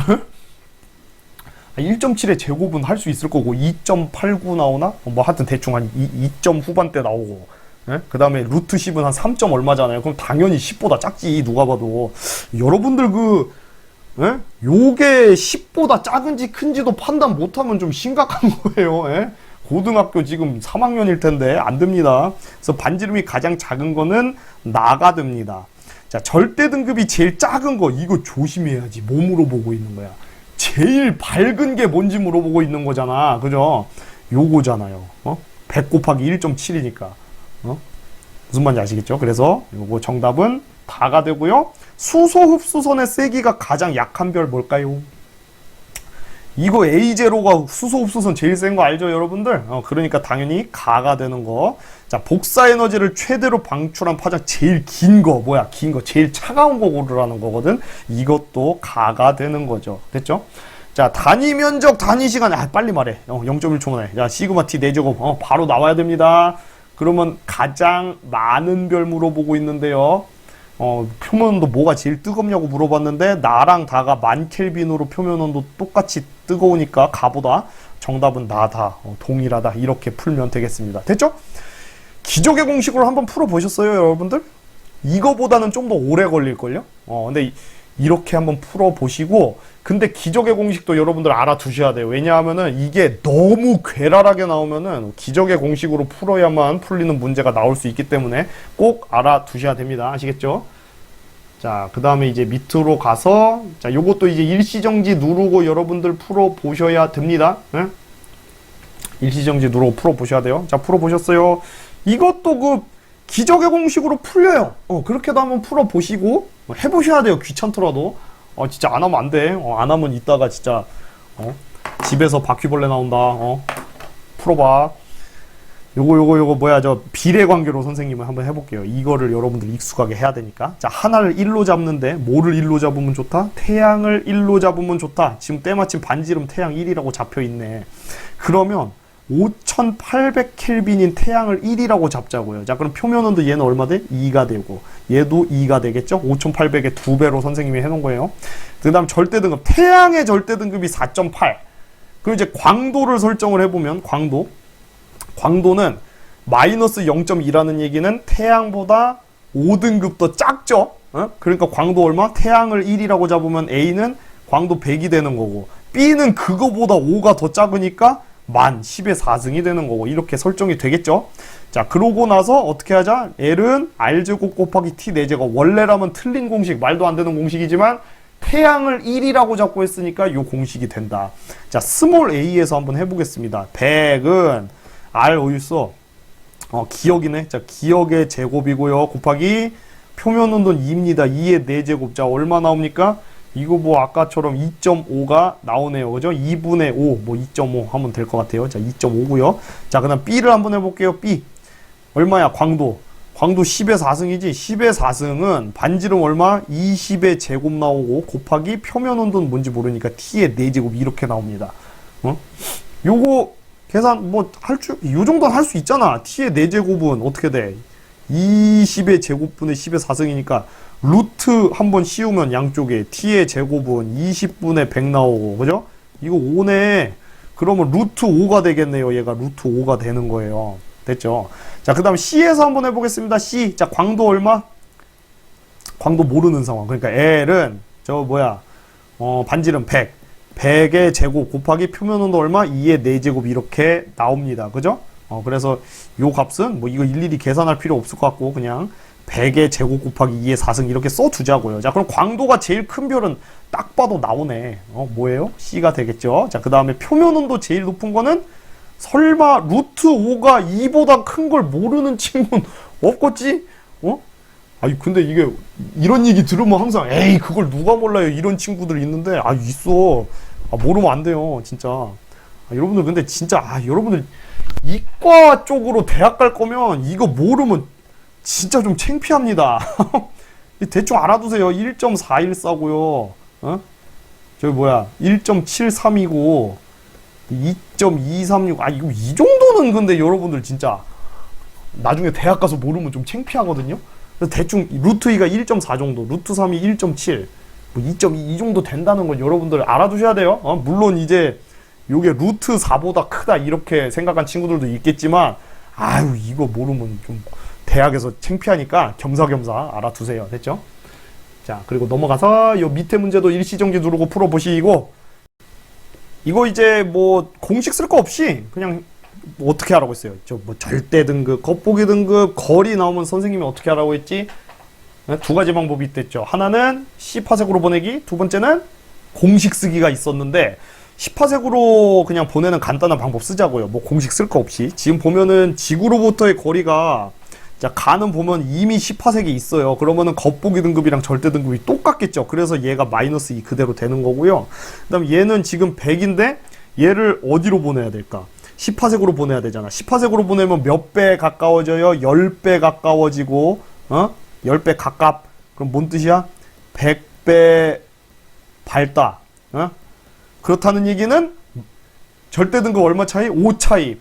1.7의 제곱은 할 수 있을 거고 2.89 나오나? 뭐 하여튼 대충 한 2점 후반대 나오고 그 다음에 루트 10은 한 3점 얼마잖아요. 그럼 당연히 10보다 작지 누가 봐도. 여러분들 요게 10보다 작은지 큰지도 판단 못하면 좀 심각한 거예요. 고등학교 지금 3학년일 텐데 안 됩니다. 그래서 반지름이 가장 작은 거는 나가 됩니다. 자, 절대 등급이 제일 작은 거 이거 조심해야지. 뭐 물어보고 있는 거야? 제일 밝은 게 뭔지 물어보고 있는 거잖아. 그죠? 요거잖아요. 100 곱하기 1.7이니까. 무슨 말인지 아시겠죠? 그래서 요거 정답은 다가 되고요. 수소 흡수선의 세기가 가장 약한 별 뭘까요? 이거 A0가 수소 흡수선 제일 센 거 알죠, 여러분들? 그러니까 당연히 가가 되는 거. 자, 복사 에너지를 최대로 방출한 파장 제일 긴 거, 뭐야? 긴 거, 제일 차가운 거 고르라는 거거든. 이것도 가가 되는 거죠. 됐죠? 자, 단위 면적, 단위 시간. 아, 빨리 말해. 0.1초 만에. 자, 시그마 T 4제곱. 바로 나와야 됩니다. 그러면 가장 많은 별 물어보고 있는데요. 표면온도 뭐가 제일 뜨겁냐고 물어봤는데 나랑 다가 10,000켈빈으로 표면온도 똑같이 뜨거우니까 가보다. 정답은 나다. 동일하다. 이렇게 풀면 되겠습니다. 됐죠? 기적의 공식으로 한번 풀어보셨어요, 여러분들? 이거보다는 좀 더 오래 걸릴걸요? 근데 이렇게 한번 풀어보시고, 근데 기적의 공식도 여러분들 알아두셔야 돼요. 왜냐하면은 이게 너무 괴랄하게 나오면은 기적의 공식으로 풀어야만 풀리는 문제가 나올 수 있기 때문에 꼭 알아두셔야 됩니다. 아시겠죠? 자, 그 다음에 이제 밑으로 가서, 자, 요것도 이제 일시정지 누르고 여러분들 풀어보셔야 됩니다. 네? 일시정지 누르고 풀어보셔야 돼요. 자, 풀어보셨어요? 이것도 기적의 공식으로 풀려요. 그렇게도 한번 풀어보시고, 해보셔야 돼요. 귀찮더라도. 진짜 안 하면 안 돼. 안 하면 이따가 진짜, 집에서 바퀴벌레 나온다. 풀어봐. 요거 뭐야, 비례관계로 선생님을 한번 해볼게요. 이거를 여러분들 익숙하게 해야 되니까. 자, 하나를 1로 잡는데, 뭐를 1로 잡으면 좋다? 태양을 1로 잡으면 좋다. 지금 때마침 반지름 태양 1이라고 잡혀있네. 그러면, 5800켈빈인 태양을 1이라고 잡자고요. 자, 그럼 표면온도 얘는 얼마 돼? 2가 되고 얘도 2가 되겠죠? 5800의 2배로 선생님이 해놓은 거예요. 그 다음 절대등급. 태양의 절대등급이 4.8. 그리고 이제 광도를 설정을 해보면 광도는 마이너스 0.2라는 얘기는 태양보다 5등급 더 작죠? 그러니까 광도 얼마? 태양을 1이라고 잡으면 A는 광도 100이 되는 거고 B는 그거보다 5가 더 작으니까 10의 4승이 되는 거고 이렇게 설정이 되겠죠. 자, 그러고 나서 어떻게 하자? L은 R제곱 곱하기 T 4제곱. 원래라면 틀린 공식, 말도 안 되는 공식이지만 태양을 1이라고 잡고 했으니까 이 공식이 된다. 자, 스몰 a에서 한번 해보겠습니다. 100은 R 어딨어? 기억이네. 자, 기억의 제곱이고요. 곱하기 표면 온도는 2입니다. 2의 4제곱. 자, 얼마 나옵니까? 이거 뭐 아까처럼 2.5가 나오네요. 그죠? 2분의 5, 뭐 2.5 하면 될 것 같아요. 자, 2.5고요. 자, 그 다음 B를 한번 해볼게요. B. 얼마야? 광도 10의 4승이지. 10의 4승은 반지름 얼마? 20의 제곱 나오고 곱하기 표면 온도는 뭔지 모르니까 T의 4제곱 이렇게 나옵니다. 요거 계산 뭐 요 정도는 할 수 있잖아. T의 4제곱은 어떻게 돼? 20의 제곱분의 10의 4승이니까 루트 한번 씌우면 양쪽에 T의 제곱은 20분의 100 나오고, 그죠? 이거 5네. 그러면 루트 5가 되겠네요. 얘가 루트 5가 되는 거예요. 됐죠? 자, 그 다음 C에서 한번 해보겠습니다. C. 자, 광도 얼마? 광도 모르는 상황. 그러니까 L은 반지름 100. 100의 제곱 곱하기 표면 온도 얼마? 2의 4제곱 이렇게 나옵니다. 그죠? 그래서 요 값은 뭐 이거 일일이 계산할 필요 없을 것 같고 그냥 100의 제곱 곱하기 2의 4승 이렇게 써두자고요. 자, 그럼 광도가 제일 큰 별은 딱 봐도 나오네. 뭐예요? C가 되겠죠. 자, 그 다음에 표면 온도 제일 높은 거는 설마 루트 5가 2보다 큰 걸 모르는 친구는 없겠지? 아니, 근데 이게 이런 얘기 들으면 항상 에이, 그걸 누가 몰라요. 이런 친구들 있는데, 있어. 모르면 안 돼요. 진짜. 여러분들, 근데 진짜, 여러분들 이과 쪽으로 대학 갈 거면 이거 모르면 진짜 좀 창피합니다. 대충 알아두세요. 1.414고요. 어? 저기 뭐야 1.73이고 2.236. 아 이거 이 정도는 근데 여러분들 진짜 나중에 대학 가서 모르면 좀 창피하거든요. 그래서 대충 루트 2가 1.4 정도, 루트 3이 1.7, 뭐 2.2 이 정도 된다는 건 여러분들 알아두셔야 돼요. 물론 이제 요게 루트 4보다 크다 이렇게 생각한 친구들도 있겠지만 아유 이거 모르면 좀 대학에서 창피하니까 겸사겸사 알아두세요. 됐죠? 자 그리고 넘어가서 요 밑에 문제도 일시정지 누르고 풀어보시고 이거 이제 뭐 공식 쓸 거 없이 그냥 뭐 어떻게 하라고 했어요? 저 뭐 절대 등급, 겉보기 등급, 거리 나오면 선생님이 어떻게 하라고 했지? 두 가지 방법이 있댔죠. 하나는 C파색으로 보내기, 두 번째는 공식 쓰기가 있었는데 C파색으로 그냥 보내는 간단한 방법 쓰자고요. 뭐 공식 쓸 거 없이. 지금 보면은 지구로부터의 거리가 자 가는 보면 이미 C파색이 있어요. 그러면은 겉보기 등급이랑 절대 등급이 똑같겠죠. 그래서 얘가 마이너스 2 그대로 되는 거고요. 그 다음 얘는 지금 100인데 얘를 어디로 보내야 될까? C파색으로 보내야 되잖아. C파색으로 보내면 몇 배 가까워져요? 10배 가까워지고 10배 가깝. 그럼 뭔 뜻이야? 100배 밝다. 그렇다는 얘기는 절대 등급 얼마 차이? 5 차이.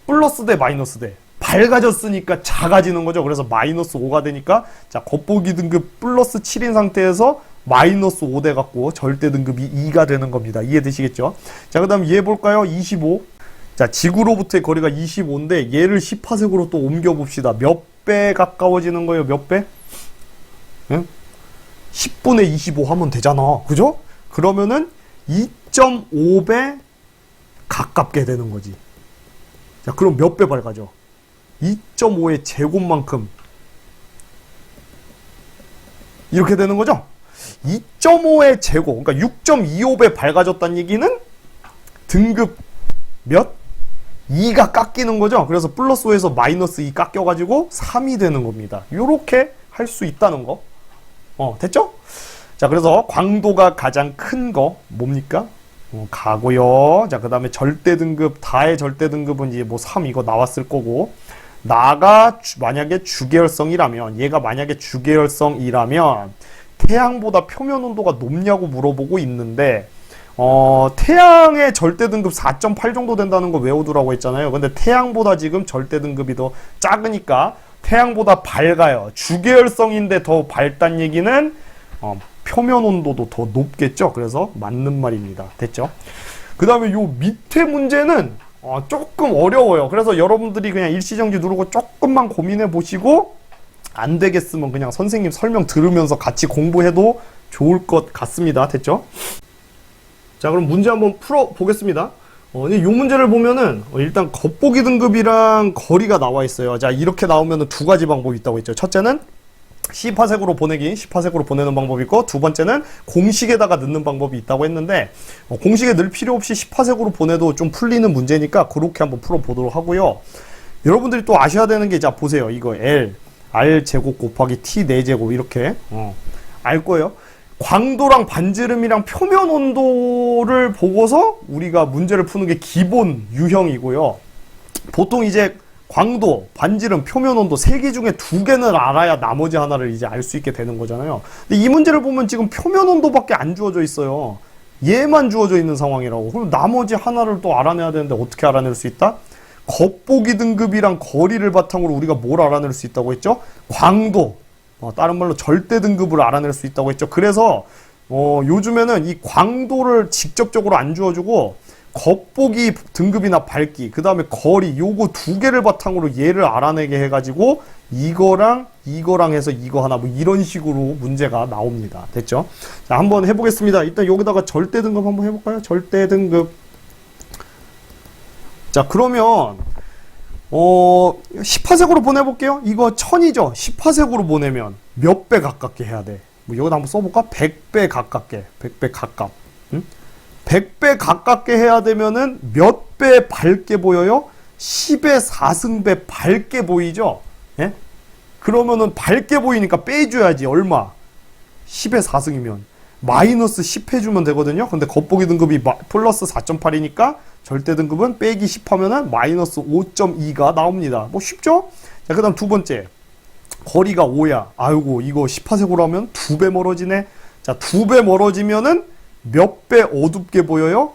플러스 대 마이너스 대. 밝아졌으니까 작아지는 거죠. 그래서 마이너스 5가 되니까 자 겉보기 등급 플러스 7인 상태에서 마이너스 5 돼 갖고 절대 등급이 2가 되는 겁니다. 이해되시겠죠? 자 그 다음 얘 볼까요? 25. 자 지구로부터의 거리가 25인데 얘를 10파색으로 또 옮겨 봅시다. 몇 배 가까워지는 거예요? 몇 배? 응? 10분의 25 하면 되잖아. 그죠? 그러면은 2.5배 가깝게 되는 거지. 자 그럼 몇 배 밝아져? 2.5의 제곱만큼 이렇게 되는 거죠. 2.5의 제곱, 그러니까 6.25배 밝아졌다는 얘기는 등급 몇? 2가 깎이는 거죠. 그래서 플러스 5에서 마이너스 2 깎여가지고 3이 되는 겁니다. 요렇게 할 수 있다는 거. 됐죠? 자, 그래서 광도가 가장 큰 거 뭡니까? 가고요. 자, 그 다음에 절대 등급, 다의 절대 등급은 이제 뭐 3 이거 나왔을 거고, 나가 만약에 주계열성이라면, 얘가 만약에 주계열성이라면 태양보다 표면 온도가 높냐고 물어보고 있는데 태양의 절대 등급 4.8 정도 된다는 거 외워두라고 했잖아요. 근데 태양보다 지금 절대 등급이 더 작으니까 태양보다 밝아요. 주계열성인데 더 밝다는 얘기는 표면 온도도 더 높겠죠. 그래서 맞는 말입니다. 됐죠? 그 다음에 요 밑에 문제는 조금 어려워요. 그래서 여러분들이 그냥 일시정지 누르고 조금만 고민해 보시고 안 되겠으면 그냥 선생님 설명 들으면서 같이 공부해도 좋을 것 같습니다. 됐죠? 자, 그럼 문제 한번 풀어 보겠습니다. 이 문제를 보면은 일단 겉보기 등급이랑 거리가 나와 있어요. 자, 이렇게 나오면은 두 가지 방법이 있다고 했죠. 첫째는 C파색으로 보내기, C파색으로 보내는 방법이 있고, 두 번째는 공식에다가 넣는 방법이 있다고 했는데 공식에 넣을 필요 없이 C파색으로 보내도 좀 풀리는 문제니까 그렇게 한번 풀어보도록 하고요. 여러분들이 또 아셔야 되는 게, 자 보세요. 이거 L, R제곱 곱하기 T 4제곱 이렇게 알 거예요. 광도랑 반지름이랑 표면 온도를 보고서 우리가 문제를 푸는 게 기본 유형이고요. 보통 이제 광도, 반지름, 표면 온도 세 개 중에 두 개는 알아야 나머지 하나를 이제 알 수 있게 되는 거잖아요. 근데 이 문제를 보면 지금 표면 온도밖에 안 주어져 있어요. 얘만 주어져 있는 상황이라고. 그럼 나머지 하나를 또 알아내야 되는데 어떻게 알아낼 수 있다? 겉보기 등급이랑 거리를 바탕으로 우리가 뭘 알아낼 수 있다고 했죠? 광도. 다른 말로 절대 등급을 알아낼 수 있다고 했죠. 그래서 요즘에는 이 광도를 직접적으로 안 주어주고 겉보기 등급이나 밝기, 그 다음에 거리, 요거 두 개를 바탕으로 얘를 알아내게 해가지고 이거랑 해서 이거 하나 뭐 이런 식으로 문제가 나옵니다. 됐죠? 자, 한번 해보겠습니다. 일단 여기다가 절대 등급 한번 해볼까요? 절대 등급. 자, 그러면 10파색으로 보내볼게요. 이거 1000이죠. 10파색으로 보내면 몇 배 가깝게 해야 돼? 뭐 여기다 한번 써볼까? 100배 가깝게. 100배 가깝. 100배 가깝게 해야 되면은 몇 배 밝게 보여요? 10의 4승배 밝게 보이죠? 예? 그러면은 밝게 보이니까 빼줘야지. 얼마? 10의 4승이면 마이너스 10 해주면 되거든요. 근데 겉보기 등급이 플러스 4.8이니까 절대 등급은 빼기 10 하면은 마이너스 5.2가 나옵니다. 뭐 쉽죠? 자, 그 다음 두 번째. 거리가 5야. 아이고, 이거 10파색으로 하면 2배 멀어지네. 자, 2배 멀어지면은 몇 배 어둡게 보여요?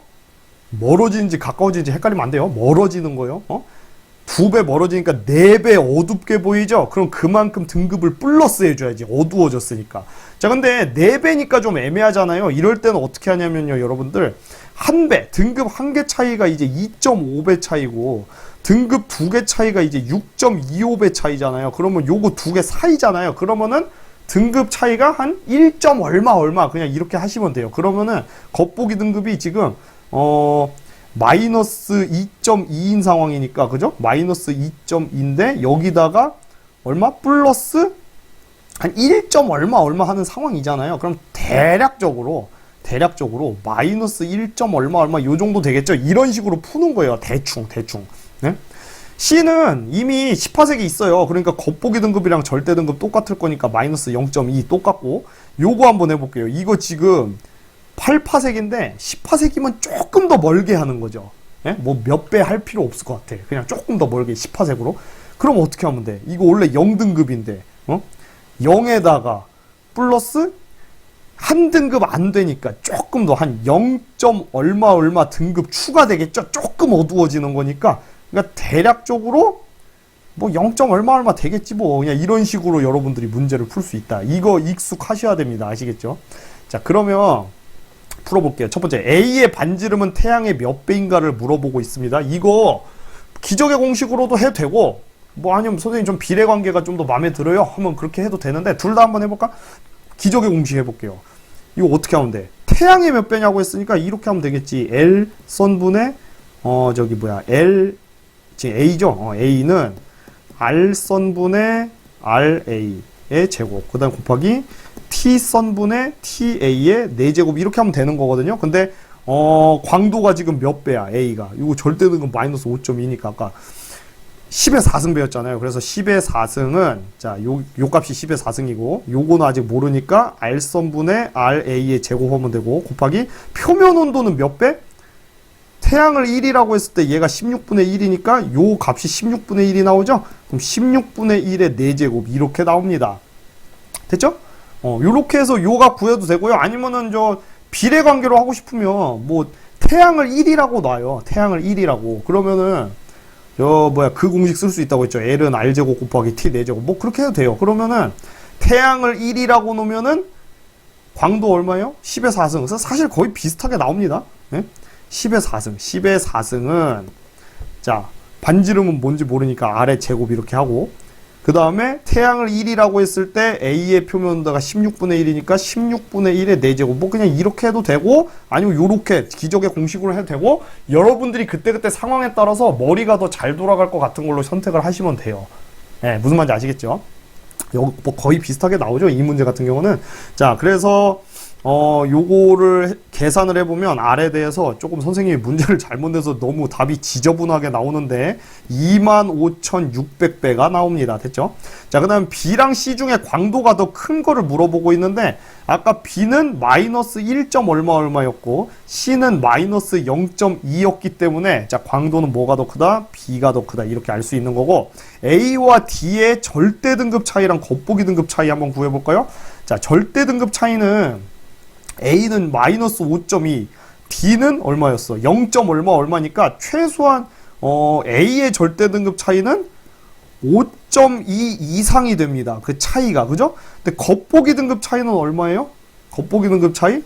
멀어지는지 가까워지는지 헷갈리면 안 돼요. 멀어지는 거요. 2배 멀어지니까 4배 어둡게 보이죠? 그럼 그만큼 등급을 플러스 해줘야지. 어두워졌으니까. 자, 근데 4배니까 좀 애매하잖아요. 이럴 때는 어떻게 하냐면요, 여러분들. 1배, 등급 1개 차이가 이제 2.5배 차이고, 등급 2개 차이가 이제 6.25배 차이잖아요. 그러면 요거 2개 사이잖아요. 그러면은 등급 차이가 한 1. 얼마 그냥 이렇게 하시면 돼요. 그러면은 겉보기 등급이 지금 마이너스 2.2인 상황이니까, 그죠? 마이너스 2.2인데 여기다가 얼마? 플러스 한 1. 얼마 하는 상황이잖아요. 그럼 대략적으로 마이너스 1. 얼마 요 정도 되겠죠? 이런 식으로 푸는 거예요. 대충. 네? C는 이미 10파색이 있어요. 그러니까 겉보기 등급이랑 절대 등급 똑같을 거니까 마이너스 0.2 똑같고, 요거 한번 해볼게요. 이거 지금 8파색인데 10파색이면 조금 더 멀게 하는 거죠. 예? 뭐 몇 배 할 필요 없을 것 같아. 그냥 조금 더 멀게 10파색으로. 그럼 어떻게 하면 돼? 이거 원래 0등급인데 0에다가 플러스 한 등급 안 되니까 조금 더 한 0. 얼마 등급 추가되겠죠? 조금 어두워지는 거니까. 그러니까 대략적으로 뭐 0. 얼마 되겠지 뭐. 그냥 이런 식으로 여러분들이 문제를 풀 수 있다. 이거 익숙하셔야 됩니다. 아시겠죠? 자, 그러면 풀어볼게요. 첫 번째, A의 반지름은 태양의 몇 배인가를 물어보고 있습니다. 이거 기적의 공식으로도 해도 되고, 뭐 아니면 선생님 좀 비례관계가 좀 더 마음에 들어요 하면 그렇게 해도 되는데, 둘 다 한번 해볼까? 기적의 공식 해볼게요. 이거 어떻게 하면 돼? 태양의 몇 배냐고 했으니까 이렇게 하면 되겠지. L 선분의 L 지금 A죠? A는 R 선분의 RA의 제곱, 그 다음 곱하기 T 선분의 TA의 4제곱, 이렇게 하면 되는 거거든요. 근데 광도가 지금 몇 배야? A가. 이거 절대 등급 마이너스 5.2니까 아까 10의 4승 배웠잖아요. 그래서 10의 4승은 자, 요 값이 10의 4승이고, 요거는 아직 모르니까 R 선분의 RA의 제곱하면 되고, 곱하기 표면 온도는 몇 배? 태양을 1이라고 했을 때 얘가 16분의 1이니까 요 값이 16분의 1이 나오죠? 그럼 16분의 1의 4제곱 이렇게 나옵니다. 됐죠? 요렇게 해서 요가 구해도 되고요. 아니면은 비례관계로 하고 싶으면 뭐 태양을 1이라고 놔요. 태양을 1이라고. 그러면은 그 공식 쓸 수 있다고 했죠. L은 R제곱 곱하기 T 4제곱. 뭐 그렇게 해도 돼요. 그러면은 태양을 1이라고 놓으면은 광도 얼마예요? 10의 4승. 그래서 사실 거의 비슷하게 나옵니다. 네? 10의 4승. 10의 4승은 자, 반지름은 뭔지 모르니까 R의 제곱 이렇게 하고, 그 다음에 태양을 1이라고 했을 때 A의 표면 온도가 16분의 1이니까 16분의 1의 4제곱. 뭐 그냥 이렇게 해도 되고, 아니면 요렇게 기적의 공식으로 해도 되고, 여러분들이 그때그때 상황에 따라서 머리가 더 잘 돌아갈 것 같은 걸로 선택을 하시면 돼요. 네, 무슨 말인지 아시겠죠? 뭐 거의 비슷하게 나오죠, 이 문제 같은 경우는. 자, 그래서 요거를 계산을 해보면 R에 대해서 조금 선생님이 문제를 잘못 내서 너무 답이 지저분하게 나오는데 25,600배가 나옵니다. 됐죠? 자, 그 다음 B랑 C 중에 광도가 더 큰 거를 물어보고 있는데, 아까 B는 마이너스 1. 얼마였고 C는 마이너스 0.2였기 때문에 자, 광도는 뭐가 더 크다? B가 더 크다. 이렇게 알 수 있는 거고, A와 D의 절대 등급 차이랑 겉보기 등급 차이 한번 구해볼까요? 자, 절대 등급 차이는 A는 마이너스 5.2, D는 얼마였어? 0. 얼마니까 최소한 A의 절대 등급 차이는 5.2 이상이 됩니다. 그 차이가, 그죠? 근데 겉보기 등급 차이는 얼마예요? 겉보기 등급 차이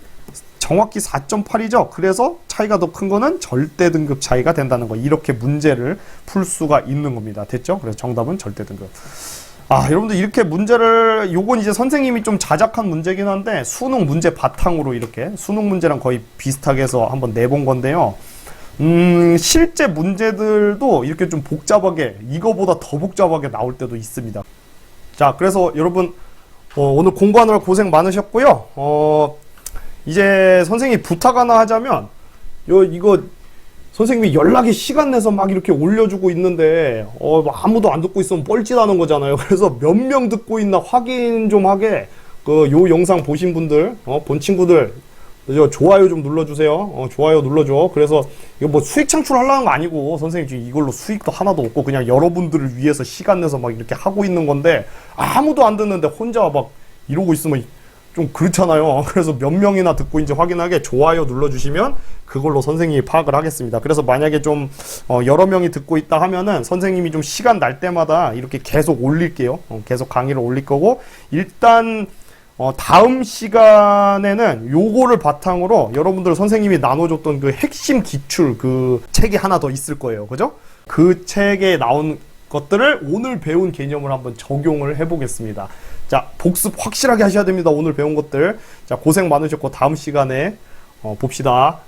정확히 4.8이죠. 그래서 차이가 더 큰 거는 절대 등급 차이가 된다는 거. 이렇게 문제를 풀 수가 있는 겁니다. 됐죠? 그래서 정답은 절대 등급. 여러분들 이렇게 문제를, 요건 이제 선생님이 좀 자작한 문제긴 한데 수능 문제 바탕으로 이렇게 수능 문제랑 거의 비슷하게 해서 한번 내본 건데요. 실제 문제들도 이렇게 좀 복잡하게, 이거보다 더 복잡하게 나올 때도 있습니다. 자, 그래서 여러분 오늘 공부하느라 고생 많으셨고요. 이제 선생님이 부탁 하나 하자면, 이거 선생님이 연락에 시간 내서 막 이렇게 올려주고 있는데 아무도 안 듣고 있으면 뻘짓하는 거잖아요. 그래서 몇 명 듣고 있나 확인 좀 하게 요 영상 보신 분들, 본 친구들 그죠? 좋아요 좀 눌러주세요. 좋아요 눌러줘. 그래서 이거 뭐 수익 창출하려는 거 아니고 선생님 지금 이걸로 수익도 하나도 없고 그냥 여러분들을 위해서 시간 내서 막 이렇게 하고 있는 건데 아무도 안 듣는데 혼자 막 이러고 있으면 좀 그렇잖아요. 그래서 몇 명이나 듣고 있는지 확인하게 좋아요 눌러주시면 그걸로 선생님이 파악을 하겠습니다. 그래서 만약에 좀 여러 명이 듣고 있다 하면은 선생님이 좀 시간 날 때마다 이렇게 계속 올릴게요. 계속 강의를 올릴 거고 일단 다음 시간에는 요거를 바탕으로 여러분들 선생님이 나눠줬던 그 핵심 기출 그 책이 하나 더 있을 거예요. 그죠? 그 책에 나온 것들을 오늘 배운 개념을 한번 적용을 해보겠습니다. 자, 복습 확실하게 하셔야 됩니다. 오늘 배운 것들. 자, 고생 많으셨고 다음 시간에 봅시다.